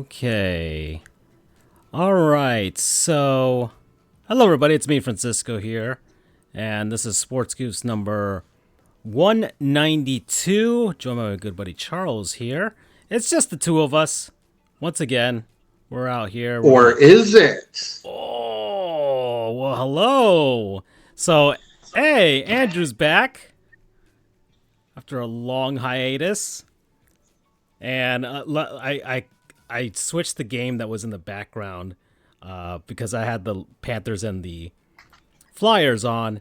Okay. All right. So, hello everybody. It's me, Francisco here, and this is Sports Goofs number 192. Joined by my good buddy Charles here. It's just the two of us. Once again, we're out here. Or is it? Oh, well, hello. So, hey, Andrew's back after a long hiatus, and I switched the game that was in the background because I had the Panthers and the Flyers on,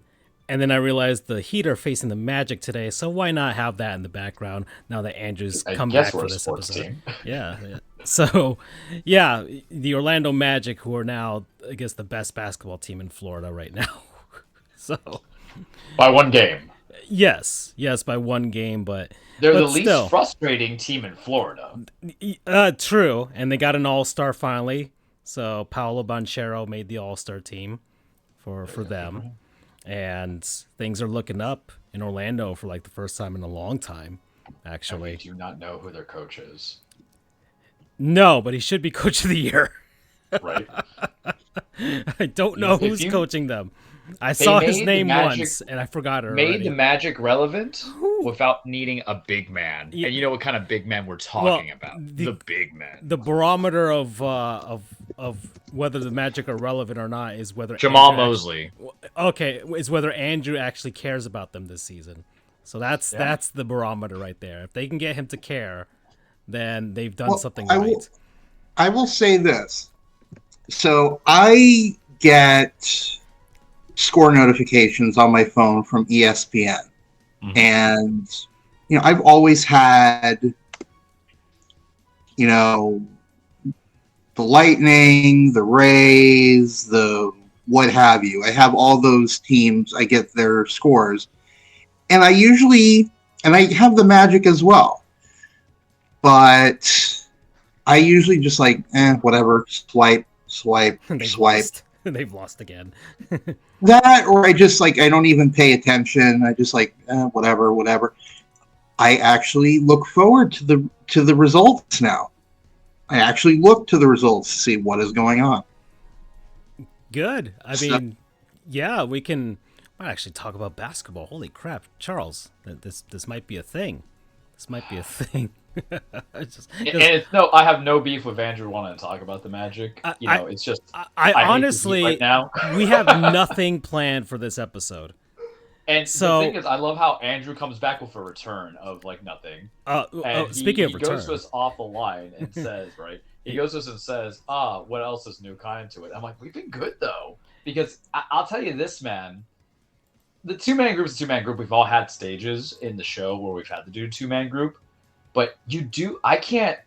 and then I realized the Heat are facing the Magic today, so why not have that in the background now that Andrew's come back for this episode? Yeah. So, yeah, the Orlando Magic, who are now, I guess, the best basketball team in Florida right now. So, by one game. Yes, by one game, but they're the least frustrating team in Florida. True, and they got an all-star finally. So Paolo Banchero made the all-star team for them, and things are looking up in Orlando for like the first time in a long time. Actually, I do not know who their coach is. No, but he should be coach of the year. Right. I don't know who's coaching them. I saw his name once, and I forgot it already. Made the Magic relevant without needing a big man. Yeah. And you know what kind of big man we're talking about? The big man. The barometer of whether the Magic are relevant or not is whether Jamal Mosley. Is whether Andrew actually cares about them this season. So that's the barometer right there. If they can get him to care, then they've done something right. I will say this. So I get score notifications on my phone from ESPN. Mm-hmm. And, I've always had, the Lightning, the Rays, the what have you. I have all those teams. I get their scores. And I have the Magic as well. But I usually just whatever, swipe. They've lost again. That, or I just I don't even pay attention. I just whatever. I actually look forward to the results now. I actually look to the results to see what is going on. Good. We can actually talk about basketball. Holy crap, Charles! This might be a thing. I have no beef with Andrew wanting to talk about the Magic. It's just I honestly right now. We have nothing planned for this episode. And the thing is, I love how Andrew comes back with a return of nothing. Speaking of return, he goes to us off the line and says, right? He goes to us and says, what else is new? Kind to it. I'm like, we've been good though, because I'll tell you this, man. The two-man group is a two-man group. We've all had stages in the show where we've had to do a two-man group. But I can't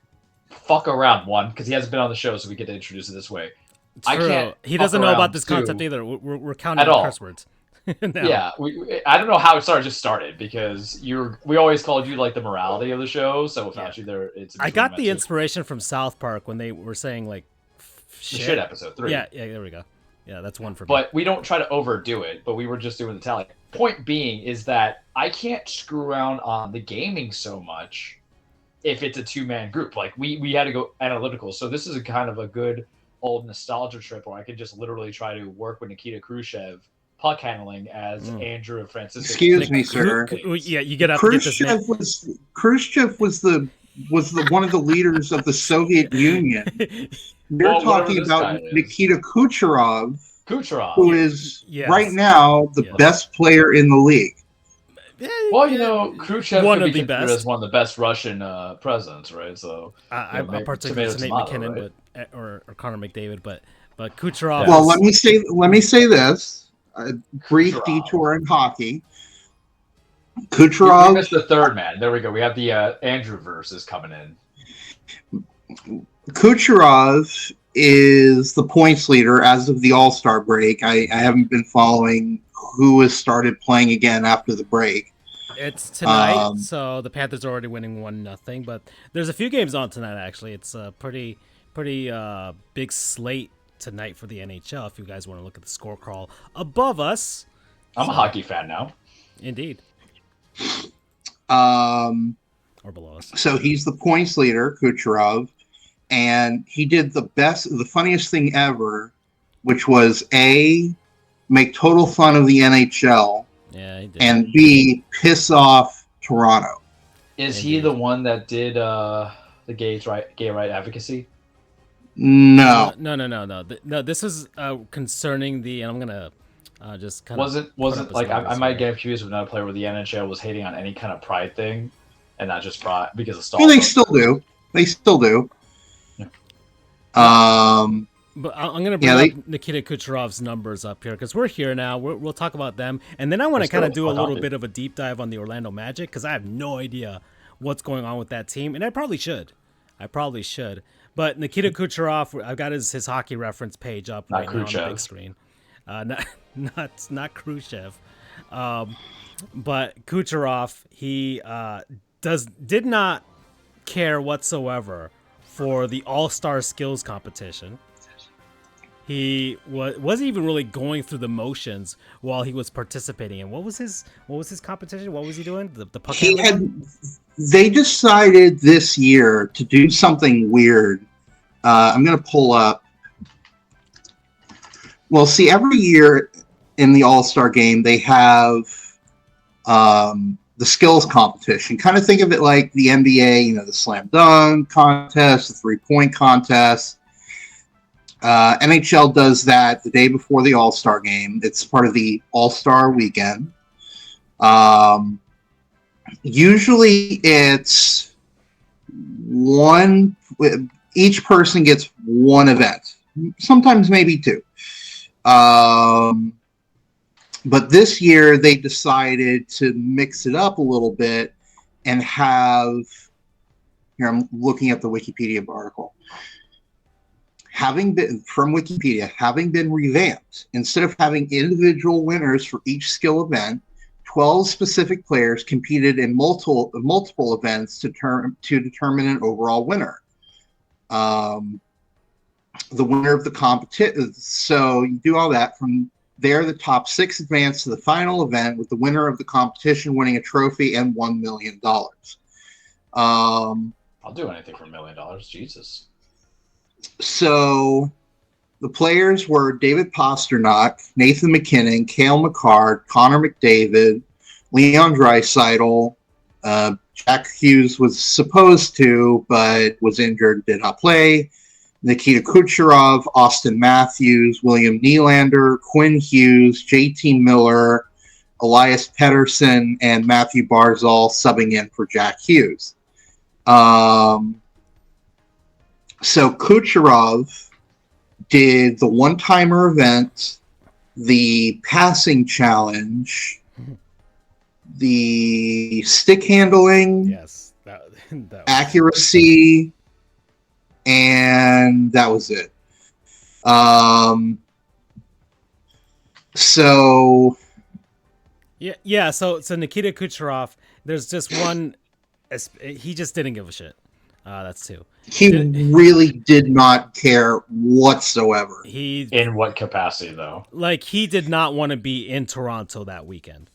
fuck around, one, because he hasn't been on the show, so we get to introduce it this way. True. He doesn't know about this concept either. We're counting the curse words. Yeah, I don't know how it just started, because we always called you the morality of the show, so without you there, it's... I got the inspiration from South Park when they were saying, shit episode 3. Yeah, there we go. Yeah, that's one for me. But we don't try to overdo it, but we were just doing the tally. Point being is that I can't screw around on the gaming so much if it's a two-man group. We had to go analytical. So this is a kind of a good old nostalgia trip where I could just literally try to work with Nikita Khrushchev puck handling as Andrew and Francisco. Excuse me, sir. Yeah, you get up to get this name. Khrushchev was the one of the leaders of the Soviet Union. You're talking about Nikita Kucherov, who is right now the best player in the league. Well, Khrushchev could be considered as one of the best Russian presidents, right? So I'm particularly to Nate McKinnon, right? or Connor McDavid, but Kucherov. Well, let me say this: a brief detour in hockey. Kucherov. We missed the third man. There we go. We have the Andrew verse is coming in. Kucherov is the points leader as of the All-Star break. I haven't been following who has started playing again after the break. It's tonight, so the Panthers are already winning 1-0. But there's a few games on tonight. Actually, it's a pretty big slate tonight for the NHL. If you guys want to look at the score crawl above us, I'm a hockey fan now. Indeed. Or below us. So he's the points leader, Kucherov, and he did the funniest thing ever, which was A, make total fun of the NHL, yeah, he did. And B, piss off Toronto. Is he the one that did the gay right advocacy? No. No. This is concerning the, and I'm gonna just kind of wasn't like I might get confused with another player where the NHL was hating on any kind of pride thing, and not just pride because of Stalin. Yeah, they still do. Yeah. But I'm going to bring up Nikita Kucherov's numbers up here because we're here now. We'll talk about them. And then I want to kind of do a little bit of a deep dive on the Orlando Magic because I have no idea what's going on with that team. And I probably should. But Nikita Kucherov, I've got his hockey reference page up right now on the big screen. Not Khrushchev. But Kucherov, he did not care whatsoever for the All-Star Skills competition. He wasn't even really going through the motions while he was participating in. What was his competition? What was he doing? The puck They decided this year to do something weird. I'm going to pull up. Well, see, every year in the All-Star game, they have the skills competition. Kind of think of it like the NBA, the slam dunk contest, the three-point contest. NHL does that the day before the All-Star game. It's part of the All-Star weekend. Usually it's each person gets one event, sometimes maybe two. But this year they decided to mix it up a little bit and have, here I'm looking at the Wikipedia article, having been revamped, instead of having individual winners for each skill event, 12 specific players competed in multiple events to determine an overall winner. The winner of the competition. So you do all that. From there, the top 6 advance to the final event, with the winner of the competition winning a trophy and $1 million. I'll do anything for $1 million. Jesus. So the players were David Pastrnak, Nathan MacKinnon, Cale Makar, Connor McDavid, Leon Draisaitl. Jack Hughes was supposed to, but was injured, did not play. Nikita Kucherov, Austin Matthews, William Nylander, Quinn Hughes, JT Miller, Elias Pettersson, and Matthew Barzal subbing in for Jack Hughes. So Kucherov did the one-timer event, the passing challenge, the stick handling, yes, that accuracy, and that was it. So Nikita Kucherov, there's just one. He just didn't give a shit. That's 2. He really did not care whatsoever. In what capacity, though? Like, he did not want to be in Toronto that weekend.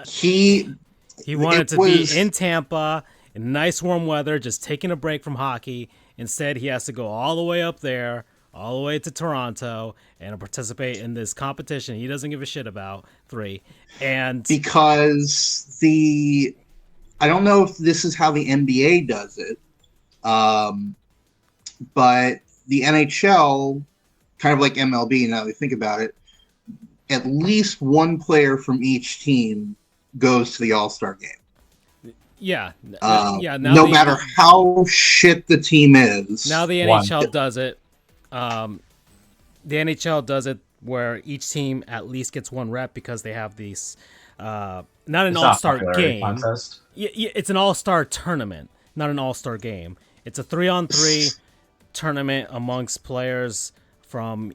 He wanted to be in Tampa in nice warm weather, just taking a break from hockey. Instead, he has to go all the way up there, all the way to Toronto, and participate in this competition he doesn't give a shit about. 3. And because I don't know if this is how the NBA does it, but the NHL, kind of like MLB, now that I think about it, at least one player from each team goes to the All-Star game. Yeah. No matter how shit the team is. Now the NHL does it. The NHL does it where each team at least gets one rep because they have these... not an all-star game. Contest. Yeah, it's an all-star tournament, not an all-star game. It's a 3-on-3 tournament amongst players from.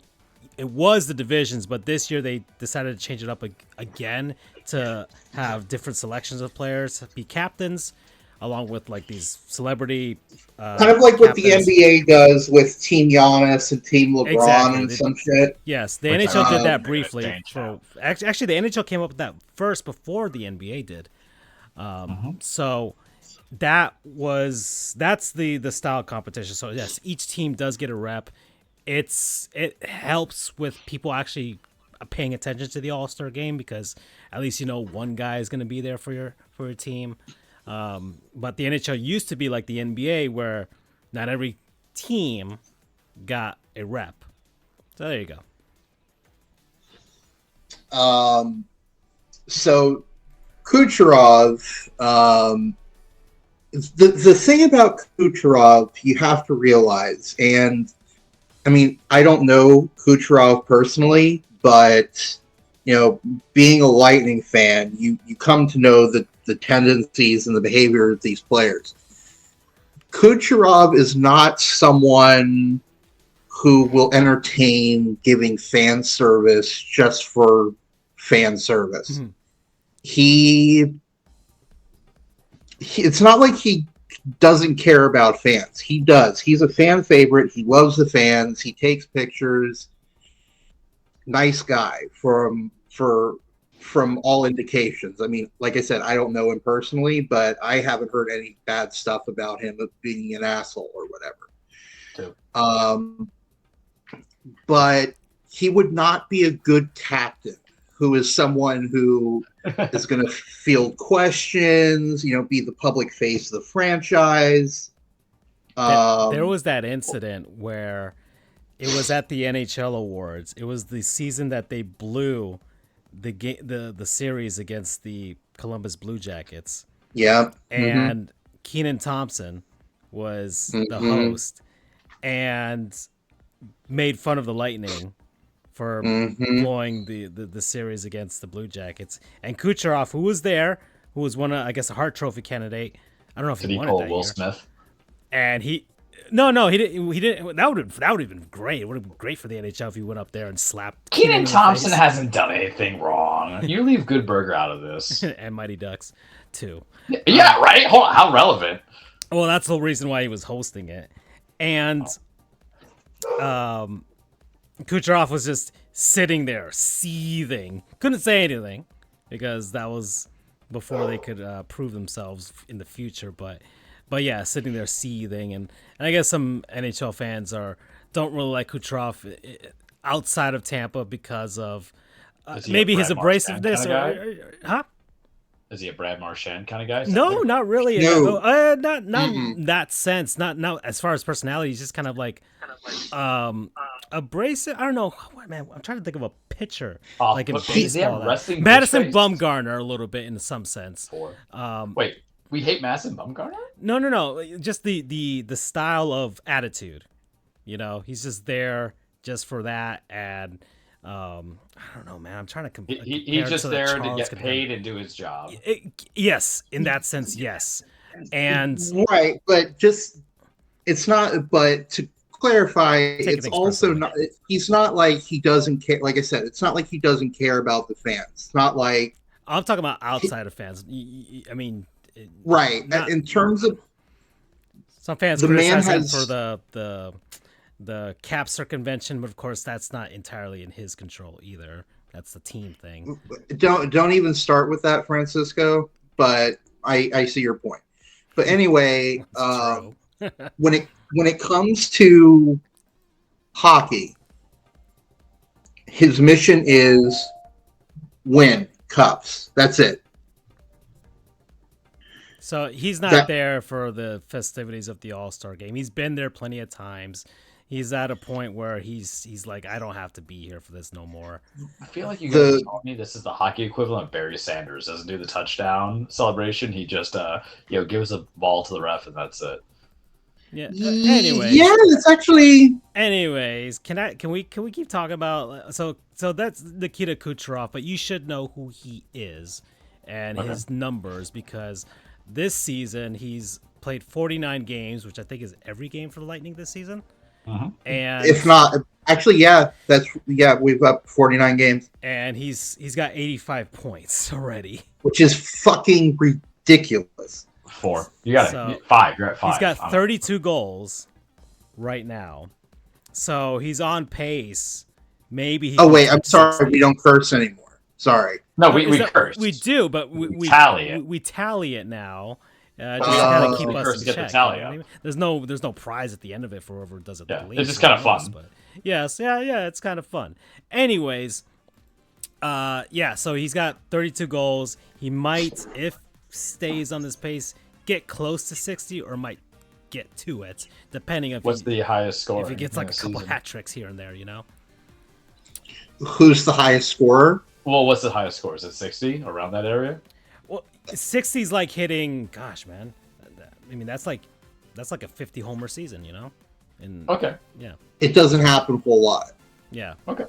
It was the divisions, but this year they decided to change it up again to have different selections of players be captains, along with like these celebrity. Kind of like captains. what the NBA does with Team Giannis and Team LeBron Exactly. and some shit. Yes, the Which NHL did that they're briefly. gonna change Actually, the NHL came up with that first before the NBA did. So that's the style competition. So yes, each team does get a rep. It helps with people actually paying attention to the All-Star game because at least one guy is going to be there for your team. But the NHL used to be like the NBA where not every team got a rep. So there you go. So Kucherov, the thing about Kucherov, you have to realize, and I mean, I don't know Kucherov personally, but being a Lightning fan, you come to know the tendencies and the behavior of these players. Kucherov is not someone who will entertain giving fan service just for fan service. Mm-hmm. It's not like he doesn't care about fans. He does. He's a fan favorite. He loves the fans. He takes pictures. Nice guy from all indications. I mean, like I said, I don't know him personally, but I haven't heard any bad stuff about him of being an asshole or whatever. Too. But he would not be a good captain who is someone who is going to field questions, be the public face of the franchise. There was that incident where it was at the NHL awards. It was the season that they blew the series against the Columbus Blue Jackets. Yeah. And Keenan Thompson was the host and made fun of the Lightning for blowing the series against the Blue Jackets. And Kucherov, who was there, who was one of, I guess, a Hart Trophy candidate. I don't know if Did he he won pull it that Will year. Smith? And he didn't. That would have been great. It would have been great for the NHL if he went up there and slapped Keenan in the Thompson face. hasn't done anything wrong. You leave Good Burger out of this. And Mighty Ducks too. Yeah, right? Hold on, how relevant? Well, that's the reason why he was hosting it. And Kucherov was just sitting there seething. Couldn't say anything because that was before they could prove themselves in the future. But yeah, sitting there seething. And I guess some NHL fans don't really like Kucherov outside of Tampa because of maybe his abrasiveness. Huh? Is he a Brad Marchand kind of guy? No, not really. No. Not in that sense. Not as far as personality. He's just kind of like abrasive. I don't know, man. I'm trying to think of a pitcher like in baseball. Madison Bumgarner, a little bit in some sense. Wait, we hate Madison Bumgarner? No. Just the style of attitude. He's just there just for that, and I don't know, man. I'm trying to compare. He's just there to get paid and do his job. Yes, in that sense, yes. And right, but it's not. But to clarify, it's also not. He's not like he doesn't care. Like I said, it's not like he doesn't care about the fans. It's not like I'm talking about outside of fans. I mean, right. In terms of some fans criticize him for the cap circumvention, but of course that's not entirely in his control either. That's the team thing. Don't even start with that, Francisco. But I see your point. But anyway, when it comes to hockey, his mission is win cups. That's it. So he's not there for the festivities of the All-Star game. He's been there plenty of times. He's at a point where he's like, I don't have to be here for this no more. I feel like you guys told me this is the hockey equivalent of Barry Sanders. Doesn't do the touchdown celebration. He just gives a ball to the ref and that's it. Yeah. Anyways. Yeah, it's actually. Anyways, can we keep talking about so that's Nikita Kucherov, but you should know who he is and his numbers because this season he's played 49 games, which I think is every game for the Lightning this season. And if not, actually, we've got 49 games, and he's got 85 points already, which is fucking ridiculous. 4. You got it. 5. You're at 5. He's got 32 goals right now, so he's on pace. Maybe. Oh wait, I'm sorry. 60. We don't curse anymore. Sorry. No, we curse. We do, but we tally it. We tally it now. Just to kind of keep us in check. Tally up. There's no prize at the end of it for whoever does it. Yeah, the least. It's just kind of fun. But yes, yeah, it's kind of fun. Anyways, so he's got 32 goals. He might, if stays on this pace, get close to 60, or might get to it, depending on what's the highest score. If he gets like a couple hat tricks here and there, Who's the highest scorer? Well, what's the highest score? Is it 60 around that area? Well, 60's like hitting. Gosh, man. I mean, that's like a 50 homer season, Okay. Yeah. It doesn't happen a whole lot. Yeah. Okay.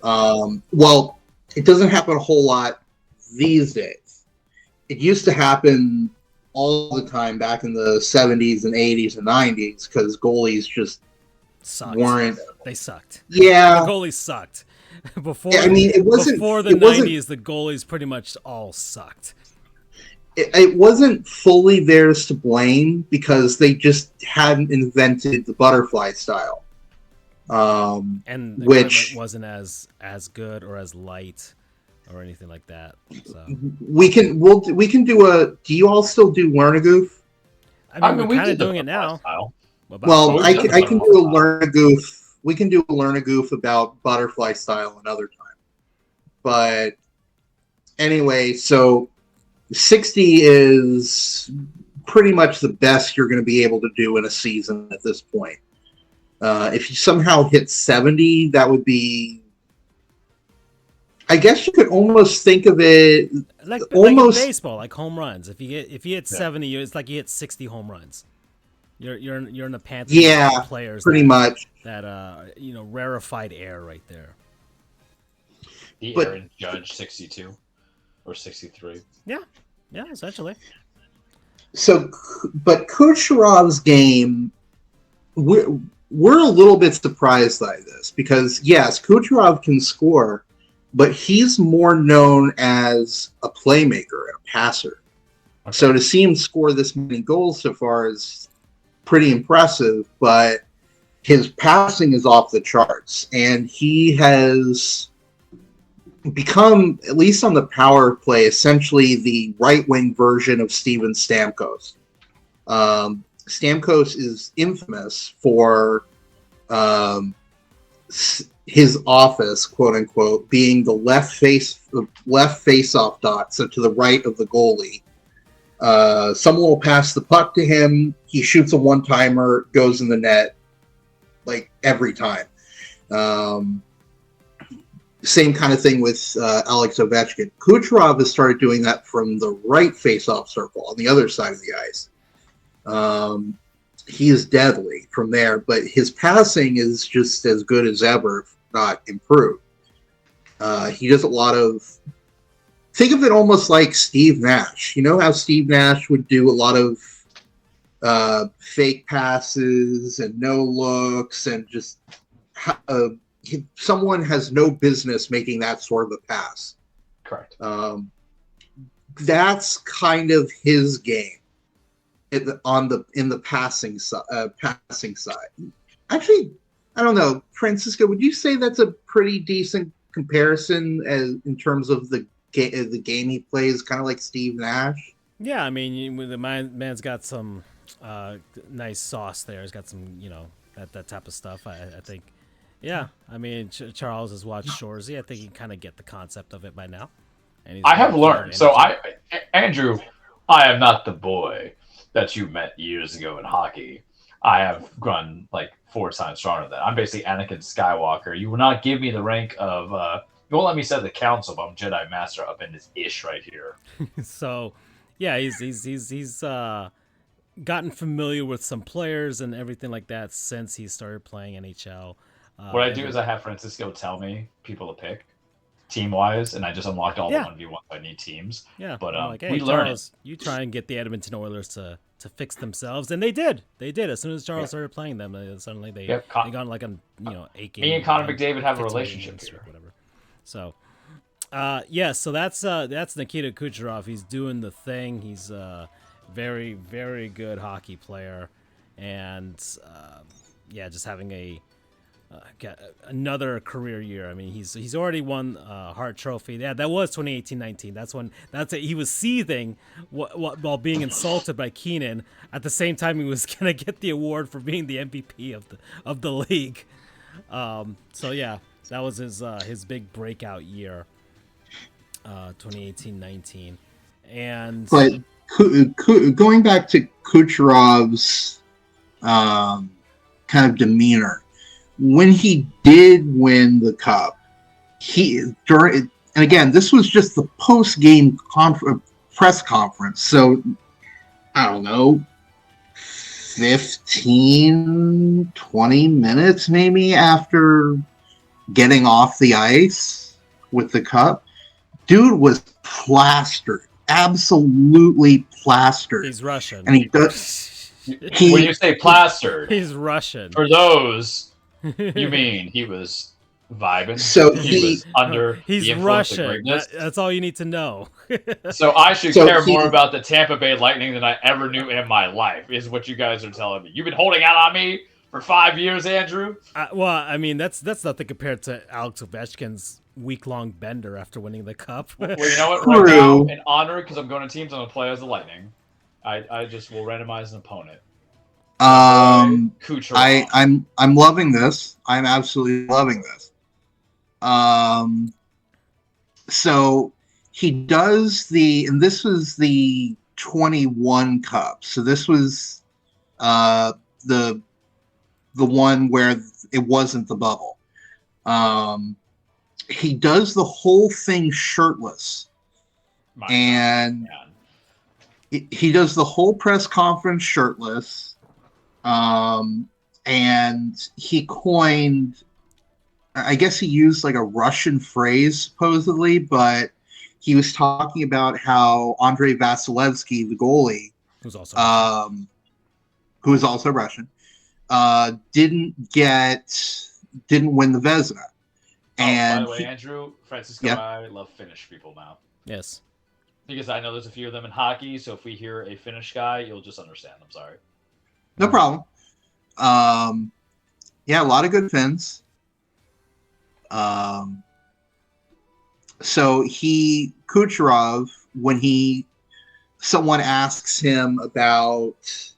Well, it doesn't happen a whole lot these days. It used to happen all the time back in the 70s and 80s and 90s because goalies just weren't. They sucked. Yeah. The goalies sucked. Before it wasn't before the 90s. The goalies pretty much all sucked. It wasn't fully theirs to blame because they just hadn't invented the butterfly style, and the which wasn't as good or as light or anything like that. So we can do a. Do you all still do Learn a Goof? I mean, we're kind of doing it now. Well, I can do a Learn a Goof. We can do a Learn a Goof about butterfly style another time. But anyway, so 60 is pretty much the best you're going to be able to do in a season at this point. If you somehow hit 70, that would be. I guess you could almost think of it like in baseball, like home runs. If you hit 70, it's like you hit 60 home runs. You're in the Panthers. Players pretty much that rarefied air right there. But Aaron Judge 62 or 63. Yeah, essentially. So, but Kucherov's game, we're a little bit surprised by this because yes, Kucherov can score, but he's more known as a playmaker and a passer. Okay. So to see him score this many goals so far is pretty impressive, but his passing is off the charts, and he has become, at least on the power play, essentially the right-wing version of Steven Stamkos. Stamkos is infamous for his office, quote unquote, being the left face-off dot, so to the right of the goalie. Someone will pass the puck to him. He shoots a one-timer, goes in the net, like every time. Same kind of thing with Alex Ovechkin. Kucherov has started doing that from the right face-off circle on the other side of the ice. He is deadly from there, but his passing is just as good as ever, if not improved. He does a lot of. Think of it almost like Steve Nash. You know how Steve Nash would do a lot of fake passes and no looks and just someone has no business making that sort of a pass. Correct. That's kind of his game in the passing side. Actually, I don't know, Francisco. Would you say that's a pretty decent comparison in terms of the game he plays, kind of like Steve Nash? Yeah, I mean, the man's got some nice sauce there. He's got some, that type of stuff. I think. Yeah, I mean, Charles has watched Shoresy. I think he can kind of get the concept of it by now. And I have learned. So Andrew, I am not the boy that you met years ago in hockey. I have run like 4 times stronger than that. I'm basically Anakin Skywalker. You will not give me the rank of. You won't let me set the council, but I'm Jedi Master up in this ish right here. So, yeah, he's gotten familiar with some players and everything like that since he started playing NHL. What I do is I have Francisco tell me people to pick team-wise, and I just unlocked all the 1v1s I need teams. Yeah, but like, hey, we Charles, learn. You try and get the Edmonton Oilers to fix themselves, and they did. They did. As soon as Charles started playing them, suddenly they got like a 8-game. Me and Connor McDavid have a relationship here. Whatever. So, so that's Nikita Kucherov. He's doing the thing. He's a very, very good hockey player, and just having another career year. I mean, he's already won Hart Trophy. Yeah, that was 2018-19. He was seething while being insulted by Keenan. At the same time, he was gonna get the award for being the MVP of the league. That was his big breakout year, 2018-19. And but going back to Kucherov's kind of demeanor. When he did win the cup, and again, this was just the post-game press conference, so I don't know, 15, 20 minutes maybe after getting off the ice with the cup, dude was plastered, absolutely plastered. He's Russian. And he does. When you say plastered, he's Russian. For those. You mean he was vibing? So he was under. He's Russian. That's all you need to know. So I should care more about the Tampa Bay Lightning than I ever knew in my life. Is what you guys are telling me. You've been holding out on me for 5 years, Andrew. Well, I mean that's nothing compared to Alex Ovechkin's week-long bender after winning the cup. Well, you know what? Right now, in honor, because I'm going to teams, I'm going to play as the Lightning. I just will randomize an opponent. Kucherov. I'm loving this. I'm absolutely loving this. So he does and this was the 21 cup. So this was the one where it wasn't the bubble. He does the whole thing shirtless. He does the whole press conference shirtless. And he coined, I guess he used like a Russian phrase supposedly, but he was talking about how Andrei Vasilevsky, the goalie, who is also Russian, didn't win the Vezina. And by the way, Andrew, Francisco, I love Finnish people now. Yes. Because I know there's a few of them in hockey, so if we hear a Finnish guy, you'll just understand. I'm sorry. No problem. A lot of good Finns. So Kucherov, when someone asks him about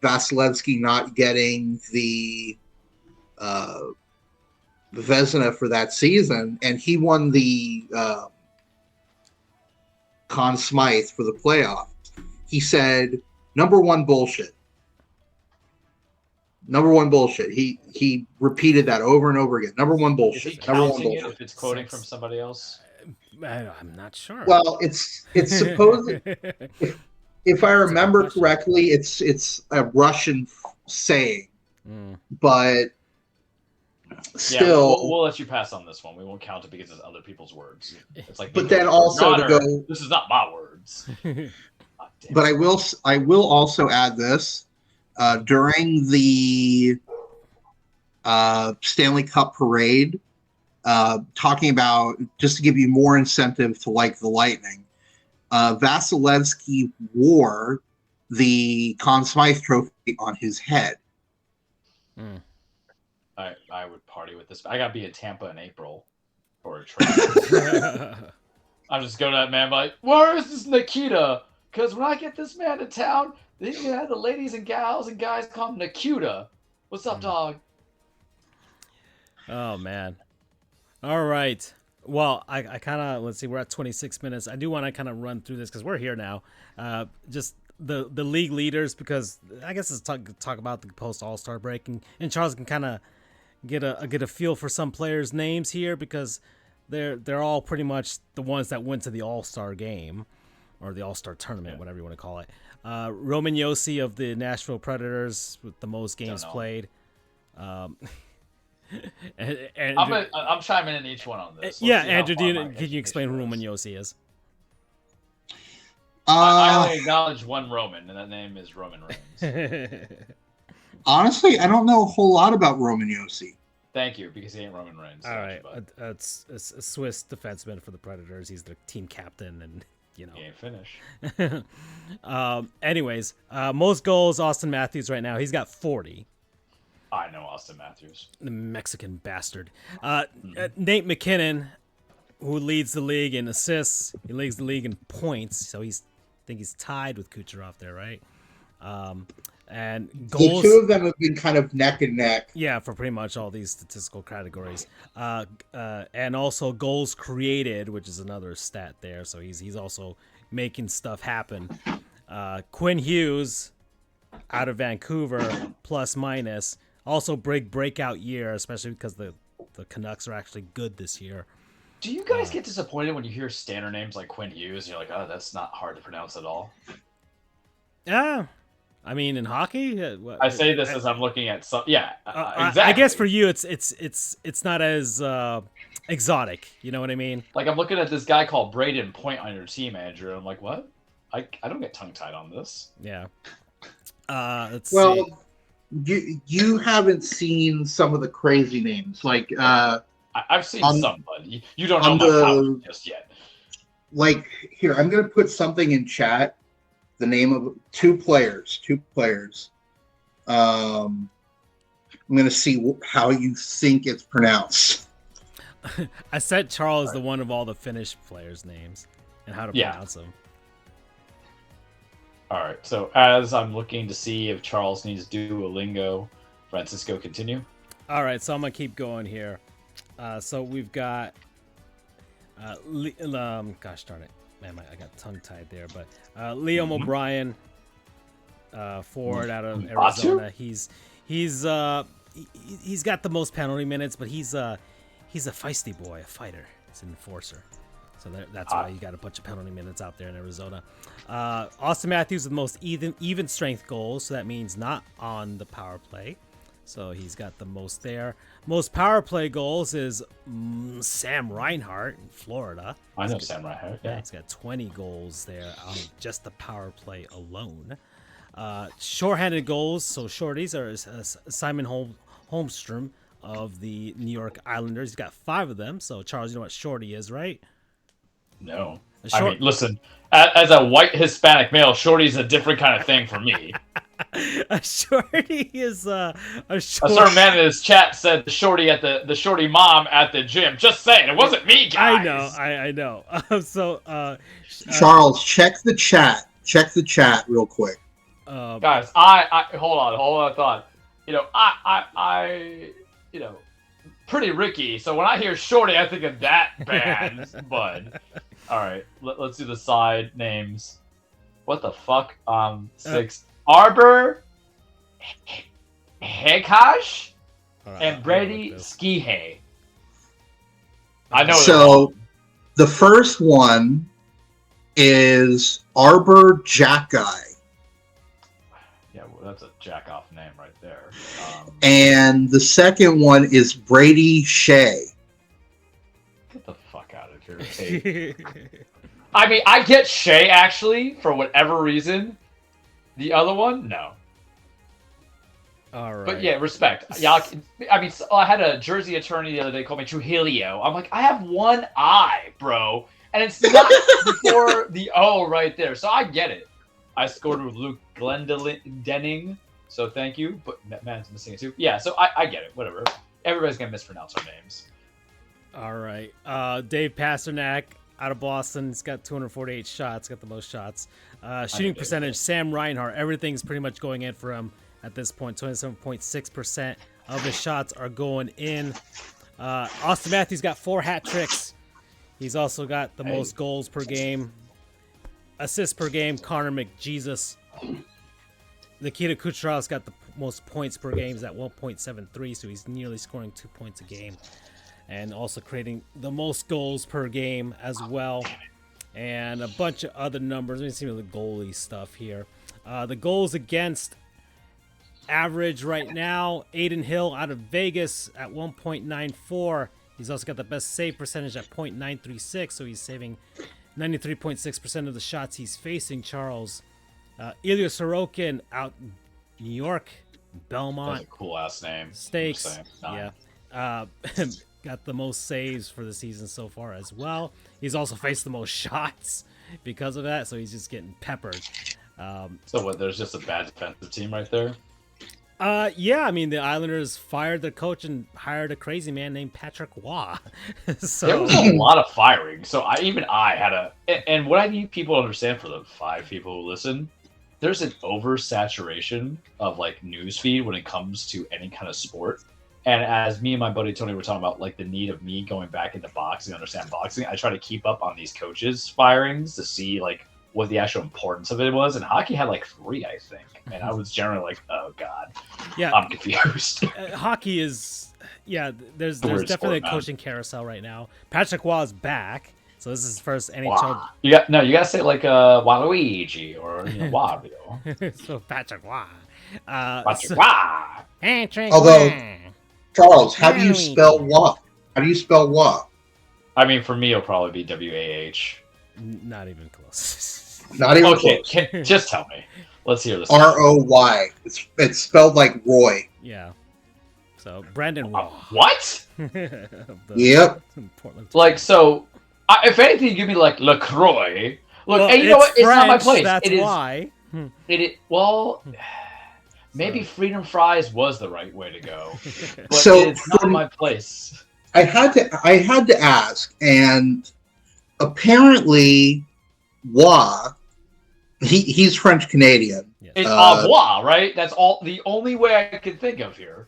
Vasilevsky not getting the Vezina for that season, and he won the Conn Smythe for the playoff, he said, Number one bullshit. He repeated that over and over again. Number one bullshit. Is he counting it if it's quoting from somebody else? I'm not sure. Well, it's supposed. if I remember correctly, it's a Russian saying, but still, we'll let you pass on this one. We won't count it because it's other people's words. It's like, but then also to go. This is not my words. But I will also add this during the Stanley Cup parade, talking about, just to give you more incentive to like the Lightning, Vasilevsky wore the Conn Smythe trophy on his head. I would party with this. I gotta be in Tampa in April for a trip. I'm just going to that man like, where is this Nikita? Because when I get this man to town, then you have the ladies and gals and guys call him Nikita. What's up, dog? Oh, man. All right. Well, I kind of, let's see, we're at 26 minutes. I do want to kind of run through this because we're here now. Just the league leaders, because I guess it's talk about the post All-Star break. And Charles can kind of get a feel for some players' names here, because they're all pretty much the ones that went to the All-Star game. Or the All-Star tournament, whatever you want to call it. Roman Josi of the Nashville Predators with the most games played. And I'm chiming in each one on this. Andrew, can you explain who Roman Josi is? I only acknowledge one Roman, and that name is Roman Reigns. Honestly, I don't know a whole lot about Roman Yossi. Thank you, because he ain't Roman Reigns. All right, it's a Swiss defenseman for the Predators. He's the team captain, and you know. He ain't finish. Anyways, most goals, Austin Matthews right now. He's got 40. I know Austin Matthews. The Mexican bastard. Nate McKinnon, who leads the league in assists. He leads the league in points. So I think he's tied with Kucherov there, right? And goals. The two of them have been kind of neck and neck. Yeah, for pretty much all these statistical categories. And also goals created, which is another stat there. So he's also making stuff happen. Quinn Hughes out of Vancouver, plus minus. Also breakout year, especially because the Canucks are actually good this year. Do you guys get disappointed when you hear standard names like Quinn Hughes and you're like, oh, that's not hard to pronounce at all? Yeah. I mean, in hockey, I say this as I'm looking at some. Yeah, exactly. I guess for you, it's not as exotic. You know what I mean? Like I'm looking at this guy called Braden Point on your team, Andrew. And I'm like, what? I don't get tongue tied on this. Yeah. Let's see. You haven't seen some of the crazy names like. I've seen some, but you don't know my power just yet. Like here, I'm gonna put something in chat. The name of two players. I'm going to see how you think it's pronounced. I said Charles the one of all the Finnish players' names and how to pronounce them. All right. So as I'm looking to see if Charles needs Duolingo, Francisco, continue. All right. So I'm going to keep going here. So we've got, gosh darn it. Man, I got tongue-tied there, but Liam O'Brien, forward out of Arizona. He's got the most penalty minutes, but he's a feisty boy, a fighter. He's an enforcer, so that's why you got a bunch of penalty minutes out there in Arizona. Austin Matthews with the most even strength goals, so that means not on the power play. So he's got the most there. Most power play goals is Sam Reinhart in Florida. I know Sam Reinhart. Yeah, he's got 20 goals there on just the power play alone. Shorthanded goals, so shorties are Simon Holmstrom of the New York Islanders. He's got 5 of them. So Charles, you know what shorty is, right? No. I mean, listen, as a white Hispanic male, shorty's a different kind of thing for me. A shorty is a short... A certain man in his chat said the shorty mom at the gym. Just saying, it wasn't me, guys. I know. Charles, check the chat. Check the chat real quick. Guys, I hold on thought. I pretty Ricky. So when I hear shorty, I think of that band, bud. All right, let's do the side names. What the fuck? 6. Arbor, Hekash, and Brady Skihay. I know. So the first one is Arbor Jack Guy. Yeah, well, that's a jack off name right there. And the second one is Brady Shea. Get the fuck out of here. Hey. I mean, I get Shea actually for whatever reason. The other one, no. All right. But yeah, respect. Y'all, I mean, I had a Jersey attorney the other day call me Trujillo. I'm like, I have one eye, bro. And it's not before the O right there. So I get it. I scored with Luke Glendening. So thank you. But man's missing it too. Yeah, so I get it. Whatever. Everybody's going to mispronounce our names. All right. Dave Pasternak out of Boston. He's got 248 shots. Got the most shots. Shooting percentage, Sam Reinhart. Everything's pretty much going in for him at this point. 27.6% of his shots are going in. Austin Matthews got 4 hat tricks. He's also got the most goals per game. Assists per game, Connor McJesus. Nikita Kucherov's got the most points per game. He's at 1.73, so he's nearly scoring 2 points a game. And also creating the most goals per game as well. And a bunch of other numbers. Let me see the goalie stuff here. The goals against average right now, Aiden Hill out of Vegas at 1.94. He's also got the best save percentage at .936, so he's saving 93.6% of the shots he's facing, Charles. Ilya Sorokin out New York, Belmont. That's a cool ass name. Stakes. Yeah. Got the most saves for the season so far as well. He's also faced the most shots because of that, so he's just getting peppered. So what? There's just a bad defensive team right there. Yeah, I mean the Islanders fired their coach and hired a crazy man named Patrick Waugh. So There was a lot of firing. So I had a, and what I need people to understand for the 5 people who listen, there's an oversaturation of like newsfeed when it comes to any kind of sport. And as me and my buddy Tony were talking about, like the need of me going back into boxing, understand boxing, I try to keep up on these coaches' firings to see like what the actual importance of it was. And hockey had like 3, I think, and I was generally like, oh god, yeah, I'm confused. Hockey is, yeah, there's weird definitely sport, a coaching carousel right now. Patrick Waugh is back, so this is his first NHL. Wow. You gotta say like Waluigi or Wario. So Patrick Waugh. Patrick Waugh. Patrick Although- Waugh. Charles, how do you spell Waugh? How do you spell Waugh? I mean, for me, it'll probably be WAH. Not even close. Not even Okay, close. just tell me. Let's hear this. ROY. It's spelled like Roy. Yeah. So Brandon Waugh. What? Yep. Portland. Like, so, if anything, you give me like LaCroix. Look, Well, and you know what? It's not my French, place. That's It is. why. It is. Well, maybe Freedom Fries was the right way to go, but So, it's not my place. I had to ask, and apparently, Waugh, he's French Canadian. It's au revoir, right? That's all. The only way I can think of here.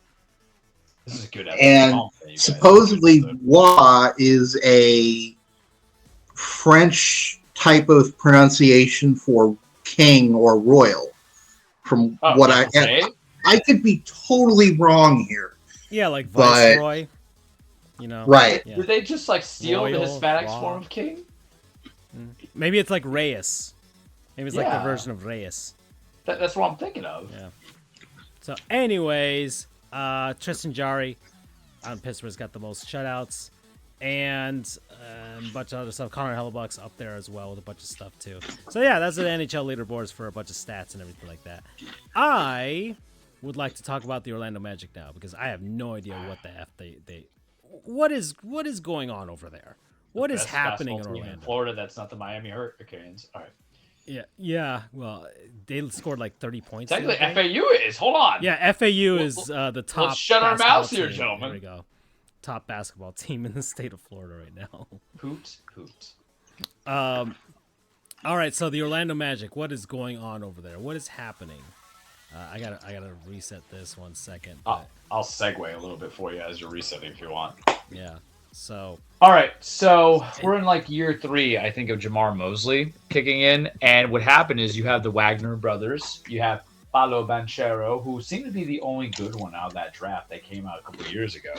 This is a good episode. And supposedly, Waugh is a French type of pronunciation for king or royal. From what I could be totally wrong here. Yeah, like But- Viceroy. You know. Right. Yeah. Did they just like steal the Royal, Hispanic Waugh. form of king? Maybe it's like Reyes. Maybe it's like the Yeah. version of Reyes. That's what I'm thinking of. Yeah. So, anyways, Tristan Jarry on Pittsburgh's got the most shutouts, and a bunch of other stuff. Connor Hellebuck's up there as well with a bunch of stuff too. So yeah, that's the NHL leaderboards for a bunch of stats and everything like that. I would like to talk about the Orlando Magic now because I have no idea what the f what is going on over there. What is Best happening in basketball team Orlando? Florida, that's not the Miami Hurricanes. All right. Yeah. Well, they scored like 30 points. the other Technically, day. FAU is. Hold on. Yeah, FAU is the top. let's shut our basketball mouths here, team. gentlemen. There we go. Top basketball team in the state of Florida right now. Hoot. All right, so the Orlando Magic. What is going on over there? What is happening? I gotta reset this 1 second. But, I'll segue a little bit for you as you're resetting if you want. yeah. So All right, so we're in like year 3, I think, of Jamar Mosley kicking in, and what happened is you have the Wagner brothers, you have Paolo Banchero, who seemed to be the only good one out of that draft that came out a couple of years ago,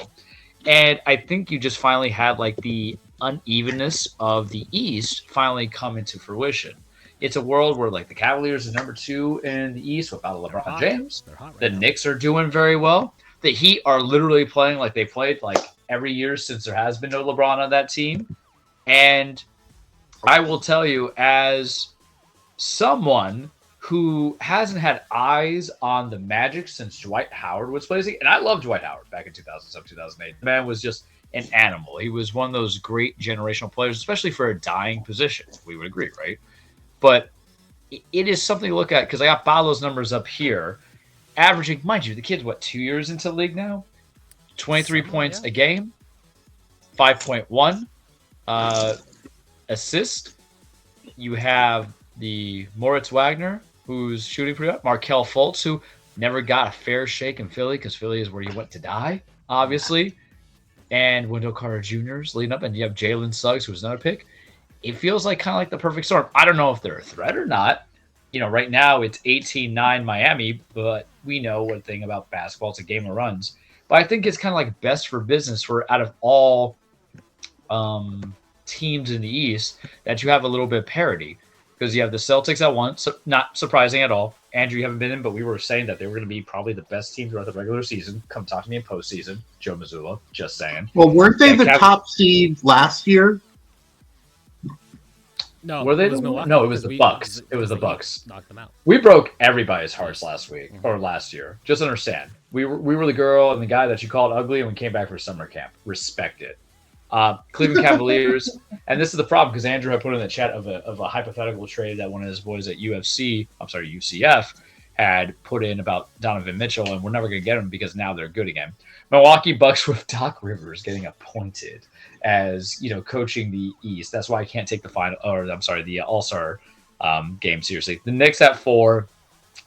and I think you just finally had like the unevenness of the East finally come into fruition. It's a world where like the Cavaliers is number 2 in the East without LeBron James. they're hot right The now. Knicks are doing very well. The Heat are literally playing like they played like every year since there has been no LeBron on that team. And I will tell you, as someone who hasn't had eyes on the Magic since Dwight Howard was playing, and I loved Dwight Howard back in 2007, 2008. The man was just an animal. He was one of those great generational players, especially for a dying position. We would agree, right? But it is something to look at because I got Paolo's numbers up here. Averaging, mind you, the kid's, 2 years into the league now? 23 points a game, 5.1 assist. You have the Moritz Wagner, who's shooting pretty well. Markelle Fultz, who never got a fair shake in Philly because Philly is where he went to die, obviously. And Wendell Carter Jr. is leading up, and you have Jalen Suggs, who's another pick. It feels like kind of like the perfect storm. I don't know if they're a threat or not. You know, right now it's 18-9 Miami, but we know one thing about basketball. It's a game of runs. But I think it's kind of like best for business for out of all teams in the East that you have a little bit of parity because you have the Celtics at 1, so not surprising at all. Andrew, you haven't been in, but we were saying that they were going to be probably the best team throughout the regular season. Come talk to me in postseason. Joe Mazzulla, just saying. Well, weren't they Yeah, the top seed last year? No, Were they it was the Milwaukee. No, it was 'cause the Bucks. It was because the Heat Bucks. knocked them out. We broke everybody's hearts last week Mhm. or last year. Just understand, we were the girl and the guy that you called ugly, and we came back for summer camp. Respect it. Cleveland Cavaliers, and this is the problem because Andrew had put in the chat of a hypothetical trade that one of his boys at UCF had put in about Donovan Mitchell, and we're never going to get him because now they're good again. Milwaukee Bucks with Doc Rivers getting appointed as coaching the East. That's why I can't take the All-Star game seriously. The Knicks at 4,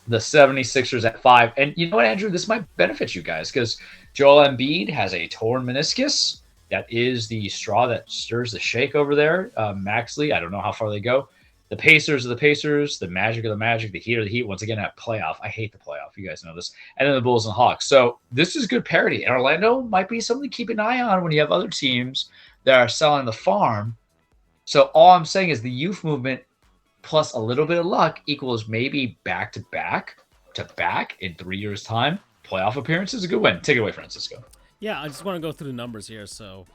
the 76ers at 5, and you know what, Andrew, this might benefit you guys because Joel Embiid has a torn meniscus. That is the straw that stirs the shake over there. Maxley, I don't know how far they go. The Pacers are the Pacers. The Magic are the Magic. The Heat are the Heat. Once again, at playoff. I hate the playoff. You guys know this. And then the Bulls and Hawks. So this is good parity. And Orlando might be something to keep an eye on when you have other teams that are selling the farm. So all I'm saying is the youth movement plus a little bit of luck equals maybe back to back in 3 years' time. Playoff appearance is a good win. Take it away, Francisco. Yeah, I just want to go through the numbers here. So,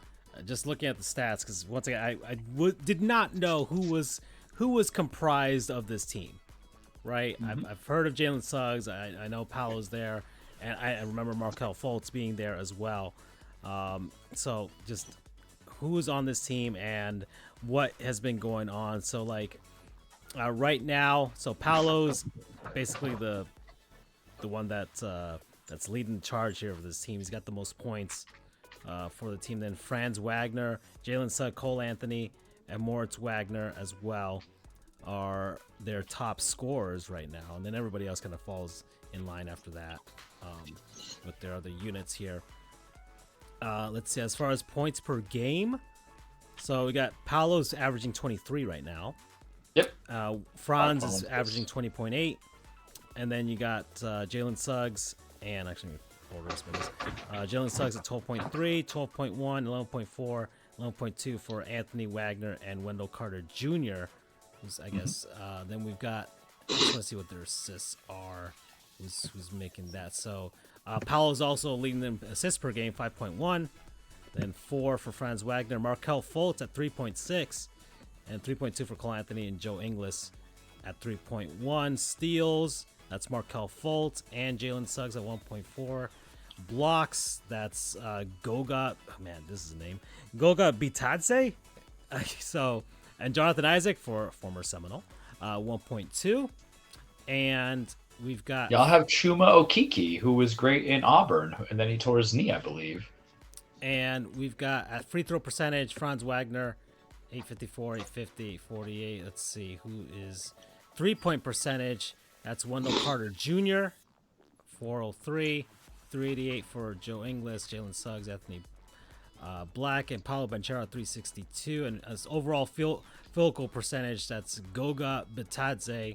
just looking at the stats, because once again, I did not know who was comprised of this team, right? Mm-hmm. I've heard of Jalen Suggs. I know Paolo's there, and I remember Markelle Fultz being there as well. So, just who is on this team and what has been going on. So, like right now, so Paolo's basically the one that's leading the charge here for this team. He's got the most points for the team. Then Franz Wagner, Jalen Suggs, Cole Anthony, and Moritz Wagner as well are their top scorers right now. And then everybody else kind of falls in line after that with their other units here. Let's see, as far as points per game. So we got Paolo's averaging 23 right now. Yep. Franz is averaging 20.8. And then you got Jalen Suggs and actually Jalen Suggs at 12.3, 12.1, 11.4, 11.2 for Anthony Wagner and Wendell Carter Jr. Who's, I guess. Then we've got. I just want to see what their assists are. Who's making that? So Paolo's also leading them assists per game, 5.1. Then 4 for Franz Wagner, Markelle Fultz at 3.6, and 3.2 for Cole Anthony and Joe Ingles at 3.1. Steals. That's Markelle Fultz and Jalen Suggs at 1.4. Blocks, that's Goga. Oh man, this is his name. Goga Bitadze. And Jonathan Isaac for former Seminole, 1.2. And we've got. Y'all have Chuma Okeke, who was great in Auburn, and then he tore his knee, I believe. And we've got at free throw percentage, Franz Wagner, 854, 850, 848. Let's see who is 3-point percentage. That's Wendell Carter Jr., 403, 388 for Joe Ingles, Jalen Suggs, Anthony Black, and Paolo Banchero, 362. And as overall field goal percentage, that's Goga Bitadze,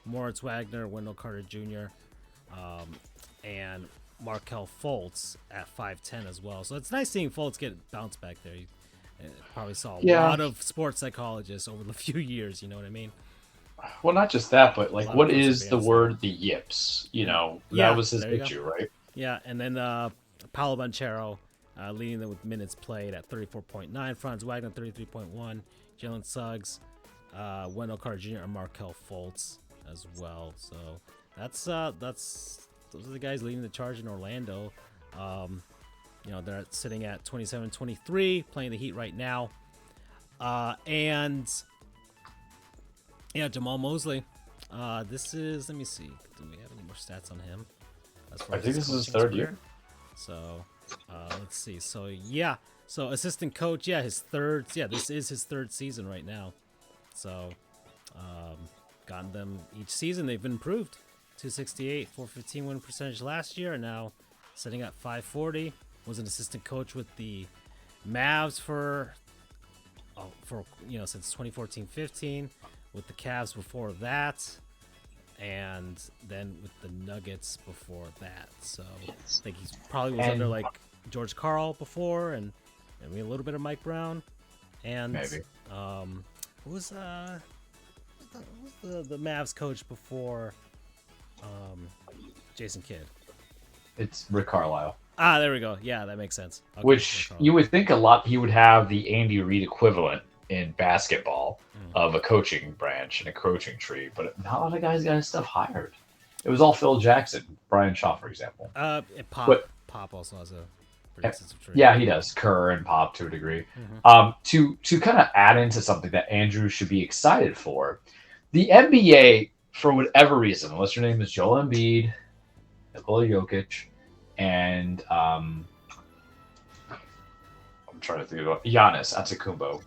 Moritz Wagner, Wendell Carter Jr., and Markelle Fultz at 5'10 as well. So it's nice seeing Fultz get bounced back there. You probably saw a lot of sports psychologists over the few years, you know what I mean? Well, not just that, but like, what is the word? The yips. That was his issue, right? Yeah, and then Paolo Banchero leading them with minutes played at 34.9. Franz Wagner 33.1. Jalen Suggs, Wendell Carter Jr. and Markelle Fultz as well. So that's those are the guys leading the charge in Orlando. They're sitting at 27-23, playing the Heat right now, and. Yeah, Jamal Mosley. This is, let me see. Do we have any more stats on him? I think this is his third year. So, let's see. So, yeah. So, assistant coach, his third. Yeah, this is his third season right now. So, gotten them each season. They've improved. 268, 415 win percentage last year. And now sitting at 540. Was an assistant coach with the Mavs for since 2014-15. With the Cavs before that, and then with the Nuggets before that. So I think he probably was under like George Karl before, and maybe a little bit of Mike Brown, and maybe who was the Mavs coach before Jason Kidd? It's Rick Carlisle. There we go. Yeah, that makes sense. Which you would think he would have the Andy Reid equivalent in basketball of a coaching branch and a coaching tree, but not a lot of guys got his stuff hired. It was all Phil Jackson, Brian Shaw, for example. Pop also has a pretty extensive tree. Yeah, he does. Kerr and Pop to a degree. To kind of add into something that Andrew should be excited for, the NBA, for whatever reason, unless your name is Joel Embiid, Nikola Jokic, and I'm trying to think about Giannis Antetokounmpo,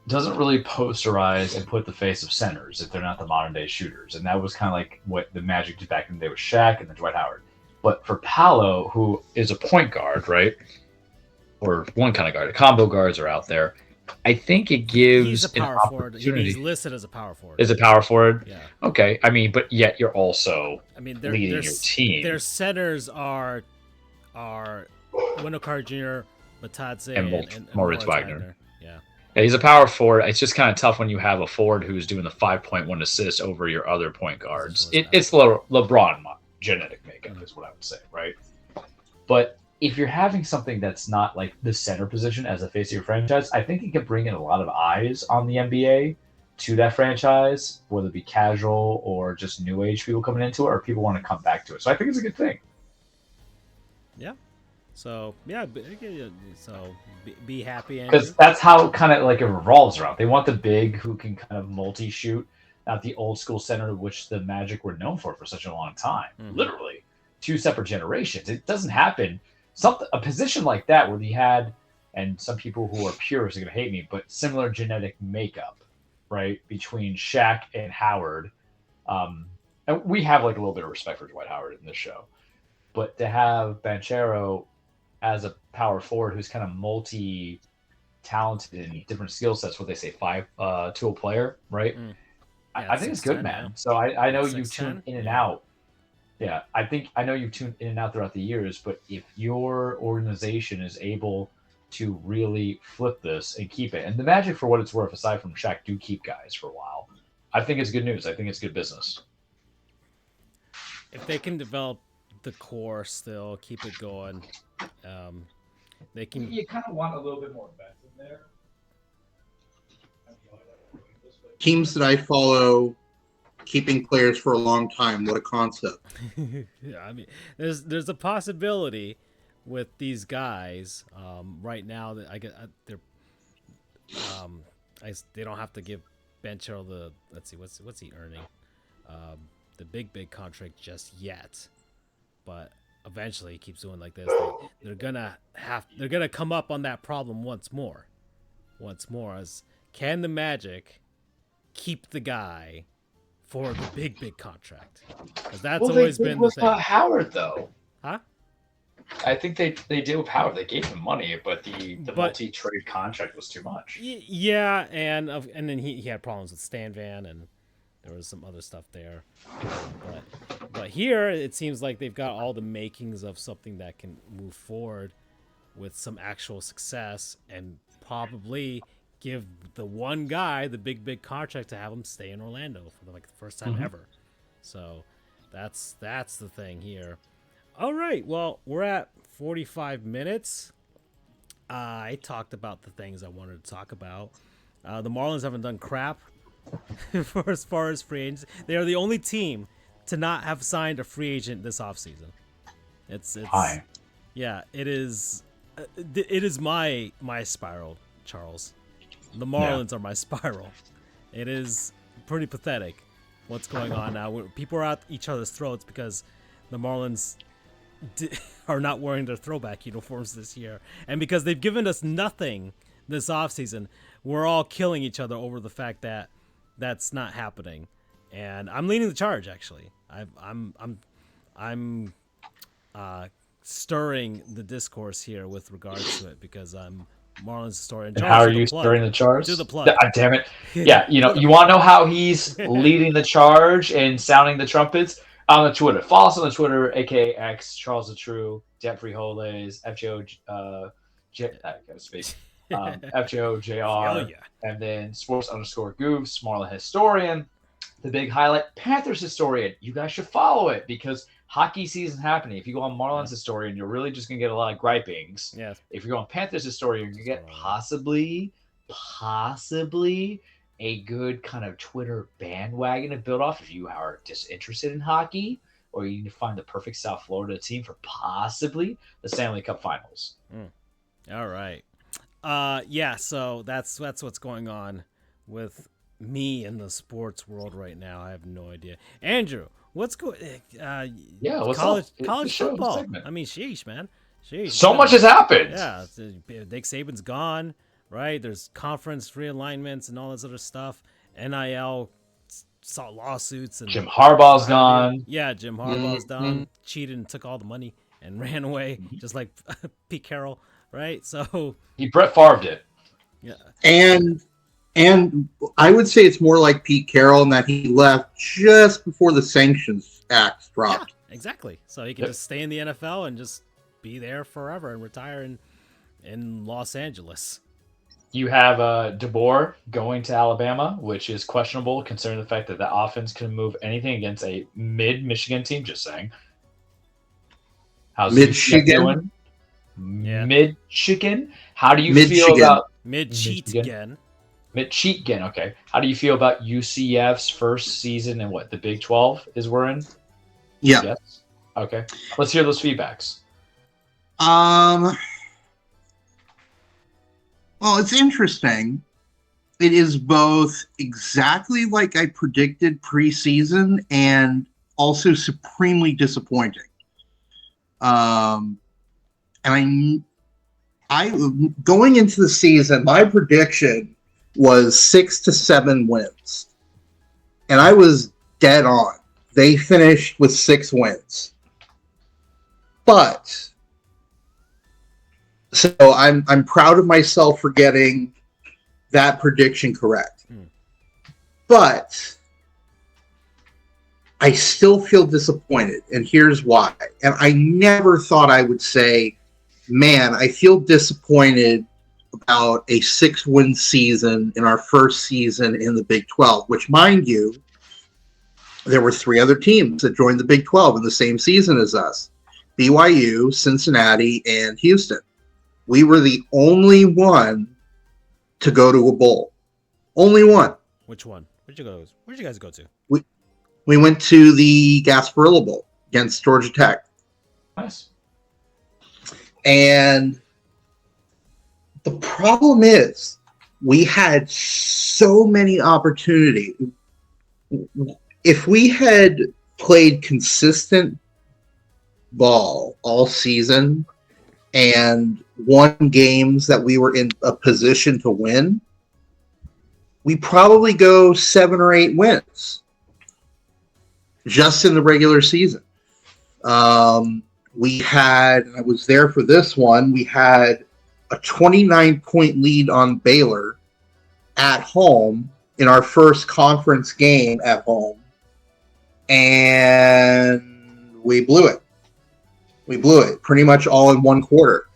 doesn't really posterize and put the face of centers if they're not the modern day shooters, and that was kind of like what the Magic did back in the day with Shaq and then Dwight Howard. But for Paolo, who is a point guard, right, or one kind of guard, the combo guards are out there. I think it gives he's a power forward. He's listed as a power forward. Is a power forward? Yeah. Okay. I mean, but yet you're also leading your team. Their centers are Wendell Carter Jr., Matadze, and Moritz Wagner. Yeah, he's a power forward. It's just kind of tough when you have a forward who's doing the 5.1 assists over your other point guards. It's LeBron genetic makeup is what I would say, right? But if you're having something that's not like the center position as a face of your franchise, I think it can bring in a lot of eyes on the NBA to that franchise, whether it be casual or just new age people coming into it, or people want to come back to it. So I think it's a good thing. Yeah. So yeah, so be happy, because that's how kind of like it revolves around. They want the big who can kind of multi-shoot, not the old school center which the Magic were known for such a long time. Literally, 2 separate generations. It doesn't happen. A position like that where you had, and some people who are purists are going to hate me, but similar genetic makeup, right, between Shaq and Howard. And we have like a little bit of respect for Dwight Howard in this show, but to have Banchero as a power forward who's kind of multi-talented in different skill sets, what they say, 5-tool player, right? Yeah, I think it's good, man. So I know you tune in and out. Yeah, I know you've tuned in and out throughout the years, but if your organization is able to really flip this and keep it, and the Magic, for what it's worth, aside from Shaq, do keep guys for a while, I think it's good news. I think it's good business. If they can develop the core still, keep it going, they can. You kind of want a little bit more vets in there. Teams that I follow, keeping players for a long time. What a concept. Yeah, I mean, there's a possibility with these guys right now that they don't have to give Banchero the, let's see, what's he earning, the big contract just yet, but eventually he keeps doing like this. They're gonna come up on that problem once more as can the Magic keep the guy for the big contract? Because that's always been the thing. Howard, though. Huh? I think they did with Howard. They gave him money, but the multi-trade contract was too much. Yeah, and then he had problems with Stan Van, and there was some other stuff there. But here, it seems like they've got all the makings of something that can move forward with some actual success, and probably give the one guy the big contract to have him stay in Orlando for the first time ever. So that's the thing here. All right, well, we're at 45 minutes. I talked about the things I wanted to talk about. The Marlins haven't done crap for as far as free agents. They are the only team to not have signed a free agent this offseason. It's Hi. Yeah, it is. It is my spiral, Charles. The Marlins are my spiral. It is pretty pathetic what's going on now. People are at each other's throats because the Marlins are not wearing their throwback uniforms this year. And because they've given us nothing this offseason, we're all killing each other over the fact that that's not happening. And I'm leading the charge, actually. I'm stirring the discourse here with regards to it because I'm Marlins historian. And how are you stirring the charge? Do the plug. Damn it. Yeah, you want to know how he's leading the charge and sounding the trumpets? On the Twitter. Follow us on the Twitter, aka X, Charles the True, Debt Free Holidays, FJO, I gotta speak. FJO JR, and then sports_goofs, Marlin historian. The big highlight, Panthers historian. You guys should follow it because hockey season happening. If you go on Marlins historian, you're really just gonna get a lot of gripings. Yes. If you go on Panthers historian, you get possibly possibly a good kind of Twitter bandwagon to build off if you are disinterested in hockey, or you need to find the perfect South Florida team for possibly the Stanley Cup Finals. All right. Yeah, so that's what's going on with me in the sports world right now. I have no idea. Andrew, what's going What's college up? college Show, football. segment. I mean, sheesh, man. Sheesh. So much has happened. Yeah, Nick Saban's gone, right? There's conference realignments and all this other stuff. NIL saw lawsuits and Jim Harbaugh's gone. Yeah, Jim Harbaugh's done. Cheated and took all the money and ran away, just like Pete Carroll, right? So He Brett Favre'd it. yeah, And I would say it's more like Pete Carroll in that he left just before the Sanctions Act dropped. yeah, exactly. So he can just stay in the NFL and just be there forever and retire in Los Angeles. You have DeBoer going to Alabama, which is questionable considering the fact that the offense can move anything against a mid-Michigan team. Just saying. How's Michigan? Yeah. Mid-Chicken? How do you Mid-Chicken. feel about Mid-cheat Michigan. again. Mid-Cheat-Gen? Okay. How do you feel about UCF's first season and what the Big 12 is we're in? Yeah. Yes. Okay. Let's hear those feedbacks. Well, it's interesting. It is both exactly like I predicted preseason and also supremely disappointing. And I going into the season, my prediction was 6 to 7 wins, and I was dead on. They finished with 6 wins, but so I'm proud of myself for getting that prediction correct. But I still feel disappointed, and here's why. And I never thought I would say, man, I feel disappointed about a 6-win season in our first season in the Big 12, which, mind you, there were 3 other teams that joined the Big 12 in the same season as us: BYU, Cincinnati, and Houston. We were the only one to go to a bowl. Only one. Which one? Where'd you guys go to? We went to the Gasparilla Bowl against Georgia Tech. Nice. And the problem is we had so many opportunities. If we had played consistent ball all season and won games that we were in a position to win, we probably go 7 or 8 wins just in the regular season. We had, I was there for this one, we had a 29-point lead on Baylor at home in our first conference game at home, and we blew it. We blew it pretty much all in one quarter.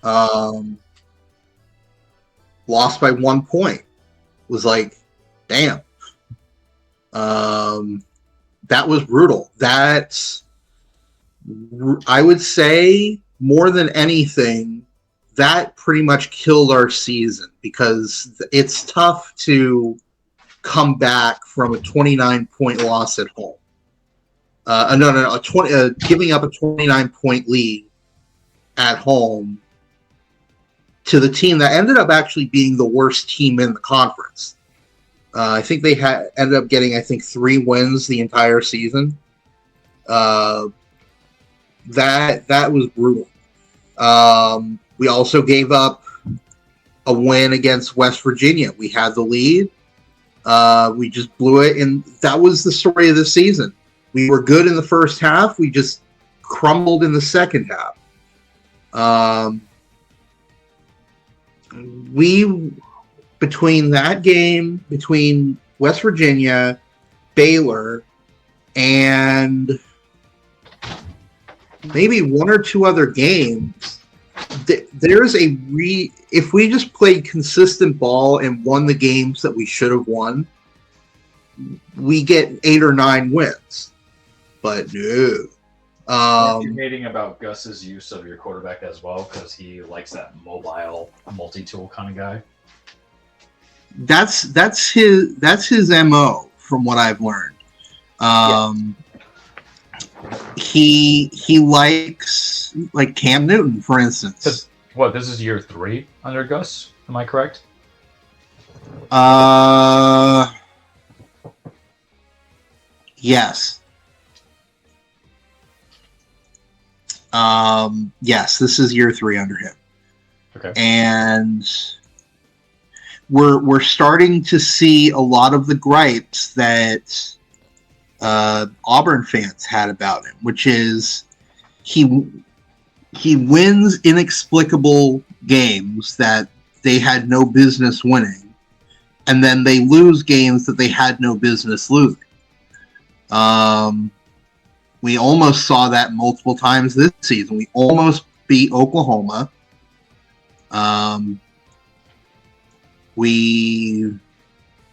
Lost by 1 point. Was like, damn. That was brutal. That's, I would say, more than anything, that pretty much killed our season, because it's tough to come back from a 29-point loss at home. Giving up a 29-point lead at home to the team that ended up actually being the worst team in the conference. I think they ended up getting 3 wins the entire season. That was brutal. We also gave up a win against West Virginia. We had the lead. We just blew it, and that was the story of the season. We were good in the first half. We just crumbled in the second half. Between that game, between West Virginia, Baylor, and maybe 1 or 2 other games, if we just played consistent ball and won the games that we should have won, we get 8 or 9 wins. But no. Aren't you hating about Gus's use of your quarterback as well, because he likes that mobile, multi-tool kind of guy? that's his MO from what I've learned. He likes like Cam Newton, for instance. What, this is year 3 under Gus? Am I correct? Yes. Yes, this is year 3 under him. Okay. And we're starting to see a lot of the gripes that Auburn fans had about him, which is he wins inexplicable games that they had no business winning, and then they lose games that they had no business losing. We almost saw that multiple times this season. We almost beat Oklahoma. We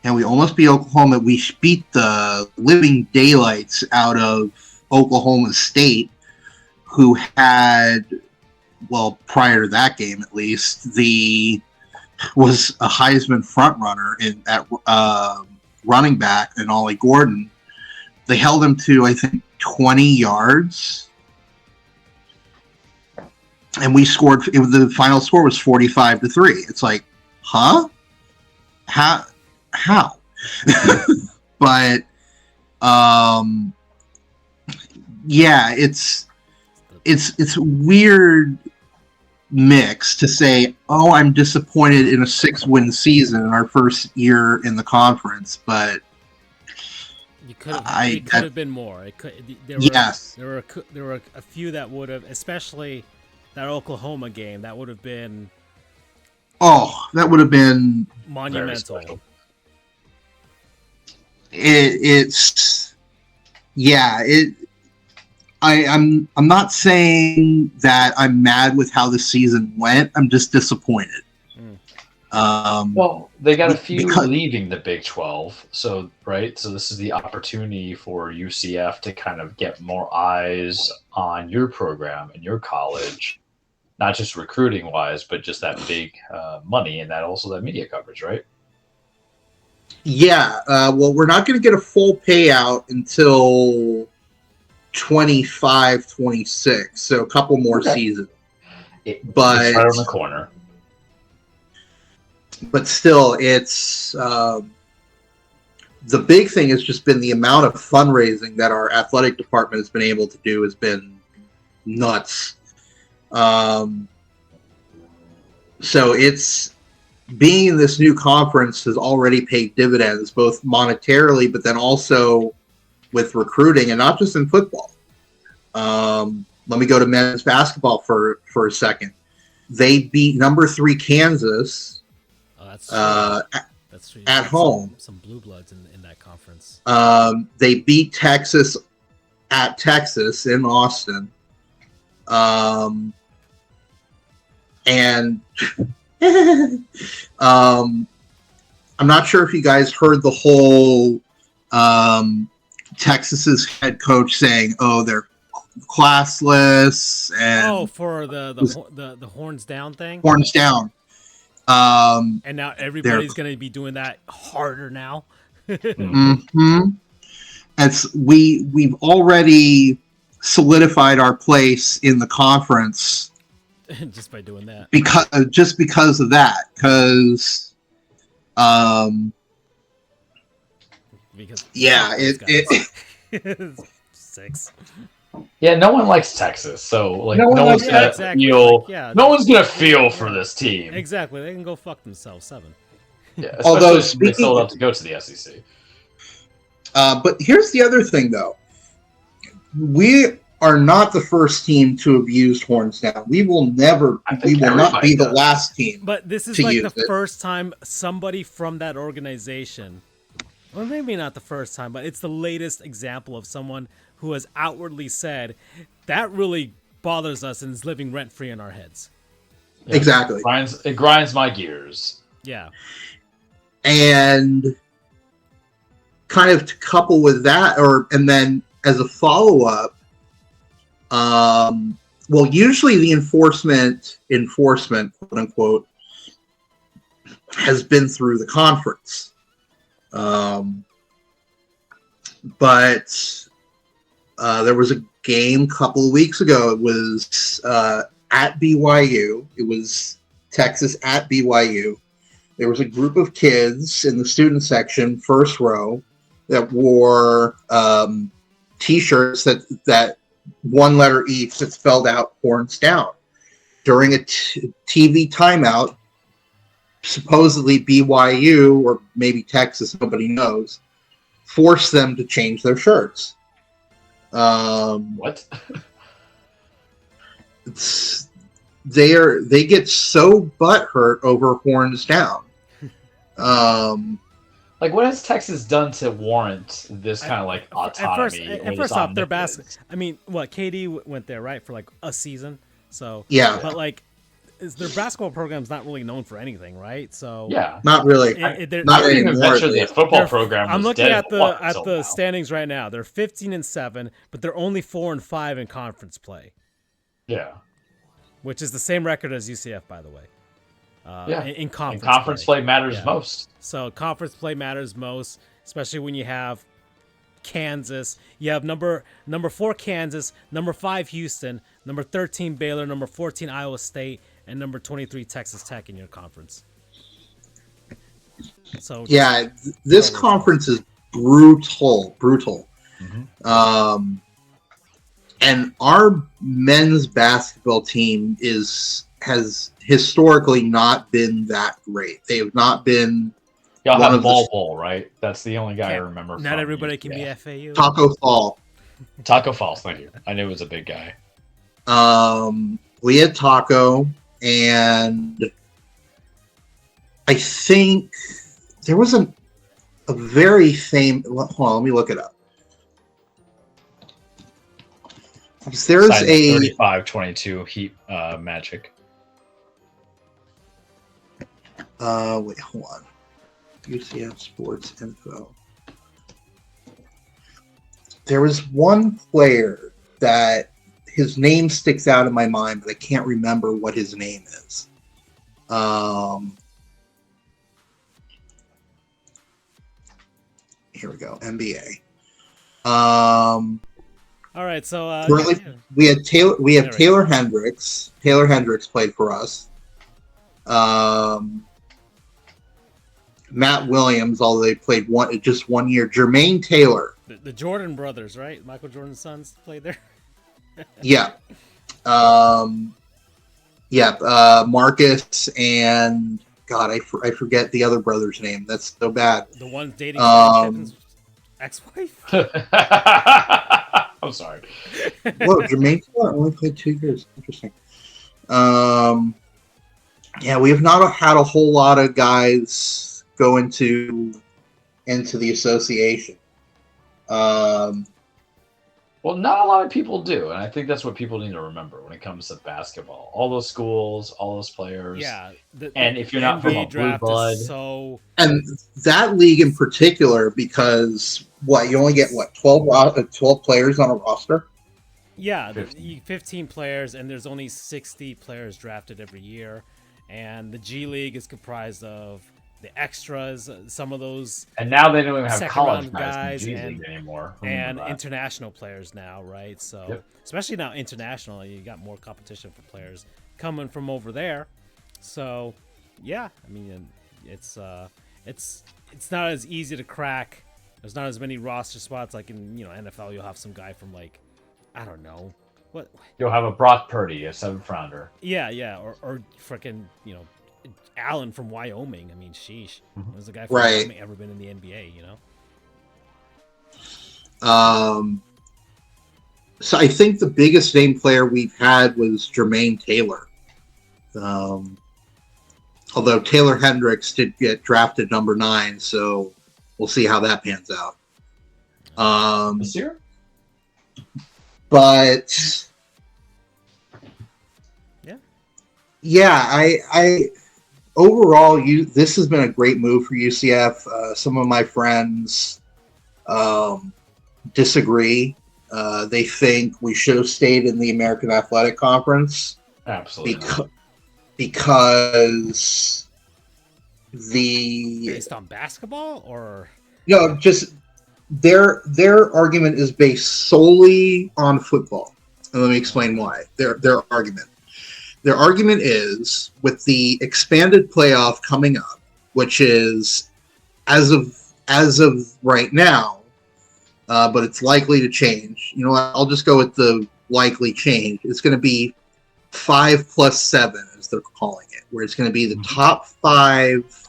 almost beat Oklahoma. We beat the living daylights out of Oklahoma State, who had, well, prior to that game at least, was a Heisman frontrunner at running back in Ollie Gordon. They held him to, I think, 20 yards. And we scored, the final score was 45-3. It's like, huh? How? But, yeah, it's a weird mix to say, oh, I'm disappointed in a 6-win season in our first year in the conference, but it could have been more. There were a few that would have, especially that Oklahoma game, that would have been. Oh, that would have been monumental. I'm not saying that I'm mad with how the season went. I'm just disappointed. Well, they got a few leaving the Big 12, so right. So this is the opportunity for UCF to kind of get more eyes on your program and your college, not just recruiting wise, but just that big money and that also that media coverage, right? Yeah. Well, we're not going to get a full payout until 25-26, so a couple more seasons. But it's right on the corner. But still, it's the big thing has just been the amount of fundraising that our athletic department has been able to do has been nuts. So it's being in this new conference has already paid dividends, both monetarily, but then also with recruiting, and not just in football. Let me go to men's basketball for a second. They beat number 3 Kansas. That's true. At home. Some blue bloods in that conference. They beat Texas at Texas in Austin. And I'm not sure if you guys heard the whole Texas's head coach saying, "Oh, they're classless," and for the horns down thing. Horns down. And now everybody's going to be doing that harder now. Mm-hmm. We've already solidified our place in the conference just by doing that. Because of that, because yeah, it 6. Yeah, no one likes Texas, so like no one's gonna feel. Yeah, no one's gonna feel for this team. Exactly, they can go fuck themselves. 7. Yeah, although they still have to go to the SEC. But here's the other thing, though. We are not the first team to have used horns down. We will never. We will not be the last team. But this is like the first time somebody from that organization, or maybe not the first time, but it's the latest example of someone who has outwardly said that really bothers us and is living rent-free in our heads. Yeah. Exactly. It grinds my gears. Yeah. And kind of to couple with that, and then as a follow-up, well, usually the enforcement, quote-unquote, has been through the conference. But there was a game a couple of weeks ago. It was at BYU. It was Texas at BYU. There was a group of kids in the student section, first row, that wore T-shirts that one letter each that spelled out "horns down." During a TV timeout, supposedly BYU or maybe Texas, nobody knows, forced them to change their shirts. What? They get so butthurt over horns down. Like, what has Texas done to warrant this kind of like autonomy? At first off, their basket. I mean, what KD went there, right, for like a season. So yeah, but like, their basketball program's not really known for anything, right? So yeah, not really. Not even venture the football program. I'm looking at the standings right now. They're 15-7, but they're only 4-5 in conference play. Yeah, which is the same record as UCF, by the way. In conference play matters most. So conference play matters most, especially when you have Kansas. You have number 4 Kansas, number 5 Houston, number 13 Baylor, number 14 Iowa State, and number 23 Texas Tech in your conference. So yeah, this conference is brutal. Mm-hmm. And our men's basketball team has historically not been that great. They have not been. Y'all have Ball, right? That's the only guy I remember. Not everybody can be FAU. Taco Fall. Thank you. I knew it was a big guy. We had Taco, and I think there was a very famous. Hold on, let me look it up. There's a 35-22 Heat Magic. Wait, hold on. UCF Sports Info. There was one player that his name sticks out in my mind, but I can't remember what his name is. Here we go. NBA. All right, so we have Taylor Hendricks. Taylor Hendricks played for us. Matt Williams, although they played just 1 year. Jermaine Taylor. The Jordan brothers, right? Michael Jordan's sons played there. Yeah. Marcus and God, I forget the other brother's name. That's so bad. The one dating Kevin's ex-wife. I'm sorry. Whoa, Jermaine Taylor only played 2 years. Interesting. Yeah, we have not had a whole lot of guys go into the association. Well, not a lot of people do, and I think that's what people need to remember when it comes to basketball. All those schools, all those players. Yeah, and if you're not from a blue blood, and that league in particular, because you only get 12 players on a roster. Yeah, 15 players, and there's only 60 players drafted every year, and the G League is comprised of the extras, some of those, and now they don't even have college guys anymore, and international players now, right? So especially now international, you got more competition for players coming from over there. So yeah, I mean, it's not as easy to crack. There's not as many roster spots like in NFL. You'll have some guy from like, I don't know what. You'll have a Brock Purdy, a 7th rounder. Yeah, or freaking Allen from Wyoming. I mean, sheesh. Was a guy from right. Wyoming ever been in the NBA? So I think the biggest name player we've had was Jermaine Taylor. Although Taylor Hendricks did get drafted number 9, so we'll see how that pans out. This year? But yeah, I overall, this has been a great move for UCF. Some of my friends disagree. They think we should have stayed in the American Athletic Conference. Absolutely. Because The Based on basketball, or no, just their argument is based solely on football. And let me explain why. Their argument is with the expanded playoff coming up, which is as of right now, but it's likely to change. You know what? I'll just go with the likely change. It's going to be 5+7, as they're calling it, where it's going to be the top 5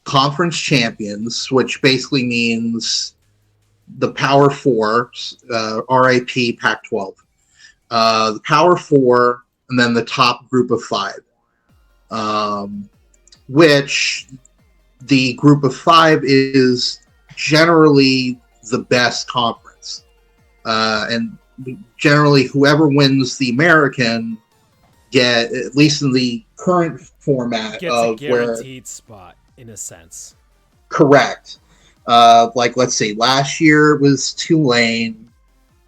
conference champions, which basically means the Power Four, RIP Pac-12, the Power Four, and then the top group of 5, which the group of 5 is generally the best conference, and generally whoever wins the American get, at least in the current format, gets of a guaranteed spot in a sense. Correct. Like, let's see, last year it was Tulane.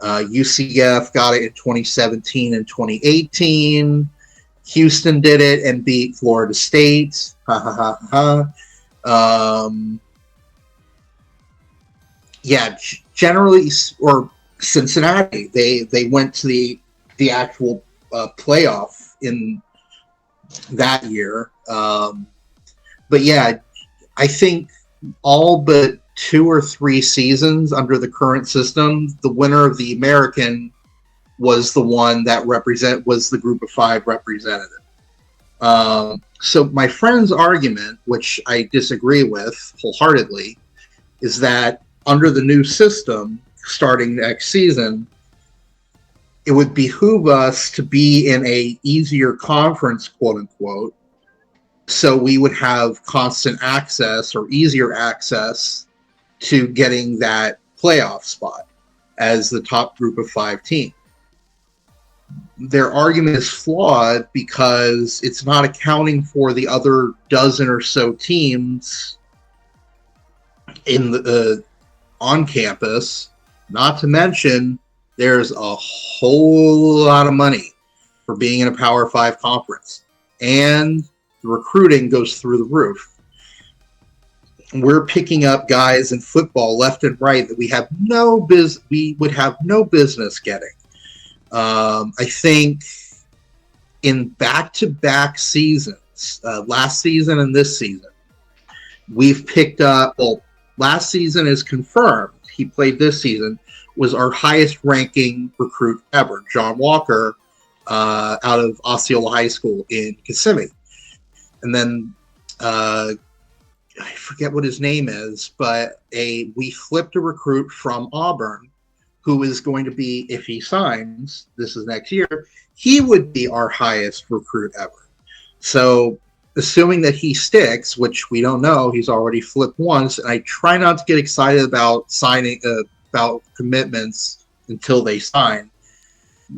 UCF got it in 2017 and 2018. Houston did it and beat Florida State. Ha ha ha ha. Yeah, generally, or Cincinnati, they went to the actual playoff in that year. But yeah, I think all but 2 or 3 seasons under the current system, the winner of the American was the one that was the group of 5 representative. So my friend's argument, which I disagree with wholeheartedly, is that under the new system, starting next season, it would behoove us to be in a easier conference, quote unquote, so we would have constant access or easier access to getting that playoff spot as the top group of 5 team. Their argument is flawed because it's not accounting for the other dozen or so teams in the on campus. Not to mention, there's a whole lot of money for being in a Power 5 conference, and the recruiting goes through the roof. We're picking up guys in football left and right that we would have no business getting. I think in back-to-back seasons, last season and this season, we've picked up. Well, last season is confirmed. He played this season. Was our highest ranking recruit ever, John Walker, out of Osceola High School in Kissimmee. And then I forget what his name is, but we flipped a recruit from Auburn who is going to be, if he signs, this is next year, he would be our highest recruit ever. So assuming that he sticks, which we don't know, he's already flipped once, and I try not to get excited about signing about commitments until they sign.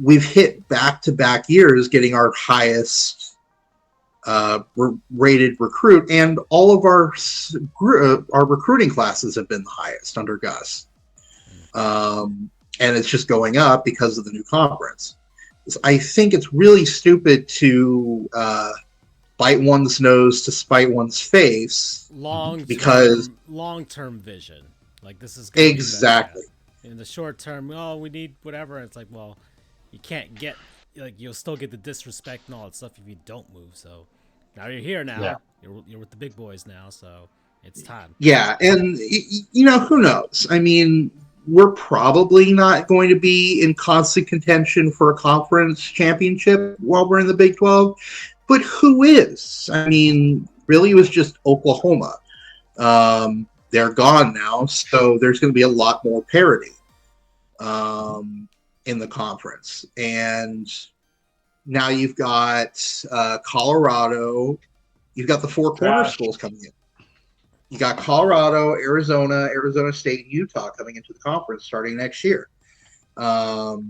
We've hit back-to-back years getting our highest rated recruit, and all of our recruiting classes have been the highest under Gus. And it's just going up because of the new conference. I think it's really stupid to bite one's nose to spite one's face. Long-term vision. Like, this is gonna exactly. Be in the short term, we need whatever. It's like, well, you can't get, like, you'll still get the disrespect and all that stuff if you don't move. So now you're here now. Yeah. You're with the big boys now, so it's time. Yeah, and who knows? I mean, we're probably not going to be in constant contention for a conference championship while we're in the Big 12, but who is? I mean, really, it was just Oklahoma. They're gone now, so there's going to be a lot more parity in the conference. And now you've got Colorado. You've got the 4 corner schools coming in. You got Colorado, Arizona, Arizona State, and Utah coming into the conference starting next year. So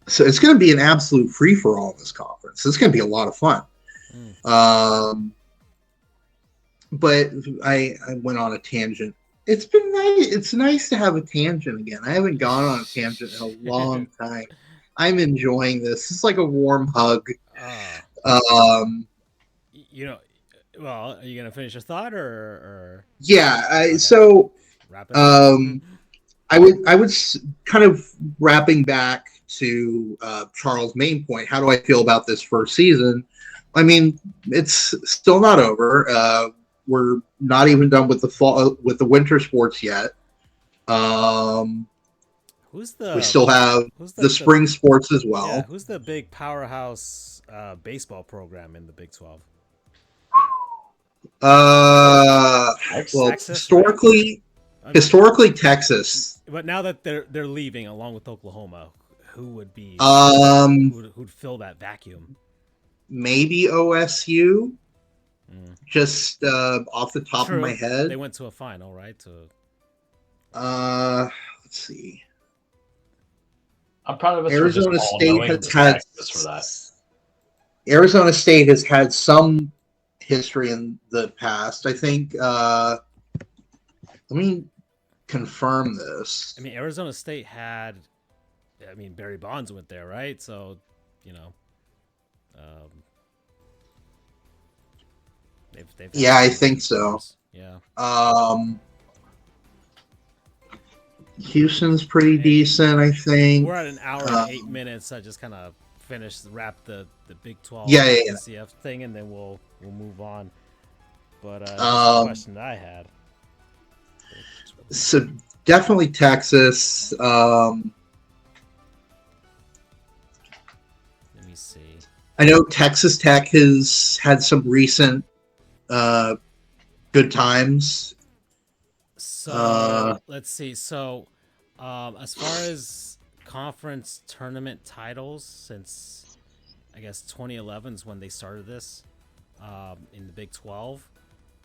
it's going to be an absolute free-for-all in this conference. It's going to be a lot of fun. But I went on a tangent. It's been nice. It's nice to have a tangent again. I haven't gone on a tangent in a long time. I'm enjoying this. It's like a warm hug. Well, are you gonna finish your thought or Yeah. okay, So wrap it up? um, I would kind of wrapping back to Charles' main point. How do I feel about this first season? I mean, it's still not over. We're not even done with the fall with the winter sports yet. Um, Who's we the still have who's the the spring sports as yeah, well. who's the big powerhouse baseball program in the Big 12? Uh, well, Texas, right? I mean, historically Texas. but now that they're leaving along with Oklahoma, who would be Um, who'd fill that vacuum? maybe OSU. Mm. Just off the top of my True, head. they went to a final, right? To Let's see. I'm proud of us for just Arizona all State knowing has the had Texas for that. Arizona State has had some history in the past. I think. Let me confirm this. I mean, Arizona State had. I mean, Barry Bonds went there, right? So, you know, um, they've Yeah, I had think so. stars. Yeah. Houston's pretty Hey, decent, I think. we're at an hour and 8 minutes. I just kind of wrap the Big 12 Yeah, yeah, CF thing, and then we'll move on. But yeah. here's the question that I had. So definitely Texas. Let me see. I know Texas Tech has had some recent good times. So let's see. So as far as conference tournament titles, since I guess 2011 is when they started this in the Big 12,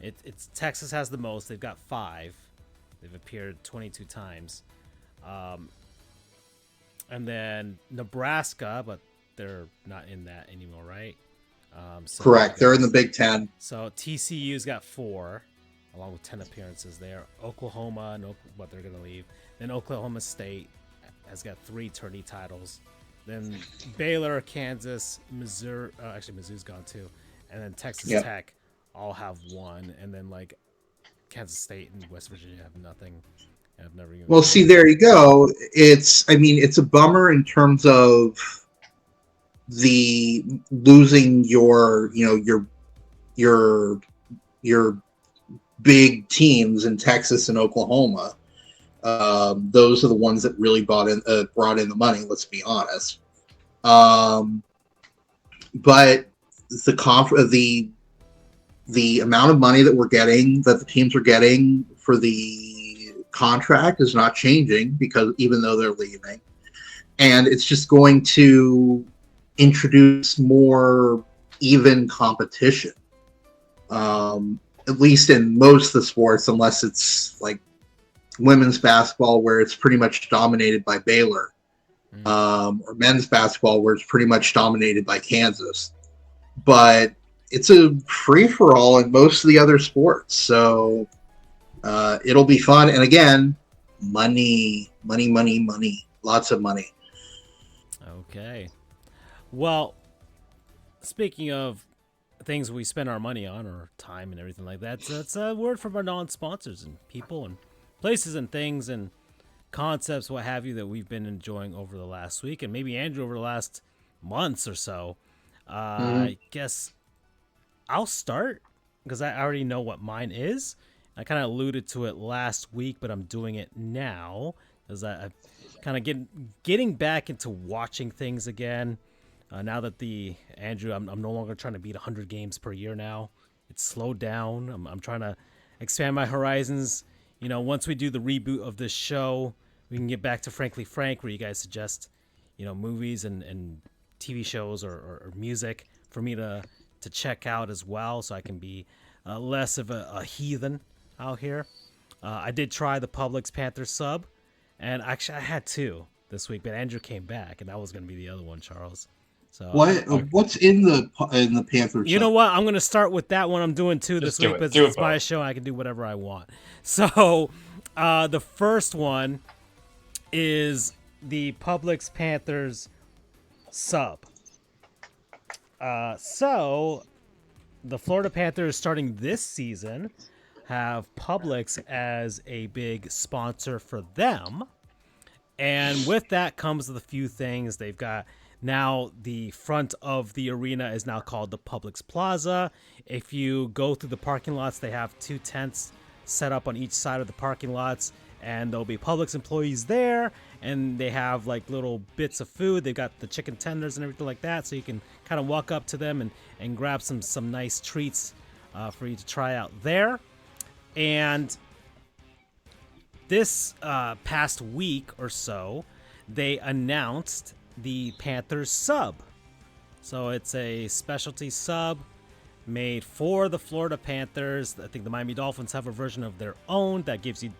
it's Texas has the most. They've got 5. They've appeared 22 times, and then Nebraska, but they're not in that anymore, right? So Correct. They're in the Big Ten. So TCU's got 4, along with 10 appearances there. Oklahoma, but they're going to leave. Then Oklahoma State has got 3 tourney titles. Then Baylor, Kansas, Missouri. Actually, Mizzou's gone too. And then Texas Tech all have 1. And then like Kansas State and West Virginia have nothing. Have never even. Well, see, there you go. It's a bummer in terms of the losing your big teams in Texas and Oklahoma. Those are the ones that really brought in the money. Let's be honest. But the amount of money that the teams are getting for the contract is not changing, because even though they're leaving, and it's just going to introduce more even competition. At least in most of the sports, unless it's like women's basketball, where it's pretty much dominated by Baylor, or men's basketball, where it's pretty much dominated by Kansas. But it's a free-for-all in most of the other sports, so it'll be fun. And again, money, lots of money. Okay. Well, speaking of things we spend our money on, or time and everything like that, that's a word from our non-sponsors and people and places and things and concepts, what have you, that we've been enjoying over the last week, and maybe Andrew over the last months or so. I guess I'll start because I already know what mine is. I kind of alluded to it last week, but I'm doing it now because I'm kind of getting back into watching things again. Now that Andrew, I'm no longer trying to beat 100 games per year now. It's slowed down. I'm trying to expand my horizons. You know, once we do the reboot of this show, we can get back to Frankly Frank, where you guys suggest, movies and TV shows or music for me to check out as well, so I can be less of a heathen out here. I did try the Publix Panthers sub, and actually I had 2 this week, but Andrew came back, and that was going to be the other one, Charles. So What's in the Panthers? You know what? I'm going to start with that one. I'm doing 2 this week, but it's my show, and I can do whatever I want. So the first one is the Publix Panthers sub. So the Florida Panthers starting this season have Publix as a big sponsor for them. And with that comes the few things. They've got now the front of the arena is now called the Publix Plaza. If you go through the parking lots, they have 2 tents set up on each side of the parking lots, and there'll be Publix employees there, and they have like little bits of food. They've got the chicken tenders and everything like that, so you can kind of walk up to them and grab some nice treats for you to try out there. And this past week or so, they announced the Panthers sub. So it's a specialty sub made for the Florida Panthers. I think the Miami Dolphins have a version of their own that gives you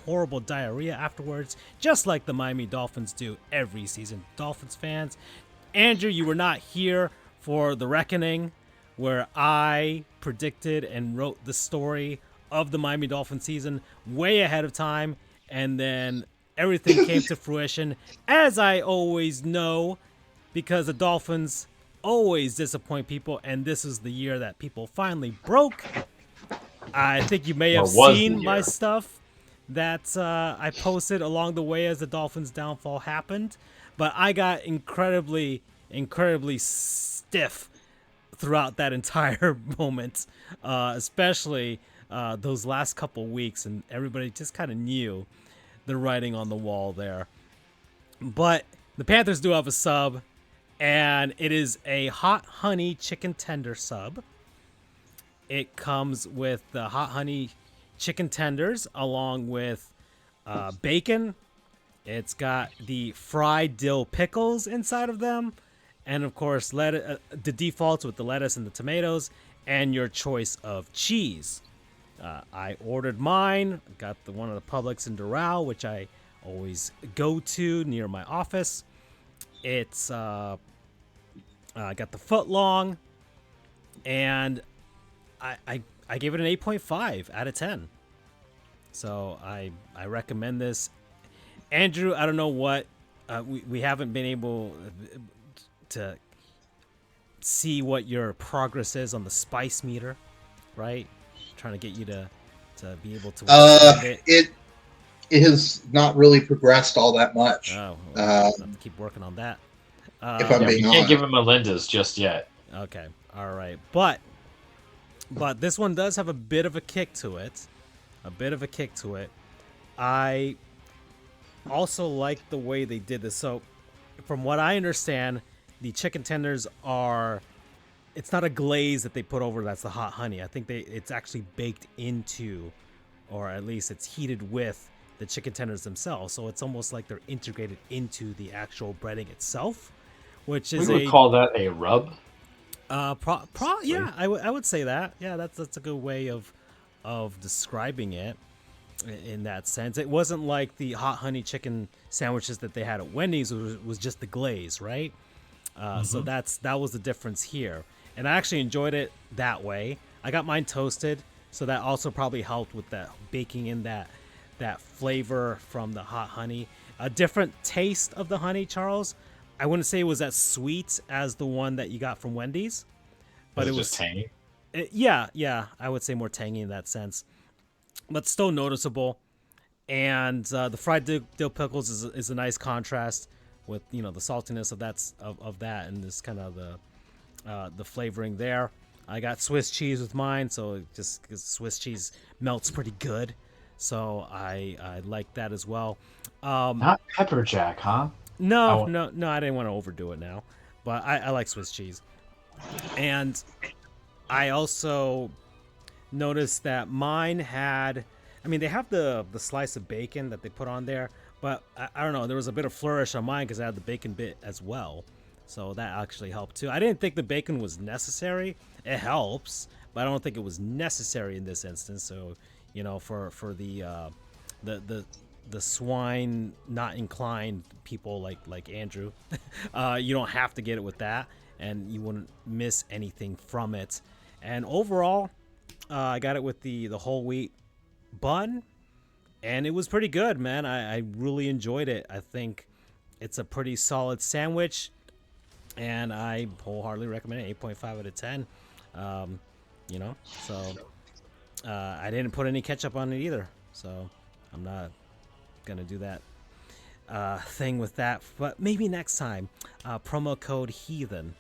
horrible diarrhea afterwards, just like the Miami Dolphins do every season. Dolphins fans, Andrew, you were not here for the reckoning where I predicted and wrote the story of the Miami Dolphins season way ahead of time, and then everything came to fruition, as I always know, because the Dolphins always disappoint people, and this is the year that people finally broke. I think you may have seen my stuff that I posted along the way as the Dolphins' downfall happened, but I got incredibly stiff throughout that entire moment, especially those last couple weeks, and everybody just kind of knew the writing on the wall there. But the Panthers do have a sub, and it is a hot honey chicken tender sub. It comes with the hot honey chicken tenders along with bacon. It's got the fried dill pickles inside of them, and of course the defaults with the lettuce and the tomatoes, and your choice of cheese. I ordered mine. Got one of the Publix in Doral, which I always go to near my office. It's I got the foot long, and I gave it an 8.5 out of 10. So I recommend this. Andrew, I don't know what we haven't been able to see what your progress is on the spice meter, right? Trying to get you to be able to it has not really progressed all that much. Oh, well, I'll have to keep working on that. If I'm being you honest, can't give him Melinda's just yet. Okay, all right, but this one does have a bit of a kick to it. I also like the way they did this. So, from what I understand, the chicken tenders are. It's not a glaze that they put over that's the hot honey. I think it's actually baked into, or at least it's heated with the chicken tenders themselves. So it's almost like they're integrated into the actual breading itself, which is we would call that a rub. Yeah, I would say that. Yeah, that's a good way of describing it in that sense. It wasn't like the hot honey chicken sandwiches that they had at Wendy's. It was just the glaze, right? So that was the difference here. And I actually enjoyed it that way. I got mine toasted, so that also probably helped with that baking in that flavor from the hot honey. A different taste of the honey, Charles. I wouldn't say it was as sweet as the one that you got from Wendy's, but it was just tangy. Yeah, I would say more tangy in that sense, but still noticeable. And the fried dill pickles is a nice contrast with the saltiness of that and this kind of the flavoring there. I got Swiss cheese with mine, so just because Swiss cheese melts pretty good, so I like that as well. Not pepper jack, huh? No, I didn't want to overdo it now, but I like Swiss cheese. And I also noticed that mine had, they have the slice of bacon that they put on there, but I don't know, there was a bit of flourish on mine because I had the bacon bit as well. So that actually helped too. I didn't think the bacon was necessary. It helps, but I don't think it was necessary in this instance. So, for the swine not inclined people like Andrew, you don't have to get it with that, and you wouldn't miss anything from it. And overall, I got it with the whole wheat bun, and it was pretty good, man. I really enjoyed it. I think it's a pretty solid sandwich, and I wholeheartedly recommend it. 8.5 out of 10. you know. So I didn't put any ketchup on it either. So I'm not gonna do that thing with that. But maybe next time. Promo code Heathen.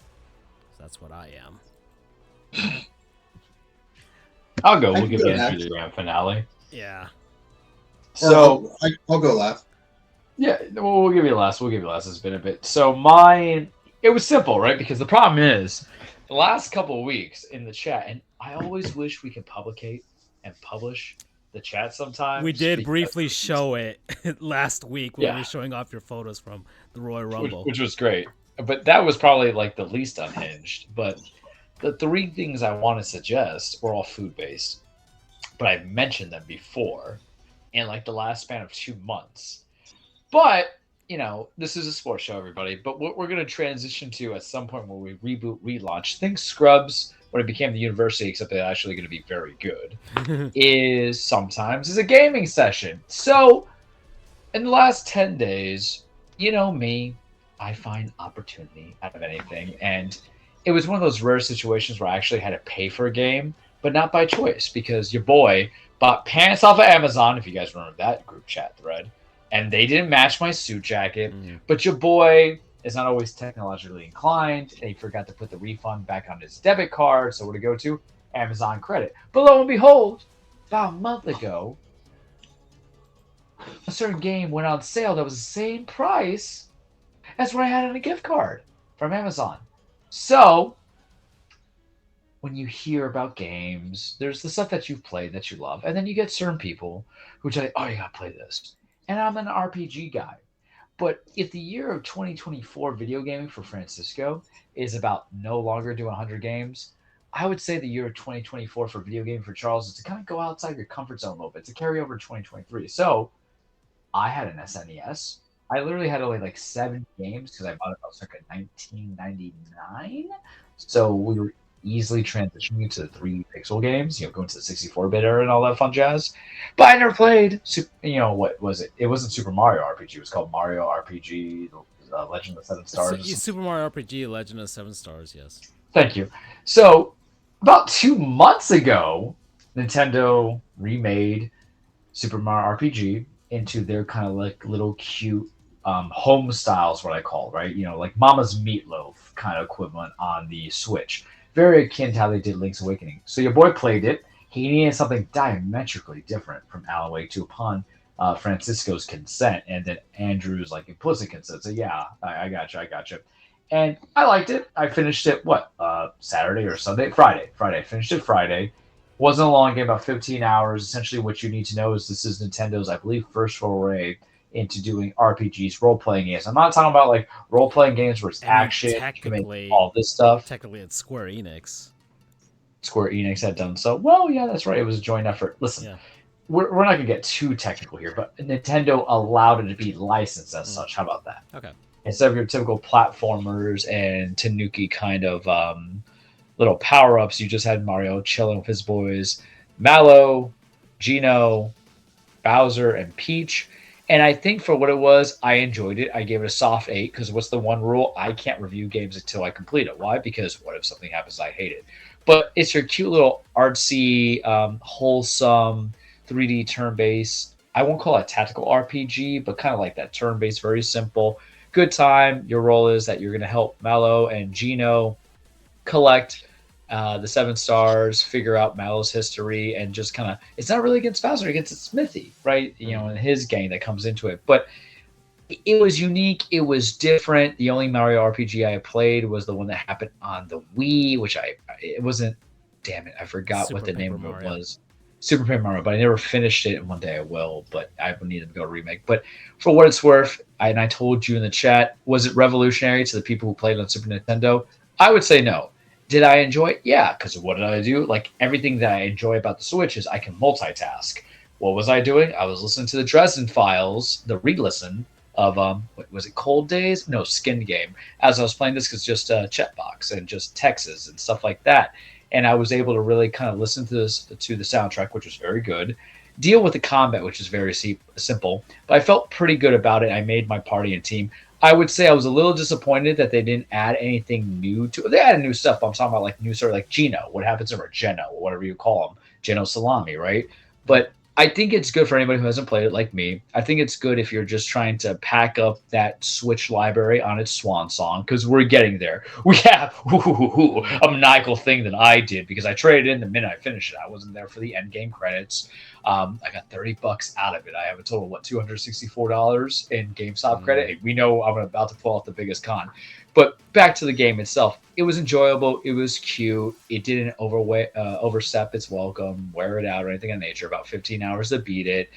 That's what I am. I'll go. I We'll can give go you next. the grand finale. Yeah. So I'll go last. yeah, we'll give you last. We'll give you last. It's been a bit. So mine, it was simple, right? Because the problem is, the last couple of weeks in the chat, and I always wish we could publicate and publish the chat sometimes. We did because- briefly show it last week when we Yeah. were showing off your photos from the Royal Rumble. which was great. But that was probably like the least unhinged. But the three things I want to suggest were all food based, but I've mentioned them before in like the last span of 2 months. But you know, this is a sports show, everybody. But what we're going to transition to at some point when we reboot, relaunch, think Scrubs when it became the university, except they're actually going to be very good, is sometimes is a gaming session. So in the last 10 days, you know me, I find opportunity out of anything. And it was one of those rare situations where I actually had to pay for a game, but not by choice, because your boy bought pants off of Amazon, if you guys remember that group chat thread, and they didn't match my suit jacket. But your boy is not always technologically inclined, and he forgot to put the refund back on his debit card. So where to go to? Amazon credit. But lo and behold, about a month ago, a certain game went on sale that was the same price as what I had on a gift card from Amazon. So when you hear about games, there's the stuff that you've played that you love, and then you get certain people who tell you, oh, you gotta play this. And I'm an RPG guy. But if the year of 2024 video gaming for Francisco is about no longer doing 100 games, I would say the year of 2024 for video gaming for Charles is to kind of go outside your comfort zone a little bit, to carry over to 2023. So I had an SNES. I literally had only like 7 games because I bought it about circa 1999. So we were easily transitioning to the 3 pixel games, you know, going to the 64-bit era and all that fun jazz. But I never played, you know, what was it? It wasn't Super Mario RPG. It was called Mario RPG, Legend of 7 Stars. Super Mario RPG, Legend of 7 Stars, yes. Thank you. So about 2 months ago, Nintendo remade Super Mario RPG into their kind of like little cute home styles, what I call, right? You know, like Mama's Meatloaf kind of equivalent on the Switch. Very akin to how they did Link's Awakening. So your boy played it. He needed something diametrically different from Alan Wake 2 upon Francisco's consent, and then Andrew's like implicit consent. So yeah, I got you. And I liked it. I finished it, Saturday or Sunday? Friday. I finished it Friday. Wasn't a long game, about 15 hours. Essentially what you need to know is this is Nintendo's, I believe, first foray into doing RPGs, role-playing games. I'm not talking about like role-playing games where it's action, technically, all this stuff. Technically, it's Square Enix. Square Enix had done so. Well, yeah, that's right. It was a joint effort. Listen, Yeah. we're not going to get too technical here, but Nintendo allowed it to be licensed as such. How about that? Okay. Instead of your typical platformers and Tanuki kind of little power-ups, you just had Mario chilling with his boys, Mallow, Gino, Bowser, and Peach. And I think for what it was, I enjoyed it. I gave it a soft 8 because what's the one rule? I can't review games until I complete it. Why? Because what if something happens I hate it? But it's your cute little artsy, wholesome 3D turn-based. I won't call it a tactical RPG, but kind of like that turn-based, very simple. Good time. Your role is that you're going to help Mallow and Gino collect the 7 stars, figure out Mallow's history, and just kind of, it's not really against Bowser, against Smithy, right? You know, and his gang that comes into it. But it was unique. It was different. The only Mario RPG I played was the one that happened on the Wii, which it wasn't, damn it, I forgot what the name of it was. Super Paper Mario, but I never finished it, and one day I will, but I would need to go remake. But for what it's worth, and I told you in the chat, was it revolutionary to the people who played on Super Nintendo? I would say no. Did I enjoy it? Yeah, because what did I do? Like everything that I enjoy about the Switch is I can multitask. What was I doing? I was listening to the Dresden Files, the re-listen of, what was it, Cold Days? No, Skin Game. As I was playing this, because just chat box and just texts and stuff like that. And I was able to really kind of listen to the soundtrack, which was very good. Deal with the combat, which is very simple. But I felt pretty good about it. I made my party and team. I would say I was a little disappointed that they didn't add anything new to it. They added new stuff, but I'm talking about like new sort of like Geno. What happens over Geno, or whatever you call him, Geno Salami, right? But I think it's good for anybody who hasn't played it like me. I think it's good if you're just trying to pack up that Switch library on its swan song, because we're getting there. We have a maniacal thing that I did because I traded in the minute I finished it. I wasn't there for the end game credits. I got $30 out of it. I have a total of what, $264 in GameStop credit. We know I'm about to pull off the biggest con. But back to the game itself, it was enjoyable. It was cute. It didn't overstep its welcome, wear it out, or anything of nature. About 15 hours to beat it.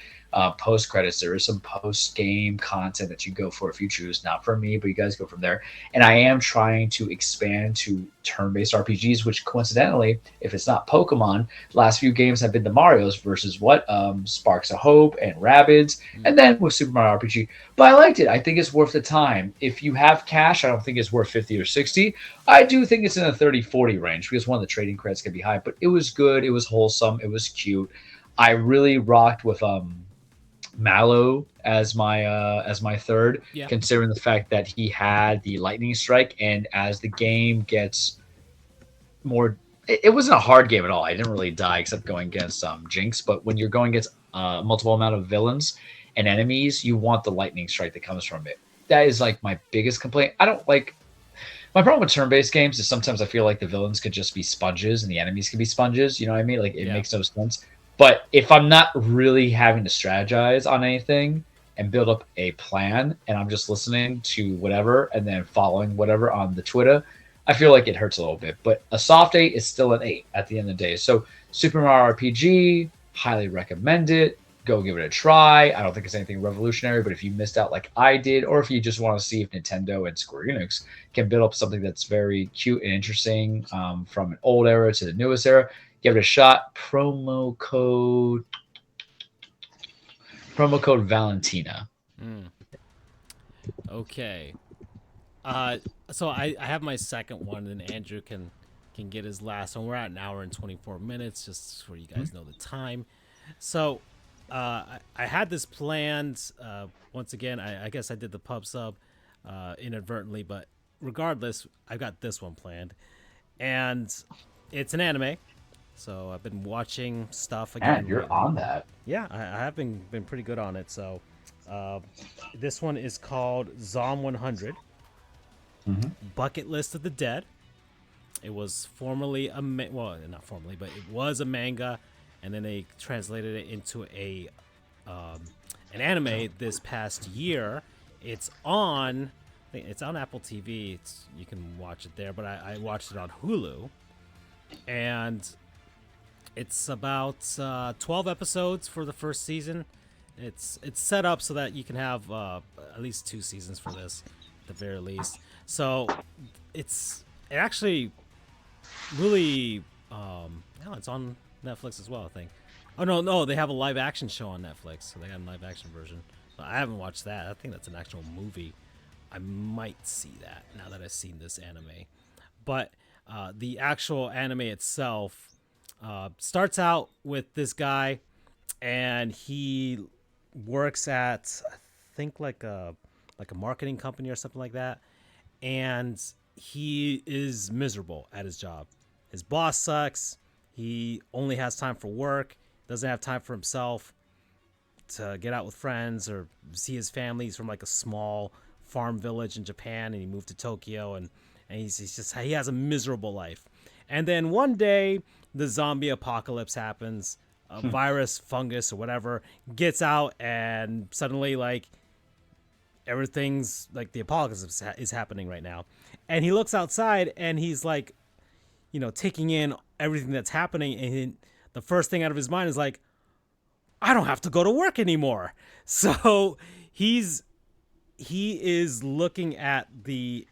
Post credits, there is some post game content that you go for if you choose. Not for me, but you guys go from there. And I am trying to expand to turn based RPGs, which coincidentally, if it's not Pokemon, the last few games have been the Mario's versus Sparks of Hope and Rabbids, and then with Super Mario RPG. But I liked it. I think it's worth the time. If you have cash, I don't think it's worth 50 or 60. I do think it's in the 30-40 range because one of the trading credits can be high, but it was good. It was wholesome. It was cute. I really rocked with Mallow as my third, considering the fact that he had the lightning strike, and as the game gets more, it wasn't a hard game at all. I didn't really die except going against Jinx, but when you're going against multiple amount of villains and enemies, you want the lightning strike that comes from it. That is like my biggest complaint. I don't like, my problem with turn-based games is sometimes I feel like the villains could just be sponges and the enemies could be sponges. You know what I mean? Like, it makes no sense. But if I'm not really having to strategize on anything and build up a plan, and I'm just listening to whatever and then following whatever on the Twitter, I feel like it hurts a little bit. But a soft 8 is still an 8 at the end of the day. So Super Mario RPG, highly recommend it. Go give it a try. I don't think it's anything revolutionary, but if you missed out like I did, or if you just want to see if Nintendo and Square Enix can build up something that's very cute and interesting from an old era to the newest era, give it a shot. Promo code Valentina. Okay. So I have my second one, and Andrew can get his last one. We're at an hour and 24 minutes, just so you guys know the time. So I had this planned. Once again, I guess I did the pub sub inadvertently, but regardless, I got this one planned, and it's an anime. So I've been watching stuff again. Man, you're on that. Yeah, I have been pretty good on it. So this one is called Zom 100, Bucket List of the Dead. It was formerly not formerly, but it was a manga, and then they translated it into an anime this past year. It's on Apple TV. You can watch it there, but I watched it on Hulu, and it's about 12 episodes for the first season. It's set up so that you can have at least 2 seasons for this, at the very least. So it actually really it's on Netflix as well, I think. Oh no, they have a live action show on Netflix, so they got a live action version. But I haven't watched that. I think that's an actual movie. I might see that now that I've seen this anime. But the actual anime itself starts out with this guy, and he works at, I think, like a marketing company or something like that, and he is miserable at his job. His boss sucks. He only has time for work, doesn't have time for himself to get out with friends or see his family. He's from like a small farm village in Japan, and he moved to Tokyo, and he has a miserable life. And then one day, the zombie apocalypse happens. A virus, fungus, or whatever gets out, and suddenly, like, everything's like the apocalypse is happening right now. And he looks outside, and he's like, taking in everything that's happening. And the first thing out of his mind is like, I don't have to go to work anymore. So he is looking at the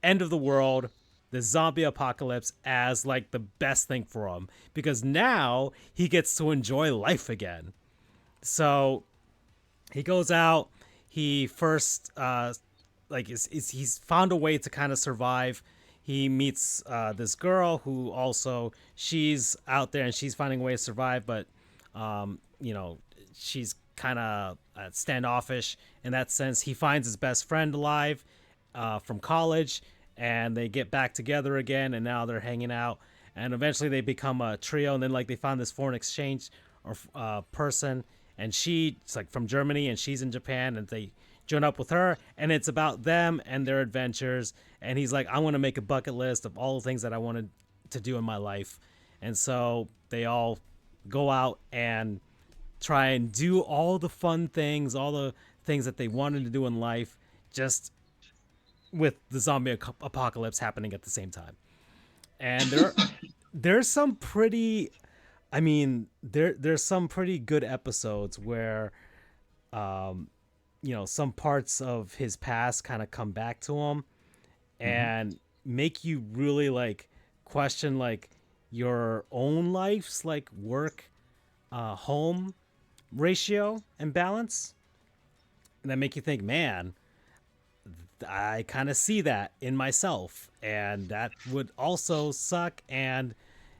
end of the world, the zombie apocalypse, as like the best thing for him, because now he gets to enjoy life again. So he goes out. He first he's found a way to kind of survive. He meets this girl who also, she's out there and she's finding a way to survive, but she's kind of standoffish in that sense. He finds his best friend alive from college, and they get back together again, and now they're hanging out, and eventually they become a trio. And then like they found this foreign exchange or person, and she's like from Germany and she's in Japan, and they join up with her, and it's about them and their adventures. And he's like, I want to make a bucket list of all the things that I wanted to do in my life. And so they all go out and try and do all the fun things, all the things that they wanted to do in life, just with the zombie apocalypse happening at the same time. And there's some pretty, I mean, there's some pretty good episodes where, some parts of his past kind of come back to him and make you really like question like your own life's like work, home ratio and balance. And that make you think, man, I kind of see that in myself, and that would also suck. And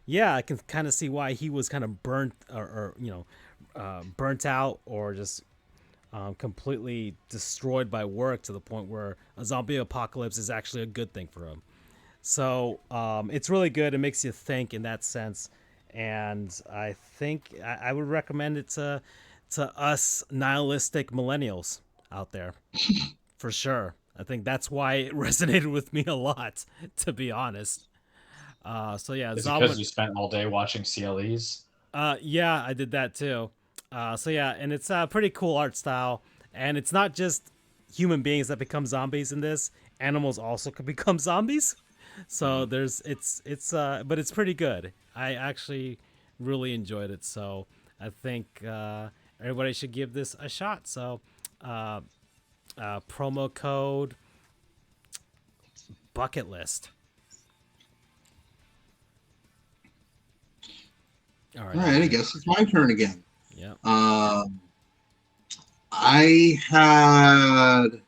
yeah, I can kind of see why he was kind of burnt burnt out or just completely destroyed by work to the point where a zombie apocalypse is actually a good thing for him. So it's really good. It makes you think in that sense. And I think I would recommend it to us nihilistic millennials out there for sure. I think that's why it resonated with me a lot, to be honest. So yeah, Is it because you spent all day watching CLEs? Yeah, I did that too. So yeah, and it's a pretty cool art style, and it's not just human beings that become zombies in this. Animals also could become zombies. So but it's pretty good. I actually really enjoyed it. So I think everybody should give this a shot. So promo code bucket list. All right, I guess it's my turn again. Yeah. I had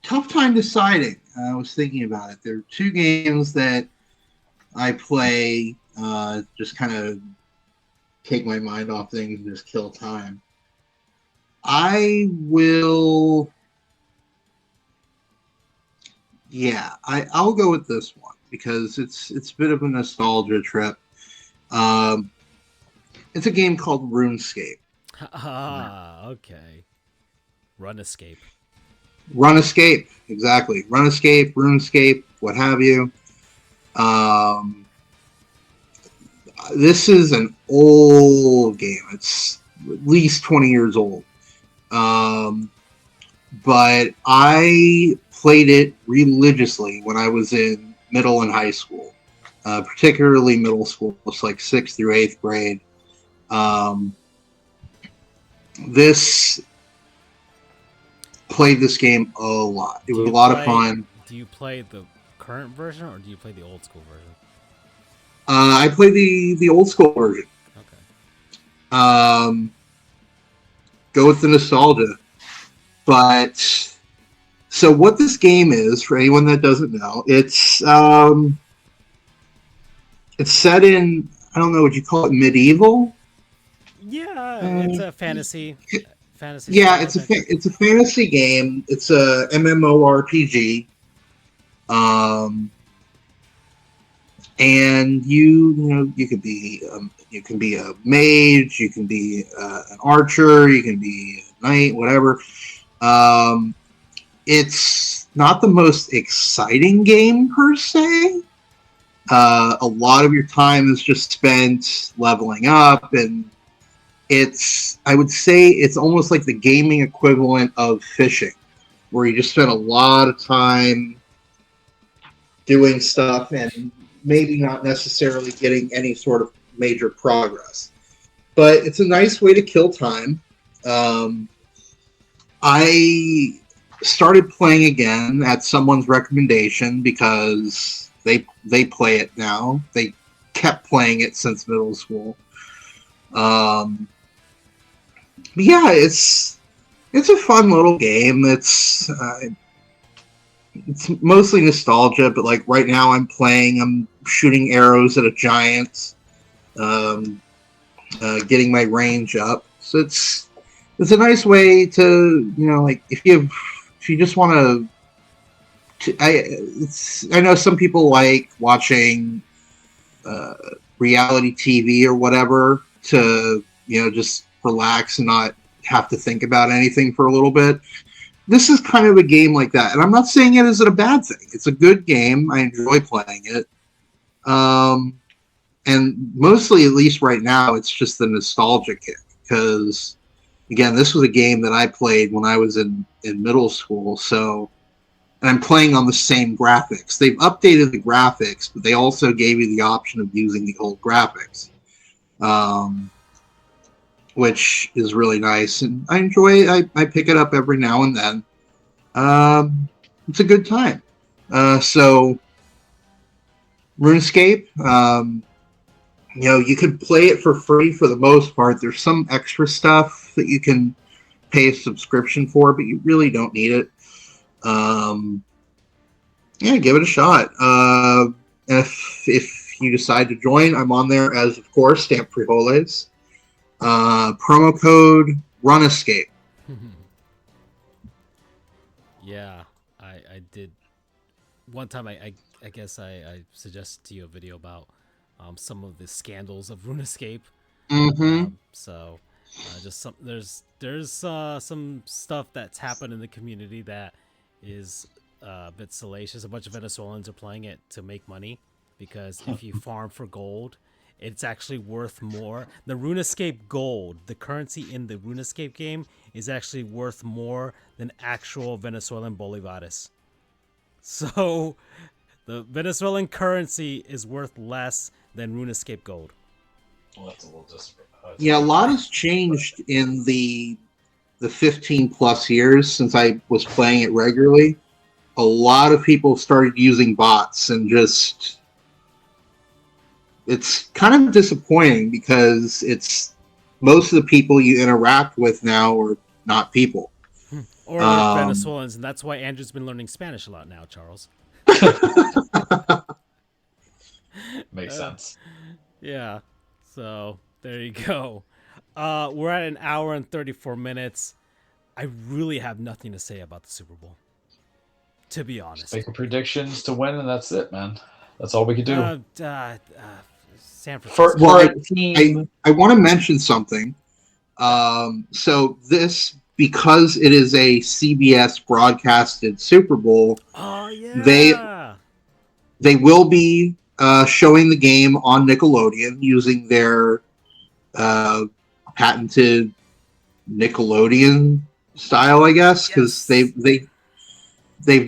tough time deciding. I was thinking about it. There are two games that I play just kind of take my mind off things and just kill time. I'll go with this one because it's a bit of a nostalgia trip. It's a game called RuneScape. Okay. Runescape. RuneScape, exactly. RuneScape, what have you. This is an old game. It's at least 20 years old. But I played it religiously when I was in middle and high school, particularly middle school. It's like 6th through 8th grade. Played this game a lot. It was a lot of fun. Do you play the current version or do you play the old school version? I play the old school version. Okay. Go with the nostalgia. But so what this game is, for anyone that doesn't know, it's set in, I don't know, would you call it medieval? Yeah, it's a fantasy. Yeah, it's a fantasy game. It's a MMORPG. And you can be a mage, you can be an archer, you can be a knight, whatever. It's not the most exciting game per se. A lot of your time is just spent leveling up, and I would say it's almost like the gaming equivalent of fishing, where you just spend a lot of time doing stuff and maybe not necessarily getting any sort of major progress. But it's a nice way to kill time. I started playing again at someone's recommendation because they play it now. They kept playing it since middle school. But yeah, it's a fun little game. It's mostly nostalgia, but like right now I'm shooting arrows at a giant. getting my range up. So it's a nice way to, like if you just want to, I know some people like watching reality TV or whatever to just relax and not have to think about anything for a little bit. This is kind of a game like that, and I'm not saying it is a bad thing. It's a good game. I enjoy playing it. And mostly, at least right now, it's just the nostalgia kick. Because, again, this was a game that I played when I was in middle school. So, and I'm playing on the same graphics. They've updated the graphics, but they also gave you the option of using the old graphics, which is really nice. And I enjoy it. I pick it up every now and then. It's a good time. So, RuneScape, you could play it for free for the most part. There's some extra stuff that you can pay a subscription for, but you really don't need it. Yeah, give it a shot. If you decide to join, I'm on there as, of course, Stamp Frijoles. Promo code Runescape. Yeah, I did. One time, I guess I suggested to you a video about some of the scandals of RuneScape. Mm-hmm. Just there's some stuff that's happened in the community that is a bit salacious. A bunch of Venezuelans are playing it to make money because if you farm for gold, it's actually worth more. The RuneScape gold, the currency in the RuneScape game, is actually worth more than actual Venezuelan bolivares. So the Venezuelan currency is worth less than RuneScape gold. Well, that's a little yeah, a lot has changed in the 15 plus years since I was playing it regularly. A lot of people started using bots, and just it's kind of disappointing because it's most of the people you interact with now are not people. Or Venezuelans, and that's why Andrew's been learning Spanish a lot now, Charles. Makes sense. Yeah. So there you go. We're at an hour and 34 minutes. I really have nothing to say about the Super Bowl, to be honest. Just make the predictions to win, and that's it, man. That's all we could do. San Francisco. Well, I want to mention something. So this, because it is a CBS broadcasted Super Bowl, they will be showing the game on Nickelodeon using their patented Nickelodeon style, I guess, because they've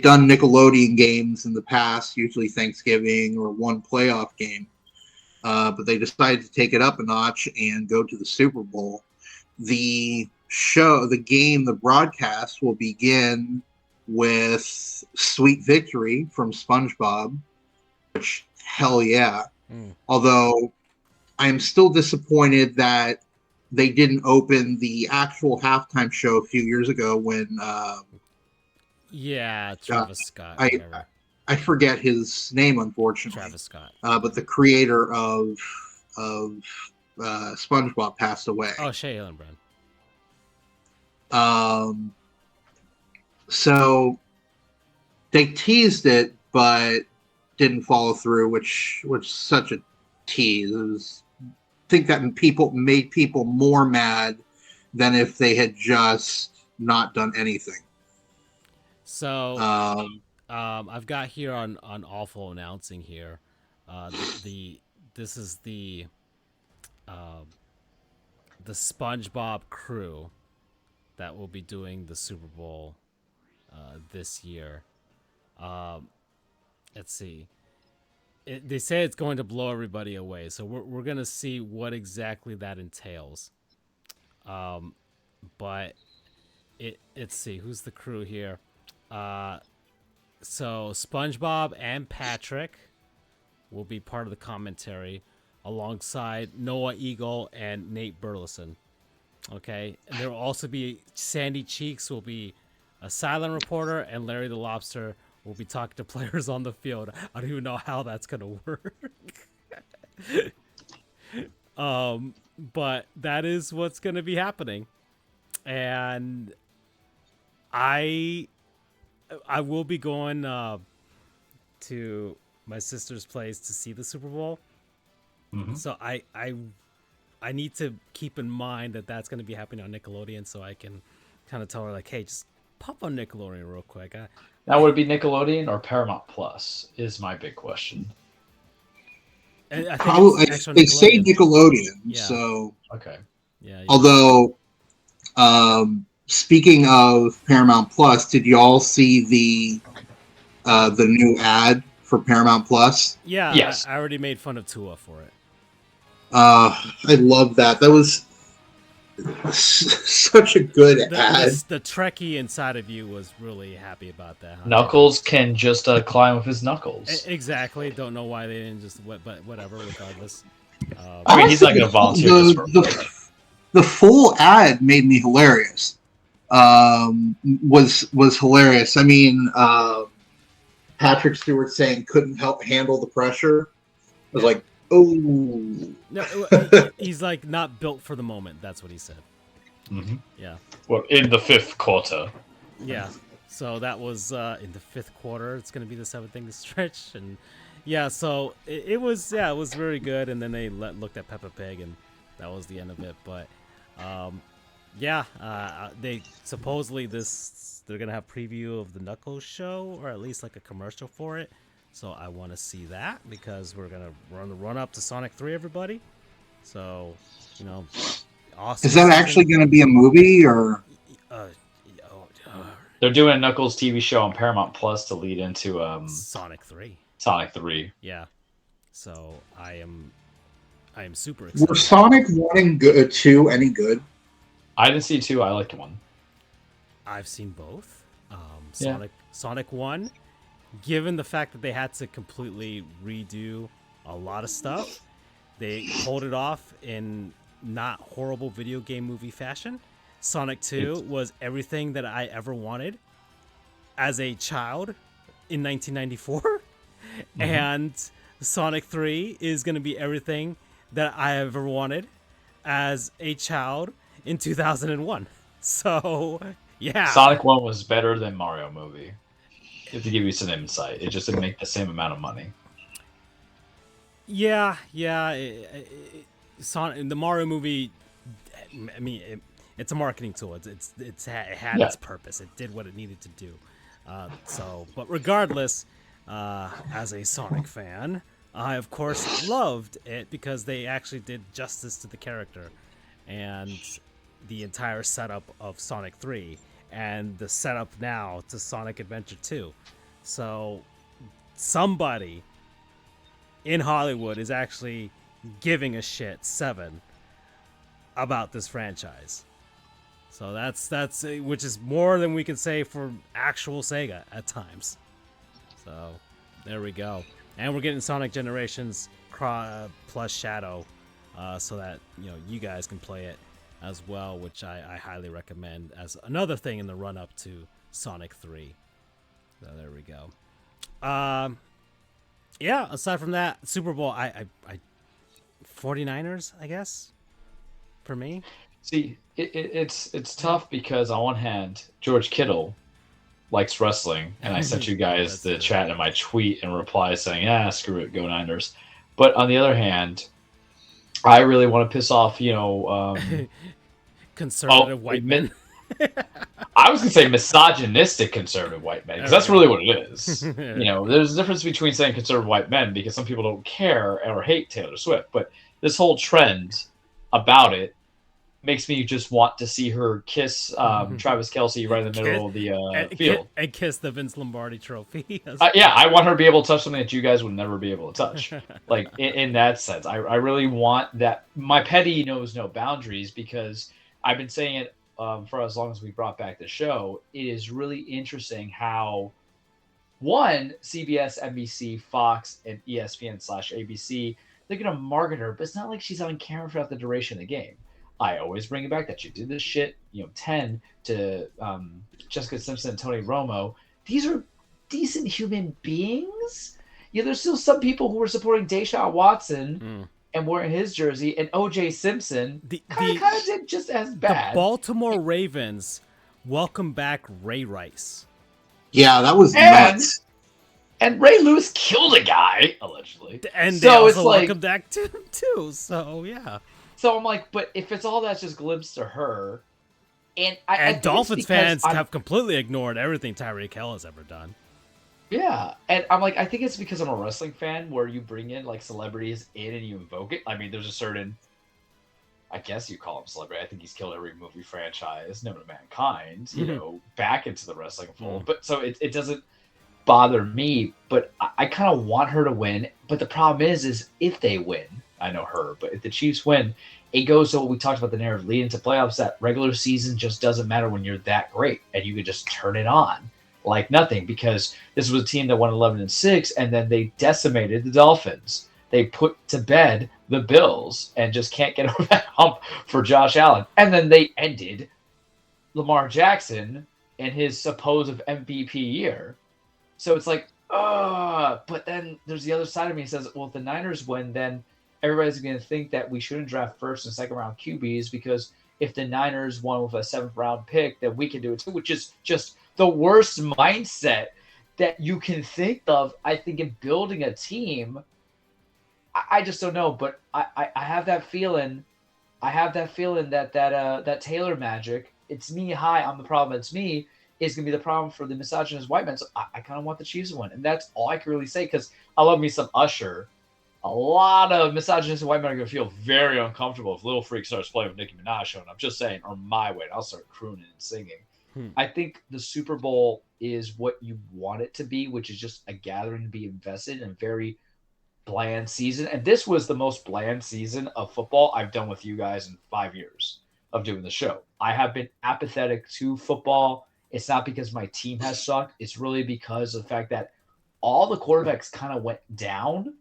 done Nickelodeon games in the past, usually Thanksgiving or one playoff game, but they decided to take it up a notch and go to the Super Bowl. The game, the broadcast will begin with Sweet Victory from SpongeBob, which, hell yeah. Although I'm still disappointed that they didn't open the actual halftime show a few years ago when Travis Scott. I forget his name, unfortunately. Travis Scott. But the creator of SpongeBob passed away. Oh, Shay Hillenbrand. So they teased it, but didn't follow through, which was such a tease. I think that made people more mad than if they had just not done anything. So I've got here on Awful Announcing here. This is the SpongeBob crew that will be doing the Super Bowl this year. Let's see. They say it's going to blow everybody away, so we're gonna see what exactly that entails. But let's see who's the crew here. So SpongeBob and Patrick will be part of the commentary, alongside Noah Eagle and Nate Burleson. Okay, and there will also be Sandy Cheeks will be a silent reporter, and Larry the Lobster will be talking to players on the field. I don't even know how that's gonna work. but that is what's going to be happening. And I will be going to my sister's place to see the Super Bowl. Mhm. So I need to keep in mind that that's going to be happening on Nickelodeon, so I can kind of tell her like, hey, just pop on Nickelodeon real quick. Now, would it be Nickelodeon or Paramount Plus? Is my big question. I think Probably, it's actual they say Nickelodeon. Nickelodeon. Yeah. So, Okay. Yeah. although, speaking of Paramount Plus, did y'all see the new ad for Paramount Plus? Yeah. Yes. I already made fun of Tua for it. I love that. That was such a good ad. The Trekkie inside of you was really happy about that. Huh? Knuckles can just climb with his knuckles. Exactly. Don't know why they didn't just, but whatever. Regardless. I mean, he's not going to volunteer just for the full ad made me hilarious. Was hilarious. I mean, Patrick Stewart saying couldn't help handle the pressure. I was like, oh. No, he's like not built for the moment. That's what he said. Mm-hmm. Yeah. Well, in the fifth quarter. Yeah. So that was in the fifth quarter. It's going to be the seventh thing to stretch, and yeah. So it was very good. And then they looked at Peppa Pig, and that was the end of it. But they supposedly they're gonna have preview of the Knuckles show, or at least like a commercial for it. So I want to see that because we're gonna run up to Sonic 3, everybody. So awesome. Is that actually going to be a movie or? They're doing a Knuckles TV show on Paramount Plus to lead into Sonic 3. Sonic 3. Yeah. So I am super excited. Were Sonic 1 and 2 any good? I didn't see 2. I liked 1. I've seen both. Yeah. Sonic 1, given the fact that they had to completely redo a lot of stuff, they pulled it off in not horrible video game movie fashion. Sonic 2 was everything that I ever wanted as a child in 1994. Mm-hmm. And Sonic 3 is going to be everything that I ever wanted as a child in 2001. So, yeah. Sonic 1 was better than Mario movie. To give you some insight. It just didn't make the same amount of money. Yeah. Sonic, the Mario movie, I mean, it's a marketing tool. It had its purpose. It did what it needed to do. But regardless, as a Sonic fan, I of course loved it because they actually did justice to the character and the entire setup of Sonic 3 and the setup now to Sonic Adventure 2. So somebody in Hollywood is actually giving a shit 7 about this franchise. So that's which is more than we can say for actual Sega at times. So there we go. And we're getting Sonic Generations plus Shadow, so that you guys can play it as well, which I highly recommend as another thing in the run up to Sonic 3. So there we go. Yeah. Aside from that, Super Bowl, I 49ers, I guess, for me. See, it's tough because on one hand, George Kittle likes wrestling, and I sent you guys the chat in my tweet and reply saying, screw it, go Niners. But on the other hand, I really want to piss off, conservative white men. I was going to say misogynistic conservative white men, because that's really what it is. There's a difference between saying conservative white men, because some people don't care or hate Taylor Swift, but this whole trend about it makes me just want to see her kiss Travis Kelce right in the middle of the field. And kiss the Vince Lombardi trophy. I want her to be able to touch something that you guys would never be able to touch. Like, in that sense. I really want that. My petty knows no boundaries, because I've been saying it for as long as we brought back the show. It is really interesting how, one, CBS, NBC, Fox, and ESPN/ABC, they're going to market her, but it's not like she's on camera throughout the duration of the game. I always bring it back that she did this shit, 10 to Jessica Simpson and Tony Romo. These are decent human beings. There's still some people who are supporting Deshaun Watson and wearing his jersey, and O.J. Simpson The kind the of did just as the bad. Baltimore Ravens welcome back Ray Rice. Yeah, that was And nuts. and Ray Lewis killed a guy allegedly, And they so it's also like welcome back too. So yeah. so I'm like, but if it's all that's just glimpse to her, and I And think it's Dolphins because fans I'm- have completely ignored everything Tyreek Hill has ever done. Yeah, and I'm like, I think it's because I'm a wrestling fan where you bring in like celebrities in and you invoke it. I mean, there's a certain, I guess you call him celebrity. I think he's killed every movie franchise known to mankind, you know, back into the wrestling fold. But so it doesn't bother me, but I kind of want her to win. But the problem is if they win, I know her, but if the Chiefs win, it goes to what we talked about the narrative leading to playoffs, that regular season just doesn't matter when you're that great and you can just turn it on like nothing, because this was a team that won 11-6 and then they decimated the Dolphins. They put to bed the Bills and just can't get over that hump for Josh Allen. And then they ended Lamar Jackson in his supposed MVP year. So it's like, but then there's the other side of me that says, well, if the Niners win, then everybody's going to think that we shouldn't draft first and second round QBs, because if the Niners won with a 7th round pick, then we can do it too, which is just the worst mindset that you can think of, I think, in building a team. I just don't know, but I have that feeling. I have that feeling that Taylor magic, it's me, hi, I'm the problem, it's me, is going to be the problem for the misogynist white men. So I kind of want the Chiefs to win. And that's all I can really say, because I love me some Usher. A lot of misogynistic white men are going to feel very uncomfortable if Little Freak starts playing with Nicki Minaj showing up. Just saying, or my way, and I'll start crooning and singing. I think the Super Bowl is what you want it to be, which is just a gathering to be invested in, a very bland season. And this was the most bland season of football I've done with you guys in 5 years of doing the show. I have been apathetic to football. It's not because my team has sucked. It's really because of the fact that all the quarterbacks kind of went down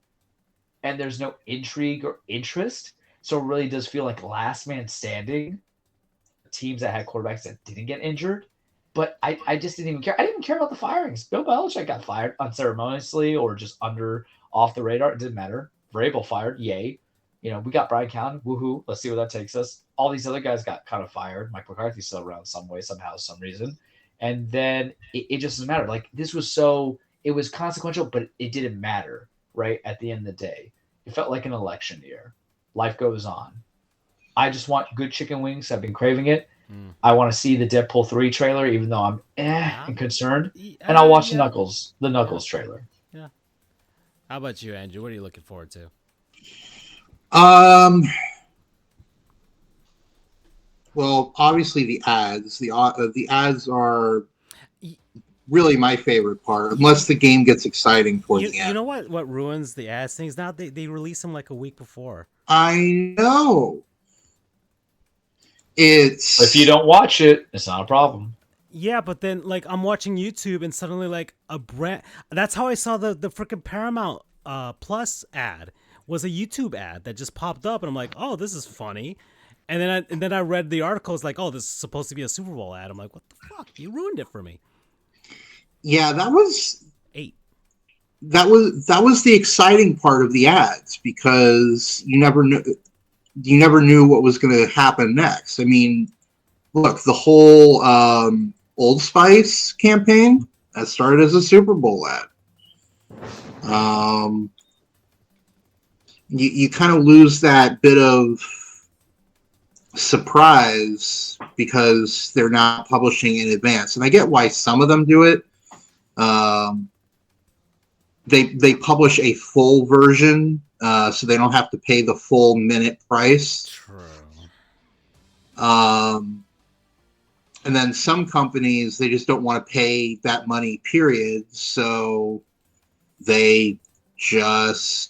and there's no intrigue or interest. So it really does feel like last man standing, teams that had quarterbacks that didn't get injured. But I just didn't even care. I didn't even care about the firings. Bill Belichick got fired unceremoniously or just off the radar. It didn't matter. Vrabel fired. Yay. You know, we got Brian Callen. Woohoo. Let's see where that takes us. All these other guys got kind of fired. Mike McCarthy's still around some way, somehow, some reason. And then it just doesn't matter. Like, this was it was consequential, but it didn't matter, right? At the end of the day, it felt like an election year. Life goes on. I just want good chicken wings. I've been craving it. I want to see the Deadpool 3 trailer, even though I'm and concerned. And I'll watch the Knuckles trailer. Yeah. How about you, Andrew? What are you looking forward to? Well, obviously the ads. The ads are really my favorite part, unless the game gets exciting towards the end. You know what ruins the ads things now? They release them like a week before. I know. If you don't watch it, it's not a problem. Yeah, but then like I'm watching YouTube and suddenly like a brand. That's how I saw the freaking Paramount Plus ad. Was a YouTube ad that just popped up, and I'm like, oh, this is funny. And then I read the article. It's like, oh, this is supposed to be a Super Bowl ad. I'm like, what the fuck? You ruined it for me. Yeah, that was 8. That was the exciting part of the ads, because you never knew what was going to happen next. I mean, look, the whole Old Spice campaign that started as a Super Bowl ad. You kind of lose that bit of surprise because they're not publishing in advance, and I get why some of them do it. They publish a full version, so they don't have to pay the full minute price. True. And then some companies, they just don't want to pay that money, period. So they just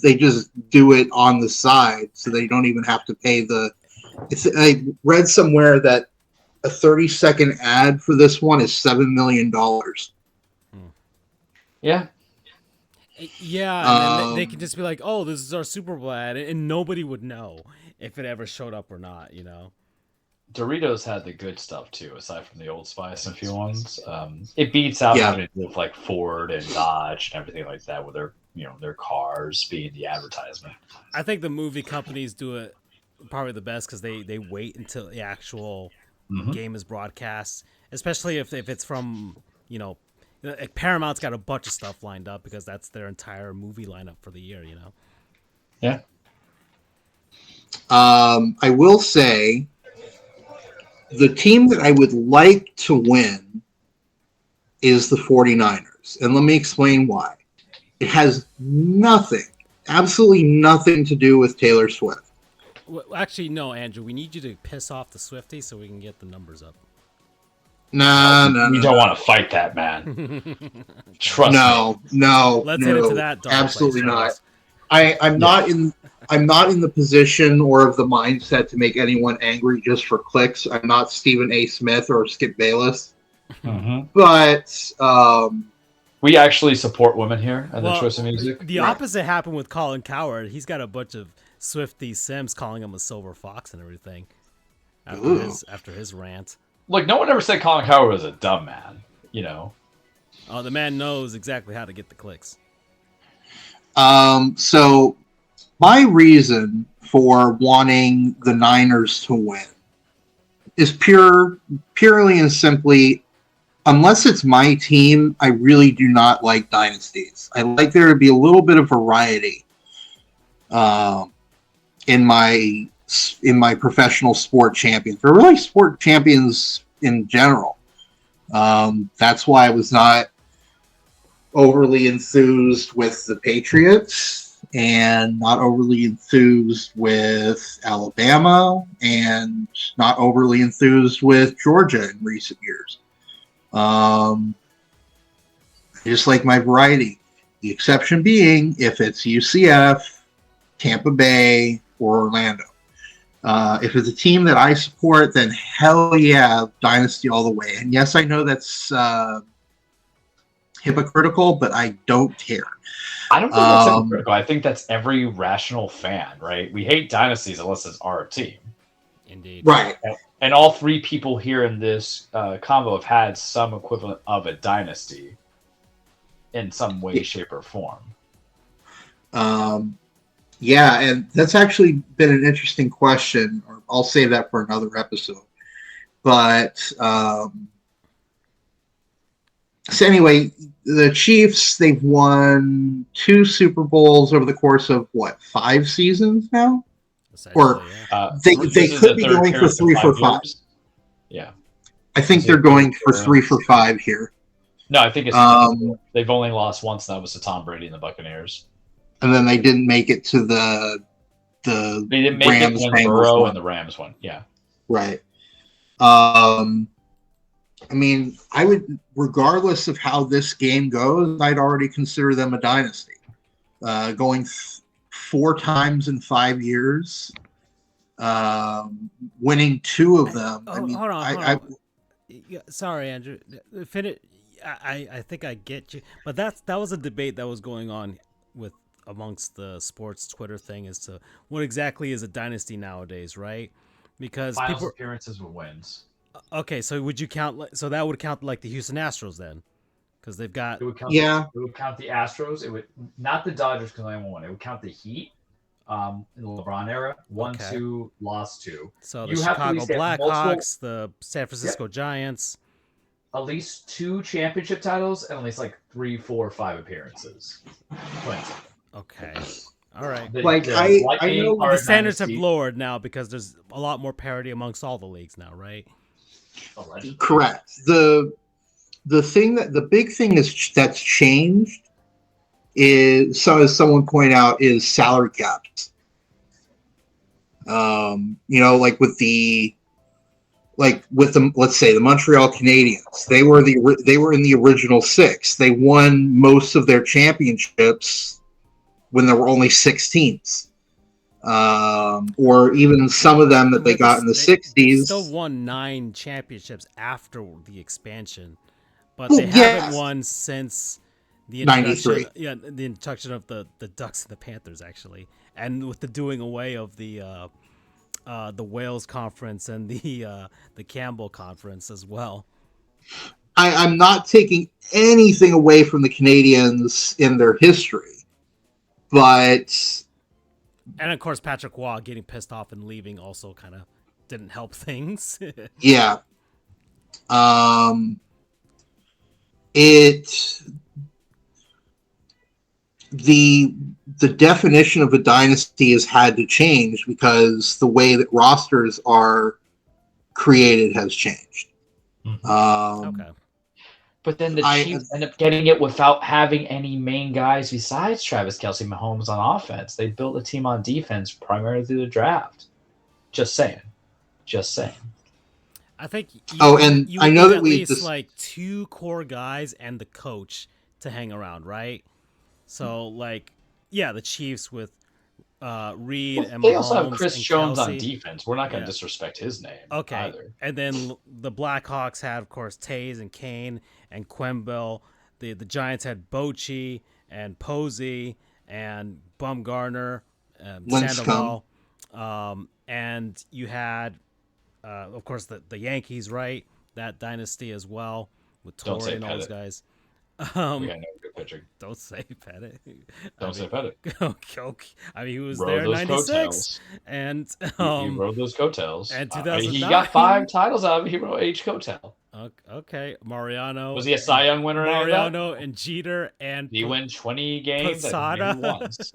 they just do it on the side, so they don't even have to pay I read somewhere that a 30-second ad for this one is $7 million. Yeah. Yeah, and then they can just be like, oh, this is our Super Bowl ad, and nobody would know if it ever showed up or not, you know? Doritos had the good stuff, too, aside from the Old Spice and a few ones. It beats out having to do with, like, Ford and Dodge and everything like that, where they're their cars being the advertisement. I think the movie companies do it probably the best because they wait until the actual game is broadcast, especially if it's from, like Paramount's got a bunch of stuff lined up because that's their entire movie lineup for the year, Yeah. I will say the team that I would like to win is the 49ers. And let me explain why. It has nothing, absolutely nothing to do with Taylor Swift. Well, actually, no, Andrew. We need you to piss off the Swifties so we can get the numbers up. No. You don't want to fight that man. Trust me. No. Let's hit into that. Absolutely not. I'm not in the position or of the mindset to make anyone angry just for clicks. I'm not Stephen A. Smith or Skip Bayless. But we actually support women here and the choice of music. The opposite happened with Colin Cowherd. He's got a bunch of Swiftie Sims calling him a silver fox and everything after his rant. Look, no one ever said Colin Cowherd was a dumb man, Oh, the man knows exactly how to get the clicks. So my reason for wanting the Niners to win is purely and simply, unless it's my team, I really do not like dynasties. I like there to be a little bit of variety in my professional sport champions, or really sport champions in general. That's why I was not overly enthused with the Patriots and not overly enthused with Alabama and not overly enthused with Georgia in recent years. Just like my variety. The exception being if it's UCF, Tampa Bay, or Orlando. If it's a team that I support, then hell yeah, dynasty all the way. And yes, I know that's hypocritical, but I don't care. I don't think that's hypocritical. I think that's every rational fan, right? We hate dynasties unless it's our team. Indeed. Right. And all three people here in this combo have had some equivalent of a dynasty in some way, shape, or form. Yeah, and that's actually been an interesting question. Or I'll save that for another episode. But so anyway, the Chiefs, they've won 2 Super Bowls over the course of 5 seasons now? Or they could be going for 3 for 5. Yeah, I think they're going for 3 for 5 here. No, I think it's they've only lost once. And that was to Tom Brady and the Buccaneers. And then they didn't make it to the they didn't make Rams, it when Burrow and the Rams won. Yeah, right. I mean, I would, regardless of how this game goes, I'd already consider them a dynasty. Going 4 times in 5 years, winning 2 of them. Hold on. Sorry, Andrew. I think I get you, but that was a debate that was going on amongst the sports Twitter thing as to what exactly is a dynasty nowadays, right? Because finals appearances with wins. Okay, so would you count? So that would count like the Houston Astros then, because they've got. It would count the Astros. It would not the Dodgers because they won. It would count the Heat, in the LeBron era. 1-2, lost 2. So the Chicago Blackhawks, the San Francisco Giants. At least 2 championship titles and at least 3, 4, 5 appearances. Okay. All right. I know the standards have lowered now because there's a lot more parity amongst all the leagues now, right? Allegedly. Correct. The big thing that's changed is, so as someone pointed out, is salary caps. Let's say the Montreal Canadiens, they were in the original 6. They won most of their championships when there were only 6 teams, or even some of them that they got in the 60s. They still won 9 championships after the expansion, but they haven't won since the introduction. 93. Yeah, the introduction of the Ducks and the Panthers, actually, and with the doing away of the Wales Conference and the Campbell Conference as well. I'm not taking anything away from the Canadians in their history. but And of course, Patrick Waugh getting pissed off and leaving also kind of didn't help things. yeah, it the definition of a dynasty has had to change because the way that rosters are created has changed. Okay. But then the Chiefs end up getting it without having any main guys besides Travis Kelce, Mahomes on offense. They built a team on defense primarily through the draft. Just saying. I think. And I know that at we least like 2 core guys and the coach to hang around, right? So like, yeah, the Chiefs with Reed and Mahomes. They also have Chris and Jones Kelce. on defense. We're not going to disrespect his name. Okay. Either. And then the Blackhawks had, of course, Taze and Kane and Quenville. The Giants had Bochy and Posey and Bumgarner, Sandoval. And you had, of course, the Yankees, right? That dynasty as well with Torrey and all those guys. We got no good pitching. Don't say Pettit. Don't say Pettit. Okay. I mean, he was there in '96, and he rode those coattails. And 2009, he got 5 titles out of it. He rode each coattail. Okay, Mariano. Was he a Cy Young winner? Mariano and Jeter and he won 20 games. Posada. Once.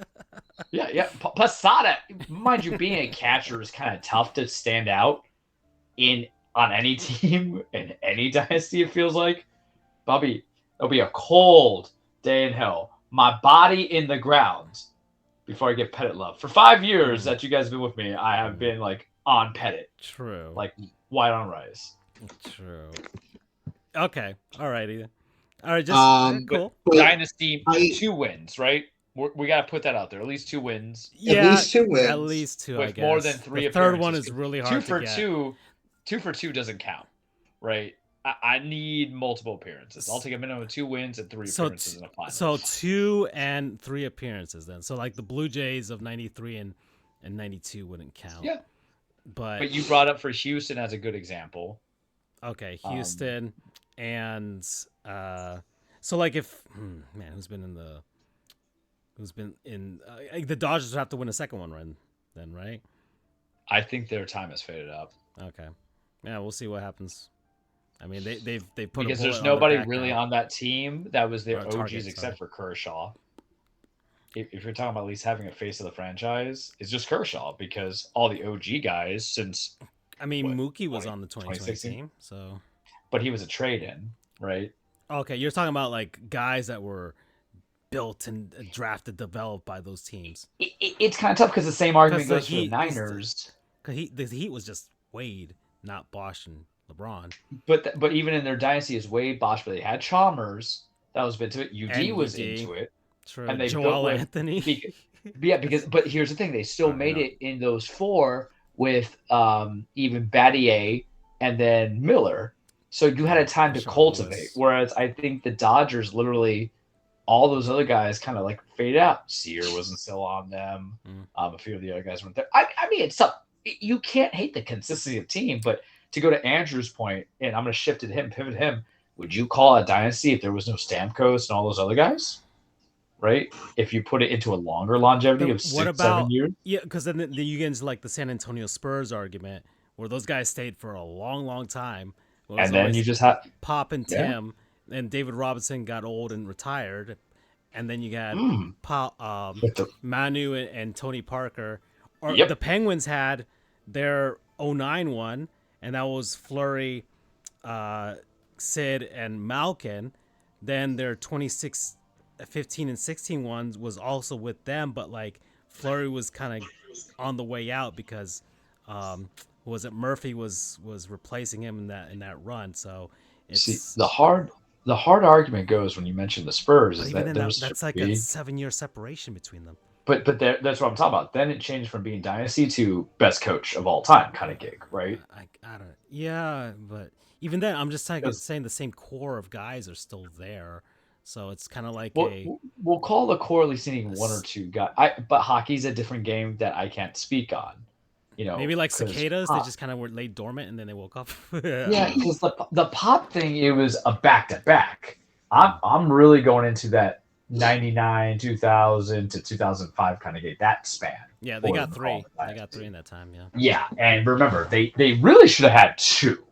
yeah. Posada, mind you, being a catcher is kind of tough to stand out on any team in any dynasty. It feels like, Bobby. It'll be a cold day in hell. My body in the ground before I get Pettit love. For 5 years that you guys have been with me, I have been like on Pettit. True. Like white on rice. True. Okay. All righty. All right. Just cool. Dynasty 2 wins, right? We got to put that out there. At least 2 wins. Yeah, at least 2 wins. At least 2, with I guess. More than 3 the appearances. Third one is really hard 2 for to get. 2 for 2 doesn't count, right? I need multiple appearances. I'll take a minimum of 2 wins and 3 appearances in a final. So 2 and 3 appearances then. So like the Blue Jays of '93 and '92 wouldn't count. Yeah. But you brought up for Houston as a good example. Okay, Houston and so like if who's been in the Dodgers would have to win a second one then, right? I think their time has faded up. Okay. Yeah, we'll see what happens. I mean, they've put because a there's nobody really on that team that was their OGs except for Kershaw. If you're talking about at least having a face of the franchise, it's just Kershaw because all the OG guys since. I mean, Mookie was on the 2020 team, so. But he was a trade-in, right? Okay, you're talking about like guys that were built and drafted, developed by those teams. It's kind of tough because the same argument goes for the Niners. Because the Heat was just Wade, not Bosch and LeBron. But even in their dynasty is Wade, Bosch, but they had Chalmers that was into it. UD was into it. True. And they Joel Anthony. But here's the thing: they still made it in those 4 with even Battier and then Miller. So you had a time to cultivate. Whereas I think the Dodgers literally, all those other guys kind of like faded out. Sear wasn't still on them. A few of the other guys weren't there. I mean, it's tough. You can't hate the consistency of team, but to go to Andrew's point, and I'm going to shift it to him, pivot him. Would you call it a dynasty if there was no Stamkos and all those other guys? Right? If you put it into a longer longevity of 6-7 years? Yeah, because then you get into like the San Antonio Spurs argument where those guys stayed for a long, long time. And then you just had Pop and Tim, and David Robinson got old and retired. And then you got Manu and Tony Parker. The Penguins had their 09 one, and that was Fleury, Sid, and Malkin. Then their 15 and 16 ones was also with them, but like Fleury was kind of on the way out because Murphy was replacing him in that run. So it's the hard argument goes when you mention the Spurs is that that's like a 7-year separation between them. But that's what I'm talking about. Then it changed from being dynasty to best coach of all time kind of gig, right? I don't. Yeah, but even then, I'm just saying the same core of guys are still there. So it's kind of like we'll call the core at least needing 1 or 2 guys. But hockey's a different game that I can't speak on. You know, maybe like cicadas, they just kind of were laid dormant and then they woke up. Yeah, because the Pop thing, it was a back-to-back. I'm really going into that 99, 2000 to 2005 kind of gate, that span. Yeah, they got three. They got three in that time, yeah. Yeah, and remember, they really should have had two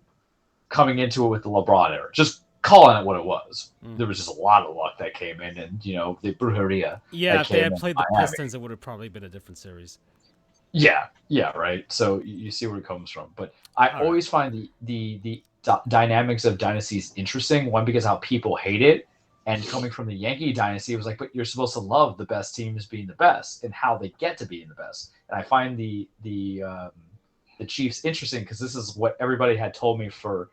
coming into it with the LeBron era. Just calling it what it was. There was just a lot of luck that came in, and, the Brujeria. Yeah, if they had played the Pistons, it would have probably been a different series. Yeah, right. So you see where it comes from. But I always find the dynamics of dynasties interesting. One, because how people hate it. And coming from the Yankee dynasty, it was like, but you're supposed to love the best teams being the best and how they get to being the best. And I find the Chiefs interesting because this is what everybody had told me for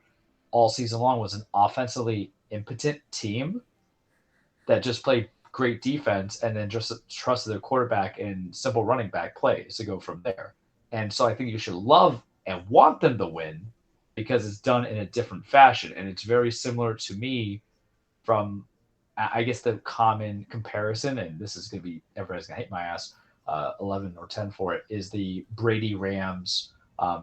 all season long was an offensively impotent team that just played great defense and then just trusted their quarterback and simple running back plays to go from there. And so I think you should love and want them to win because it's done in a different fashion. And it's very similar to me from, I guess, the common comparison, and this is going to be, everybody's going to hate my ass, 11 or 10 for it, is the Brady Rams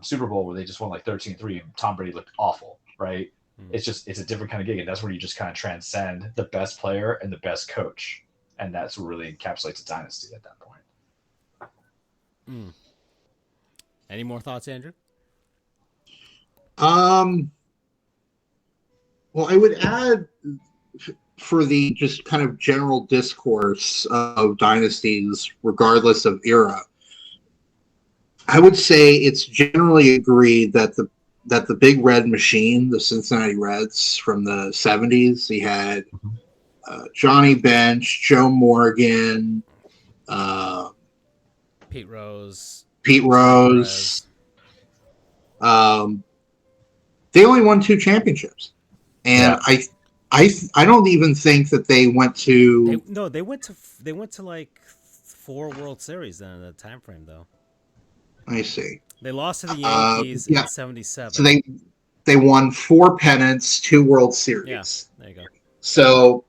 Super Bowl where they just won like 13-3 and Tom Brady looked awful, right? It's a different kind of gig, and that's where you just kind of transcend the best player and the best coach, and that's what really encapsulates a dynasty at that point. Any more thoughts, Andrew? Well, I would add, for the just kind of general discourse of dynasties, regardless of era, I would say it's generally agreed that the big red machine, the Cincinnati Reds from the 70s, he had Johnny Bench, Joe Morgan, Pete Rose. They only won 2 championships, and I don't even think that they went to. They went to like 4 World Series in that time frame, though. I see. They lost to the Yankees in '77. So they won 4 pennants, 2 World Series. Yeah, there you go. So,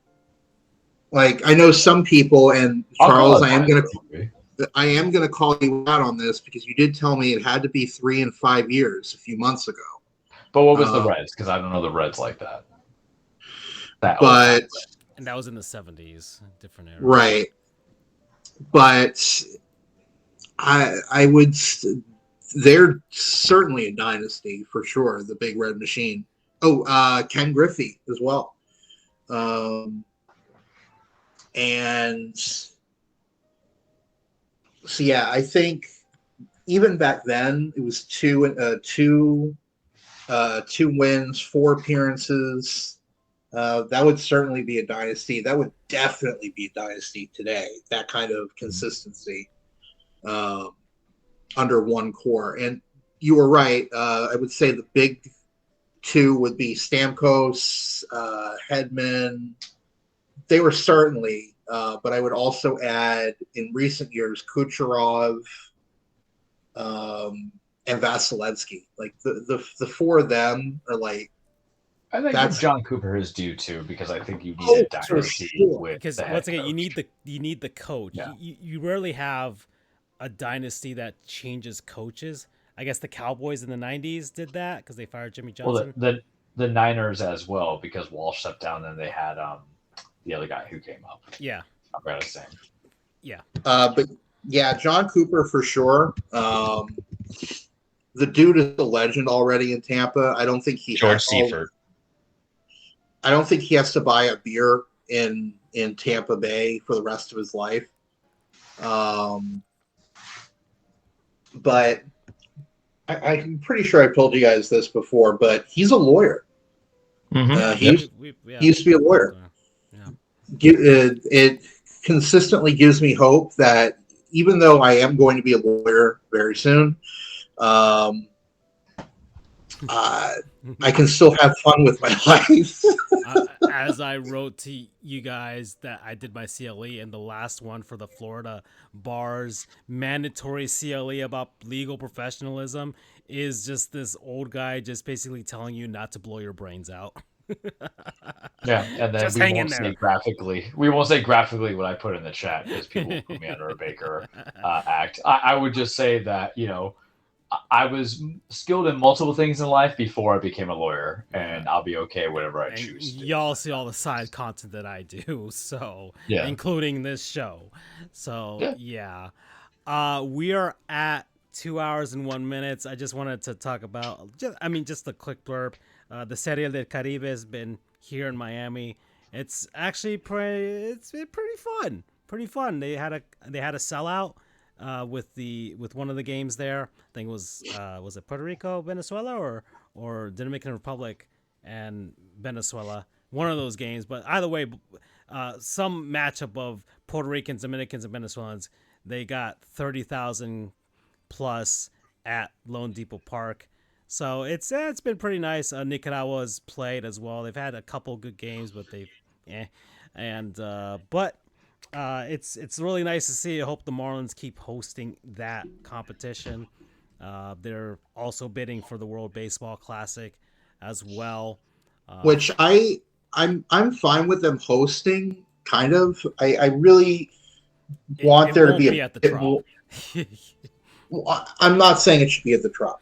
like, I know some people, and Charles, I am gonna call you out on this because you did tell me it had to be 3 and 5 years a few months ago. But what was the Reds? Because I don't know the Reds like that. And that was in the 70s, different era. Right. But I would. They're certainly a dynasty for sure. The Big Red Machine. Oh, Ken Griffey as well. And so yeah, I think even back then it was two wins, 4 appearances. That would certainly be a dynasty. That would definitely be a dynasty today. That kind of consistency under one core. And you were right. I would say the big 2 would be Stamkos, Hedman. They were certainly, but I would also add in recent years Kucherov and Vasilevsky. Like the 4 of them are like. I think that's John Cooper is due too, because I think you need a dynasty with because once again you need the coach. Yeah. You rarely have a dynasty that changes coaches. I guess the Cowboys in the 90s did that because they fired Jimmy Johnson. Well, the Niners as well, because Walsh stepped down and they had the other guy who came up. Yeah. I'm going to say. Yeah. But yeah, John Cooper for sure. The dude is a legend already in Tampa. I don't think George Seifert. I don't think he has to buy a beer in Tampa Bay for the rest of his life. But I'm pretty sure I told you guys this before, but he's a lawyer. Mm-hmm. He used to be a lawyer. It consistently gives me hope that even though I am going to be a lawyer very soon, I can still have fun with my life. As I wrote to you guys that I did my CLE, and the last one for the Florida bar's mandatory CLE about legal professionalism is just this old guy just basically telling you not to blow your brains out. Yeah, and then we won't say graphically. We won't say graphically what I put in the chat because people will put me under a Baker Act. I would just say that I was skilled in multiple things in life before I became a lawyer, and I'll be okay whatever I And choose to do. y'all see all the side content that I do, so Yeah. including this show. So Yeah. we are at 2 hours and 1 minute. I just wanted to talk about, just a quick blurb. The Serie del Caribe has been here in Miami. It's actually it's been pretty fun. Pretty fun. They had a sellout with one of the games there. I think it was it Puerto Rico, Venezuela, or Dominican Republic and Venezuela. One of those games. But either way, some matchup of Puerto Ricans, Dominicans, and Venezuelans. They got 30,000 plus at Lone Depot Park. So it's been pretty nice. Nicaragua's played as well. They've had a couple good games, but it's really nice to see. I hope the Marlins keep hosting that competition. They're also bidding for the World Baseball Classic as well. Which I'm fine with them hosting. Kind of. I really want there to be at the Trop. I'm not saying it should be at the Trop,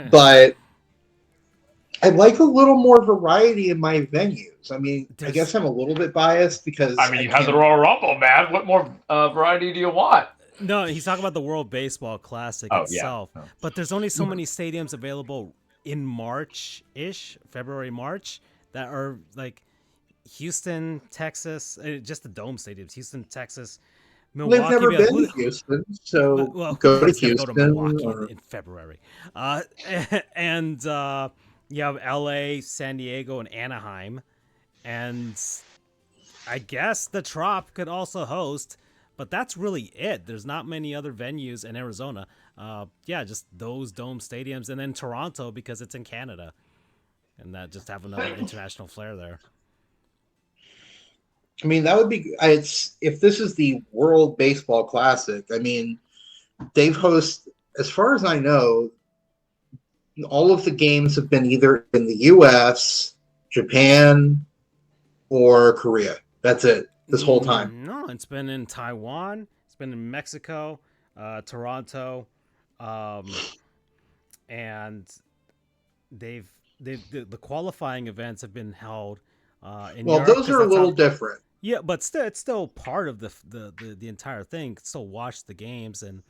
but I'd like a little more variety in my venues. I mean, I guess I'm a little bit biased because you have the Royal Rumble, man. What more variety do you want? No, he's talking about the World Baseball Classic itself. Yeah. But there's only so many stadiums available in March-ish, February, March, that are like Houston, Texas, just the dome stadiums, Houston, Texas, Milwaukee. They've never been to Houston, so go to Houston. Go to Milwaukee in February. And you have LA, San Diego, and Anaheim. And I guess the Trop could also host, but that's really it. There's not many other venues in Arizona. Just those dome stadiums. And then Toronto because it's in Canada. And that just have another international flair there. I mean, that would be if this is the World Baseball Classic. I mean, they've hosted, as far as I know, all of the games have been either in the U.S., Japan, or Korea. That's it. This whole time. No, it's been in Taiwan. It's been in Mexico, Toronto, and the qualifying events have been held. In Europe, those are a little different. Yeah, but it's still part of the entire thing. You can still watch the games, and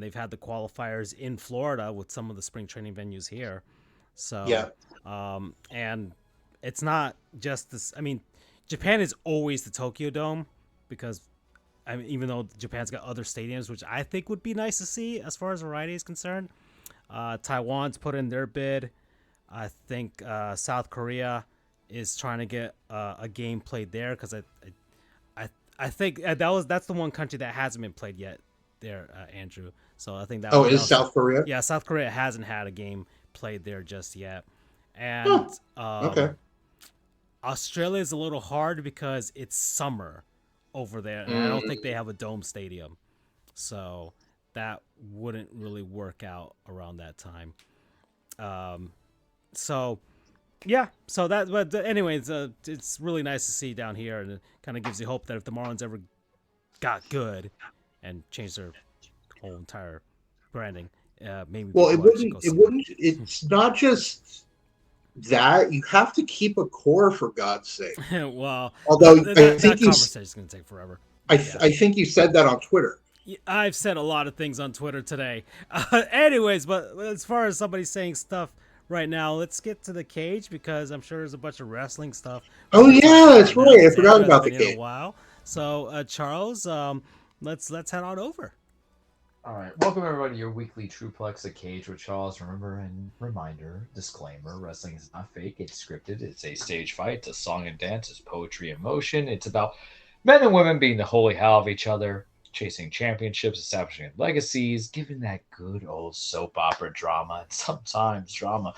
they've had the qualifiers in Florida with some of the spring training venues here. So and it's not just this. I mean, Japan is always the Tokyo Dome because even though Japan's got other stadiums, which I think would be nice to see as far as variety is concerned. Taiwan's put in their bid. I think South Korea is trying to get a game played there because I think that's the one country that hasn't been played yet there, Andrew. So I think that is South Korea? Yeah, South Korea hasn't had a game played there just yet. And okay. Australia is a little hard because it's summer over there, and I don't think they have a dome stadium. So that wouldn't really work out around that time. But anyways, it's really nice to see down here, and it kind of gives you hope that if the Marlins ever got good and changed their whole entire branding, maybe. Well, it wouldn't. It's not just that. You have to keep a core, for God's sake. Well, although that conversation is going to take forever. I think you said that on Twitter. I've said a lot of things on Twitter today. Anyways, but as far as somebody saying stuff right now, let's get to the cage because I'm sure there's a bunch of wrestling stuff. Oh yeah, that's right. I forgot about the cage. A while. So Charles, let's head on over. All right, welcome everybody to your weekly Truplex, a cage with Charles. Remember and reminder, disclaimer: wrestling is not fake; it's scripted. It's a stage fight. It's a song and dance. It's poetry and motion. It's about men and women being the holy hell of each other, chasing championships, establishing legacies, giving that good old soap opera drama, and sometimes drama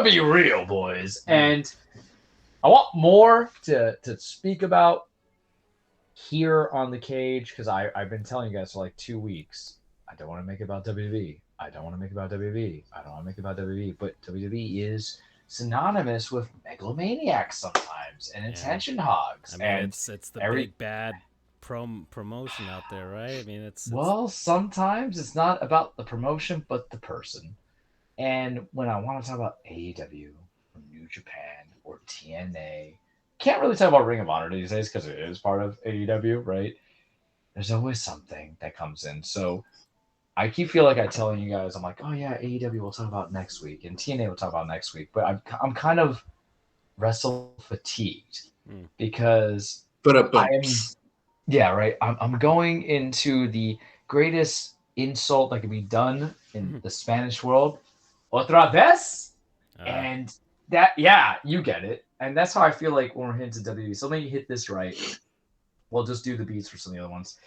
be real, boys. And I want more to speak about here on the cage because I've been telling you guys for like 2 weeks. I don't want to make it about WWE. I don't want to make it about WWE. I don't want to make it about WWE. But WWE is synonymous with megalomaniacs sometimes and attention hogs. I mean, it's the big bad promotion out there, right? I mean, sometimes it's not about the promotion, but the person. And when I want to talk about AEW or New Japan or TNA, can't really talk about Ring of Honor these days because it is part of AEW, right? There's always something that comes in. So I keep feel like I'm telling you guys, I'm like, oh yeah, AEW we'll talk about next week and TNA we'll talk about next week. But I'm kind of wrestle fatigued because I am, yeah, right. I'm going into the greatest insult that can be done in the Spanish world, otra vez, and that, yeah, you get it, and that's how I feel like when we're hitting to WWE. So let me hit this right. We'll just do the beats for some of the other ones.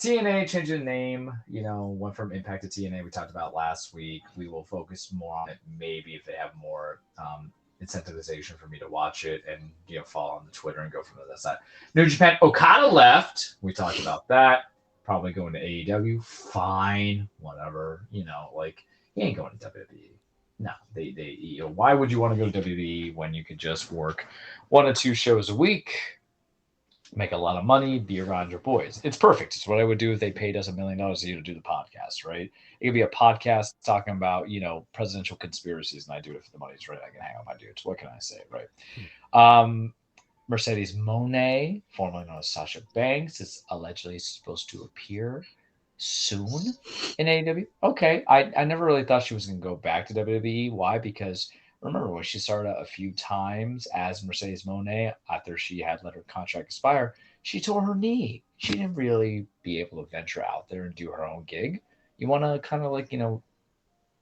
TNA changing the name, went from Impact to TNA. We talked about last week. We will focus more on it, maybe if they have more incentivization for me to watch it and follow on the Twitter and go from there. That's that. New Japan, Okada left. We talked about that. Probably going to AEW. Fine, whatever. He ain't going to WWE. No, they why would you want to go to WWE when you could just work 1 or 2 shows a week, make a lot of money, be around your boys? It's perfect. It's what I would do if they paid us $1 million a year to do the podcast, right? It could be a podcast talking about, presidential conspiracies, and I do it if the money's right. I can hang out my dudes. What can I say, right? Mercedes Moné, formerly known as Sasha Banks, is allegedly supposed to appear soon in AEW. Okay, I never really thought she was going to go back to WWE. Why? Because remember when she started a few times as Mercedes Moné after she had let her contract expire, she tore her knee. She didn't really be able to venture out there and do her own gig. You want to kind of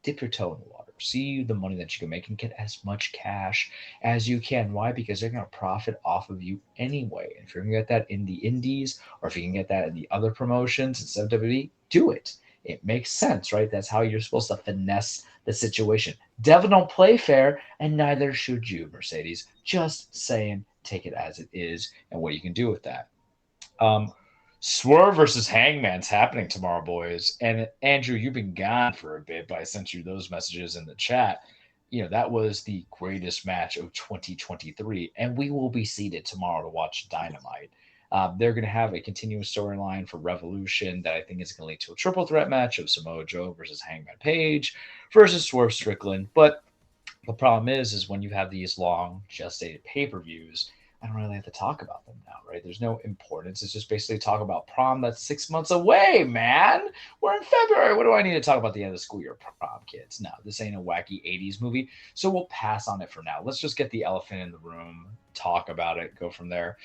dip your toe in the water, see the money that you can make and get as much cash as you can. Why? Because they're going to profit off of you anyway. And if you're going to get that in the indies or if you can get that in the other promotions instead of WWE, do it. It makes sense, right? That's how you're supposed to finesse the situation. Devil don't play fair, and neither should you, Mercedes. Just saying, take it as it is and what you can do with that. Swerve versus Hangman's happening tomorrow, boys. And Andrew, you've been gone for a bit, but I sent you those messages in the chat. That was the greatest match of 2023, and we will be seated tomorrow to watch Dynamite. They're going to have a continuous storyline for Revolution that I think is going to lead to a triple threat match of Samoa Joe versus Hangman Page versus Swerve Strickland. But the problem is when you have these long gestated pay-per-views, I don't really have to talk about them now, right? There's no importance. It's just basically talk about prom that's 6 months away, man. We're in February. What do I need to talk about the end of the school year, prom, kids? No, this ain't a wacky 80s movie. So we'll pass on it for now. Let's just get the elephant in the room, talk about it, go from there.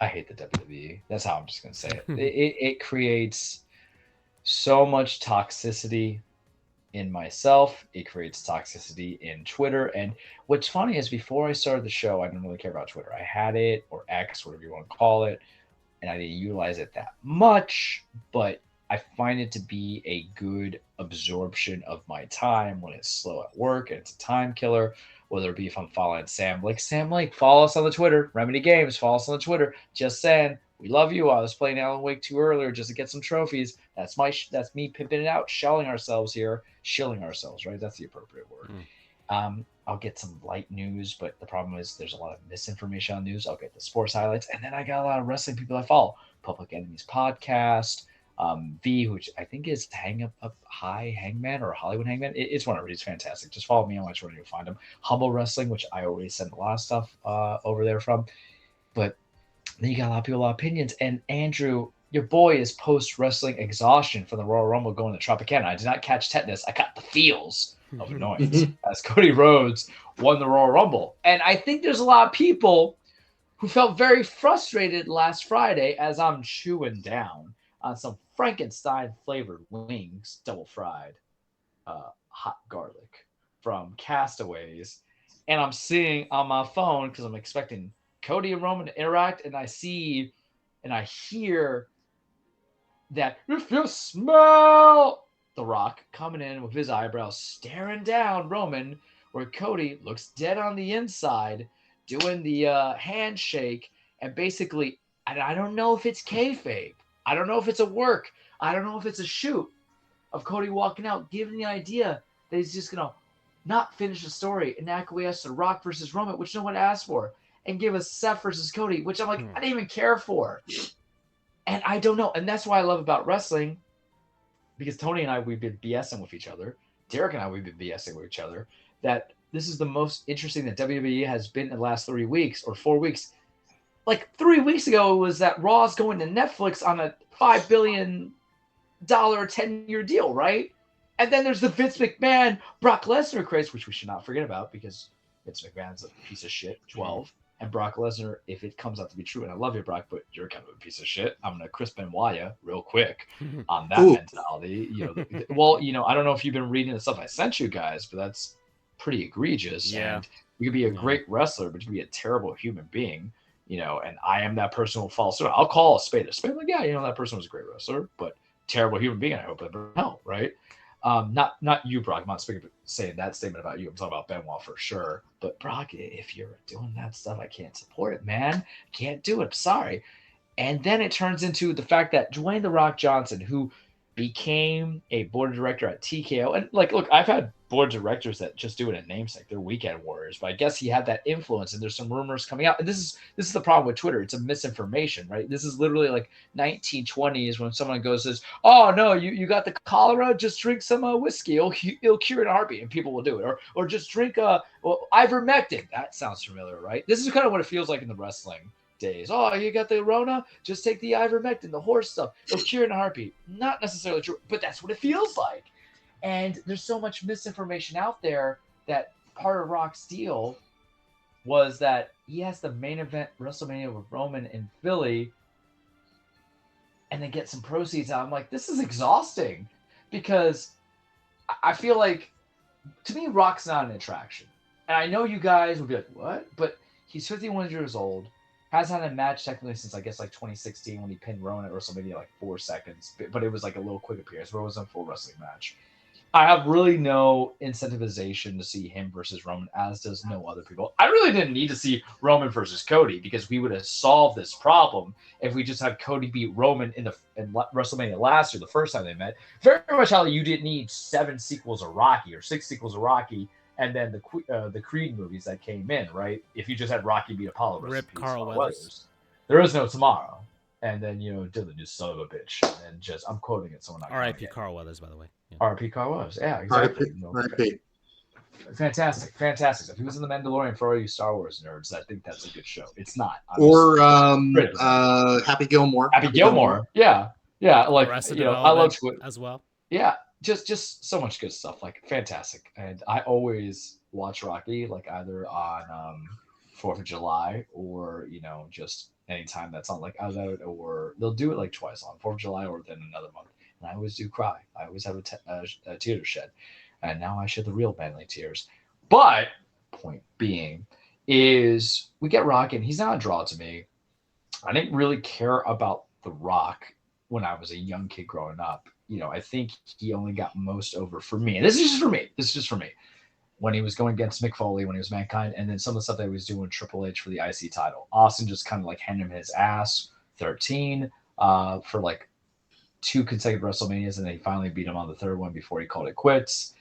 I hate the WWE. That's how I'm just going to say it. It creates so much toxicity in myself. It creates toxicity in Twitter. And what's funny is before I started the show, I didn't really care about Twitter. I had it, or X, whatever you want to call it, and I didn't utilize it that much, but I find it to be a good absorption of my time when it's slow at work and it's a time killer, whether it be if I'm following Sam Lake, follow us on the Twitter. Remedy Games, follow us on the Twitter. Just saying, we love you. I was playing Alan Wake 2 earlier just to get some trophies. That's me pimping it out, shilling ourselves, right? That's the appropriate word. I'll get some light news, but the problem is there's a lot of misinformation on news. I'll get the sports highlights, and then I got a lot of wrestling people I follow. Public Enemies podcast, V, which I think is Hangman or Hollywood Hangman. It's one of them. It's fantastic. Just follow me on my Twitter, you'll find them. Humble Wrestling, which I always send a lot of stuff over there from. But then you got a lot of people, a lot of opinions. And Andrew, your boy is post-wrestling exhaustion from the Royal Rumble going to Tropicana. I did not catch tetanus. I got the feels of annoyance as Cody Rhodes won the Royal Rumble. And I think there's a lot of people who felt very frustrated last Friday as I'm chewing down on some Frankenstein-flavored wings, double fried, hot garlic from Castaways. And I'm seeing on my phone, because I'm expecting Cody and Roman to interact, and I see and I hear that if you smell The Rock coming in with his eyebrows staring down Roman, where Cody looks dead on the inside, doing the handshake, and basically, and I don't know if it's kayfabe. I don't know if it's a work. I don't know if it's a shoot of Cody walking out, giving the idea that he's just going to not finish the story and acquiesce to Rock versus Roman, which no one asked for, and give us Seth versus Cody, which I'm like, I didn't even care for. And I don't know. And that's what I love about wrestling. because Tony and I, we've been BSing with each other. Derek and I, we've been BSing with each other. That this is the most interesting that WWE has been in the last 3 weeks or 4 weeks. Like 3 weeks ago, it was that Raw's going to Netflix on a $5 billion 10-year deal, right? And then there's the Vince McMahon Brock Lesnar craze, which we should not forget about because Vince McMahon's a piece of shit. 12. And Brock Lesnar, if it comes out to be true, and I love you, Brock, but you're kind of a piece of shit. I'm gonna Chris Benoit you real quick on that mentality. I don't know if you've been reading the stuff I sent you guys, but that's pretty egregious. Yeah. And you could be a great wrestler, but you could be a terrible human being. And I am that person who falls through. I'll call a spade a spade. Like, yeah, that person was a great wrestler, but terrible human being. I hope I never know, right? Not you, Brock. I'm not saying that statement about you. I'm talking about Benoit for sure. But Brock, if you're doing that stuff, I can't support it, man. Can't do it. I'm sorry. And then it turns into the fact that Dwayne The Rock Johnson, who became a board director at TKO, and look, I've had board directors that just do it in namesake. They're weekend warriors, but I guess he had that influence, and there's some rumors coming out. And this is the problem with Twitter. It's a misinformation, right? This is literally like 1920s when someone goes, says, "Oh no, you got the cholera? Just drink some whiskey. It'll cure in a heartbeat," and people will do it. Or just drink ivermectin. That sounds familiar, right? This is kind of what it feels like in the wrestling days. Oh, you got the Rona? Just take the ivermectin, the horse stuff. It'll cure in a heartbeat. Not necessarily true, but that's what it feels like. And there's so much misinformation out there that part of Rock's deal was that he has the main event WrestleMania with Roman in Philly and then get some proceeds out. I'm like, this is exhausting because I feel like, to me, Rock's not an attraction. And I know you guys would be like, what? But he's 51 years old. Hasn't had a match technically since, I guess, 2016 when he pinned Rowan at WrestleMania 4 seconds. But it was a little quick appearance where it was a full wrestling match. I have really no incentivization to see him versus Roman, as does no other people. I really didn't need to see Roman versus Cody because we would have solved this problem if we just had Cody beat Roman in WrestleMania last year, the first time they met. Very much how you didn't need 7 sequels of Rocky or 6 sequels of Rocky and then the Creed movies that came in, right? If you just had Rocky beat Apollo. Rip Carl Weathers. There is no tomorrow. And then, Dylan, you son of a bitch. And I'm quoting it. R.I.P. Carl Weathers, by the way. Yeah. R.I.P. Carl Weathers. Yeah, exactly. R.I.P. Fantastic. If he was in The Mandalorian for all you Star Wars nerds, I think that's a good show. It's not. Or Happy Gilmore. Happy Gilmore. Yeah. Yeah. I love as well. Yeah. Just so much good stuff. Fantastic. And I always watch Rocky, either on 4th of July or, just anytime that's on out, or they'll do it twice on 4th of July or then another month. And I always do cry. I always have a tear to shed. And now I shed the real manly tears. But point being is we get Rock and he's not a draw to me. I didn't really care about The Rock when I was a young kid growing up. I think he only got most over for me. And this is just for me. When he was going against Mick Foley, when he was Mankind, and then some of the stuff that he was doing with Triple H for the IC title. Austin just kind of handed him his ass, 13, for 2 consecutive WrestleManias, and then he finally beat him on the 3rd one before he called it quits.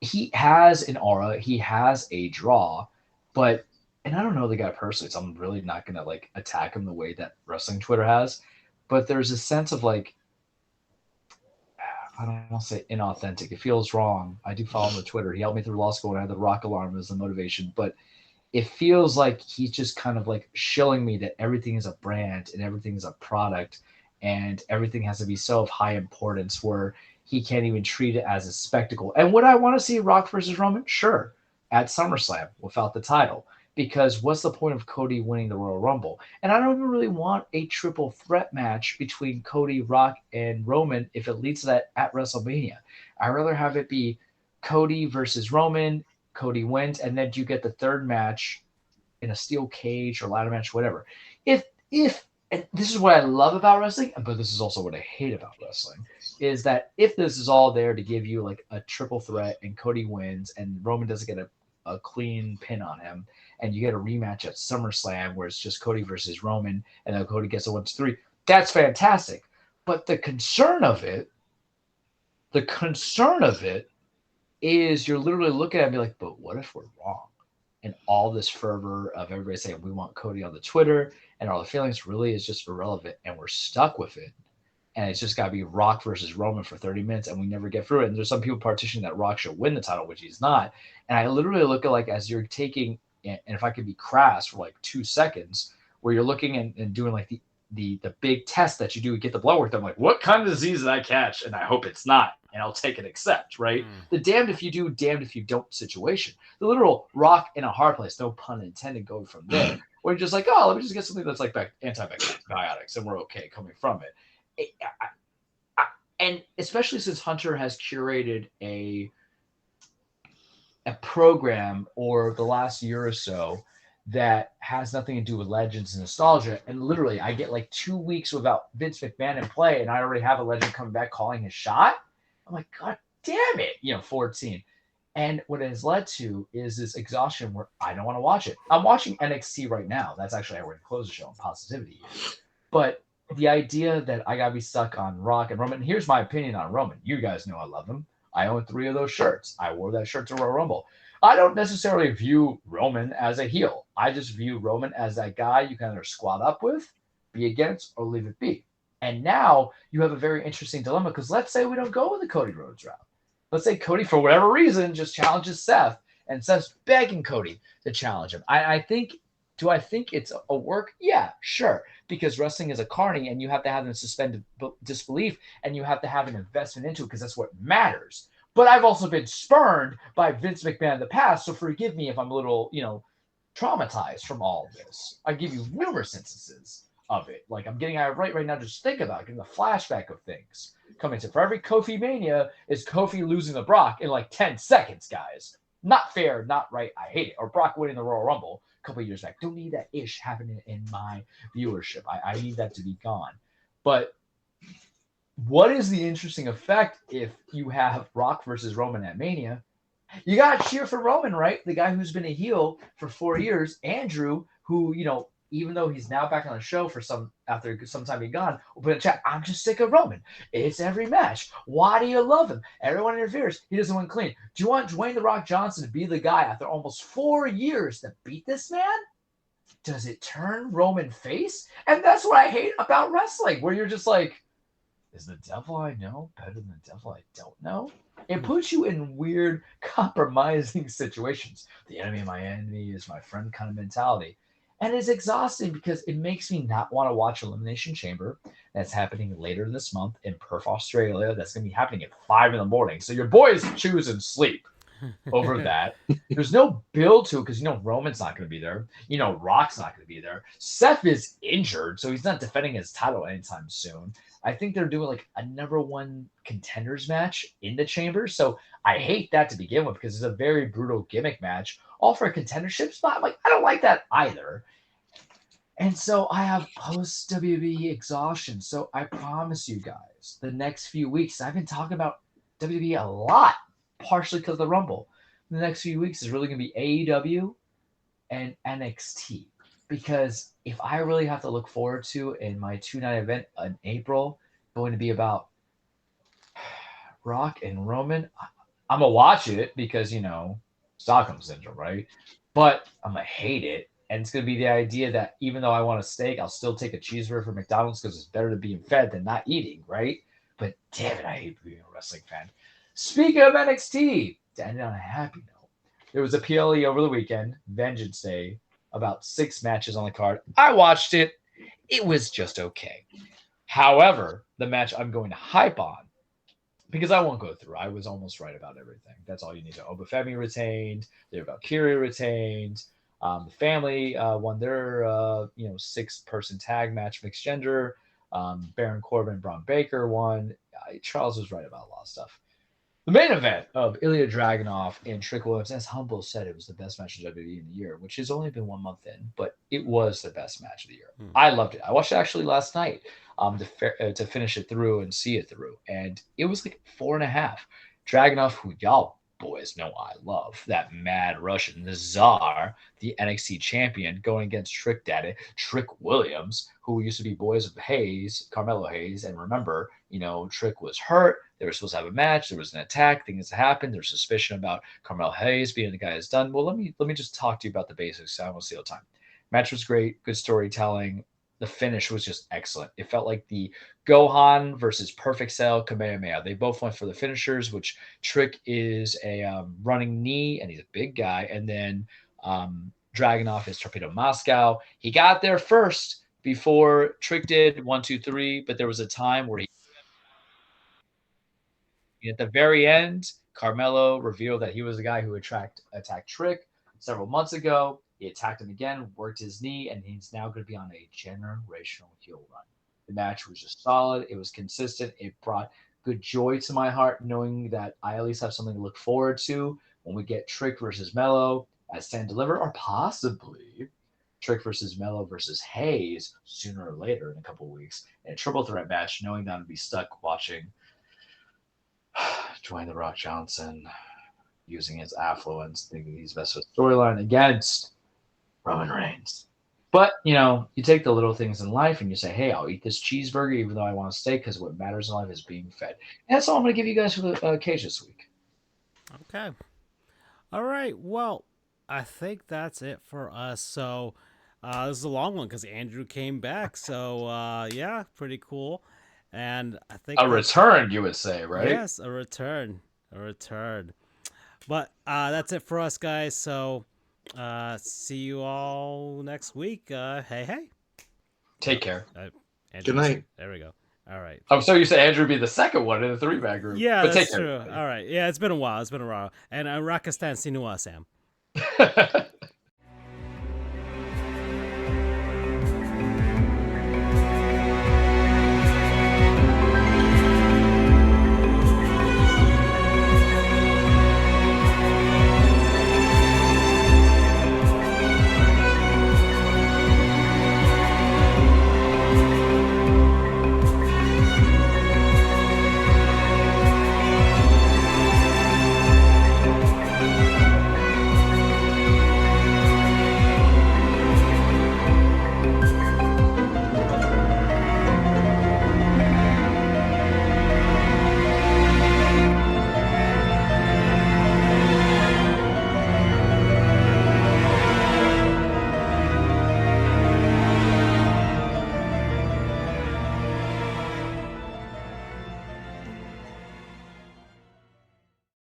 He has an aura, he has a draw, and I don't know the guy personally, so I'm really not gonna attack him the way that wrestling Twitter has, but there's a sense of I don't want to say inauthentic. It feels wrong. I do follow him on Twitter. He helped me through law school and I had the rock alarm as the motivation. But it feels like he's just kind of shilling me that everything is a brand and everything is a product and everything has to be so of high importance where he can't even treat it as a spectacle. And would I want to see Rock versus Roman? Sure. At SummerSlam without the title. Because what's the point of Cody winning the Royal Rumble? And I don't even really want a triple threat match between Cody, Rock, and Roman if it leads to that at WrestleMania. I'd rather have it be Cody versus Roman, Cody wins, and then you get the 3rd match in a steel cage or ladder match, whatever. If and this is what I love about wrestling, but this is also what I hate about wrestling, is that if this is all there to give you a triple threat and Cody wins and Roman doesn't get a clean pin on him, and you get a rematch at SummerSlam where it's just Cody versus Roman, and then Cody gets a 1-2-3. That's fantastic. But the concern of it is you're literally looking at me but what if we're wrong? And all this fervor of everybody saying we want Cody on the Twitter and all the feelings really is just irrelevant, and we're stuck with it and it's just got to be Rock versus Roman for 30 minutes, and we never get through it. And there's some people partitioning that Rock should win the title, which he's not. And I literally look at, like, as you're taking, and if I could be crass for like 2 seconds, where you're looking and doing like the big test that you do to get the blood work, I'm like, what kind of disease did I catch? And I hope it's not, and I'll take and accept, right? The damned if you do, damned if you don't situation. The literal rock in a hard place, no pun intended, going from there. Where you're just like, oh, let me just get something that's like antibiotics, and we're okay coming from it. And especially since Hunter has curated a program or the last year or so that has nothing to do with legends and nostalgia. And literally, I get like 2 weeks without Vince McMahon in play, and I already have a legend coming back calling his shot. I'm like, God damn it, 14. And what it has led to is this exhaustion where I don't want to watch it. I'm watching NXT right now. That's actually how we're going to close the show on Positivity. But the idea that I got to be stuck on Rock and Roman, and here's my opinion on Roman. You guys know I love him. I own 3 of those shirts. I wore that shirt to Royal Rumble. I don't necessarily view Roman as a heel. I just view Roman as that guy you can either squat up with, be against, or leave it be. And now you have a very interesting dilemma, because let's say we don't go with the Cody Rhodes route. Let's say Cody, for whatever reason, just challenges Seth, and Seth's begging Cody to challenge him. Do I think it's a work? Yeah, sure. Because wrestling is a carny, and you have to have them suspend disbelief, and you have to have an investment into it, because that's what matters. But I've also been spurned by Vince McMahon in the past, so forgive me if I'm a little, traumatized from all of this. I give you numerous instances of it. Like, I'm getting out right now, just think about it, getting the flashback of things coming to. For every Kofi Mania is Kofi losing to Brock in like 10 seconds, guys. Not fair, not right, I hate it. Or Brock winning the Royal Rumble a couple of years back. Don't need that ish happening in my viewership. I need that to be gone. But what is the interesting effect if you have Rock versus Roman at Mania? You got to cheer for Roman, right? The guy who's been a heel for 4 years, Andrew, who, even though he's now back on the show after some time being gone, will put in chat, I'm just sick of Roman. It's every match. Why do you love him? Everyone interferes. He doesn't win clean. Do you want Dwayne The Rock Johnson to be the guy after almost 4 years to beat this man? Does it turn Roman face? And that's what I hate about wrestling, where you're just like, is the devil I know better than the devil I don't know? It puts you in weird, compromising situations. The enemy of my enemy is my friend kind of mentality. And it's exhausting because it makes me not want to watch Elimination Chamber. That's happening later this month in Perth, Australia. That's going to be happening at 5 a.m. So your boys choose and sleep over that. There's no build to it because, Roman's not going to be there. Rock's not going to be there. Seth is injured, so he's not defending his title anytime soon. I think they're doing like a number 1 contenders match in the chamber. So I hate that to begin with because it's a very brutal gimmick match, all for a contendership spot. I'm like, I don't like that either. And so I have post WWE exhaustion. So I promise you guys, the next few weeks, I've been talking about WWE a lot, partially because of the Rumble. The next few weeks is really going to be AEW and NXT. Because if I really have to look forward to in my 2-night event in April, going to be about Rock and Roman, I'm going to watch it because, Stockholm Syndrome, right? But I'm going to hate it. And it's going to be the idea that even though I want a steak, I'll still take a cheeseburger from McDonald's because it's better to being fed than not eating, right? But damn it, I hate being a wrestling fan. Speaking of NXT, to end on a happy note, there was a PLE over the weekend, Vengeance Day, about 6 matches on the card. I watched it. It was just okay. However, the match I'm going to hype on, because I won't go through. I was almost right about everything. That's all you need to know. Obafemi retained. The Valkyria retained. The family won their 6-person tag match, mixed gender. Baron Corbin and Braun Baker won. Charles was right about a lot of stuff. The main event of Ilya Dragunov and Trick Williams, as Humble said, it was the best match of WWE in the year, which has only been 1 month in, but it was the best match of the year. I loved it. I watched it actually last night to finish it through and see it through, and it was like 4.5. Dragunov, who y'all boys know I love, that mad Russian, the Tsar, the NXT champion, going against Trick Daddy, Trick Williams, who used to be boys of Hayes, Carmelo Hayes, and remember, Trick was hurt. They were supposed to have a match. There was an attack. Things happened. There's suspicion about Carmelo Hayes being the guy that's done. Well, let me just talk to you about the basics. So I won't steal time. Match was great. Good storytelling. the finish was just excellent. It felt like the Gohan versus Perfect Cell Kamehameha. They both went for the finishers, which Trick is a running knee, and he's a big guy. And then Dragunov is Torpedo Moscow. He got there first before Trick did 1, 2, 3, but there was a time where at the very end, Carmelo revealed that he was the guy who attacked Trick several months ago. He attacked him again, worked his knee, and he's now going to be on a generational heel run. The match was just solid. It was consistent. It brought good joy to my heart, knowing that I at least have something to look forward to when we get Trick versus Mello at Stand Deliver, or possibly Trick versus Mello versus Hayes sooner or later in a couple of weeks in a triple threat match, knowing that I'm going to be stuck watching Dwayne The Rock Johnson using his affluence, thinking he's best with storyline against Roman Reigns. But, you take the little things in life and you say, hey, I'll eat this cheeseburger even though I want a steak, because what matters in life is being fed. And that's all I'm going to give you guys for the cage this week. Okay. All right. Well, I think that's it for us. So this is a long one because Andrew came back. So, yeah, pretty cool. And I think a return, you would say, right? Yes, a return. But that's it for us, guys. So see you all next week. Hey. Take care. Good night. There we go. All right. Oh, so you say Andrew would be the second one in the 3-man group. Yeah, but that's true. All right. Yeah, it's been a while. And Rakistan Sinua, Sam.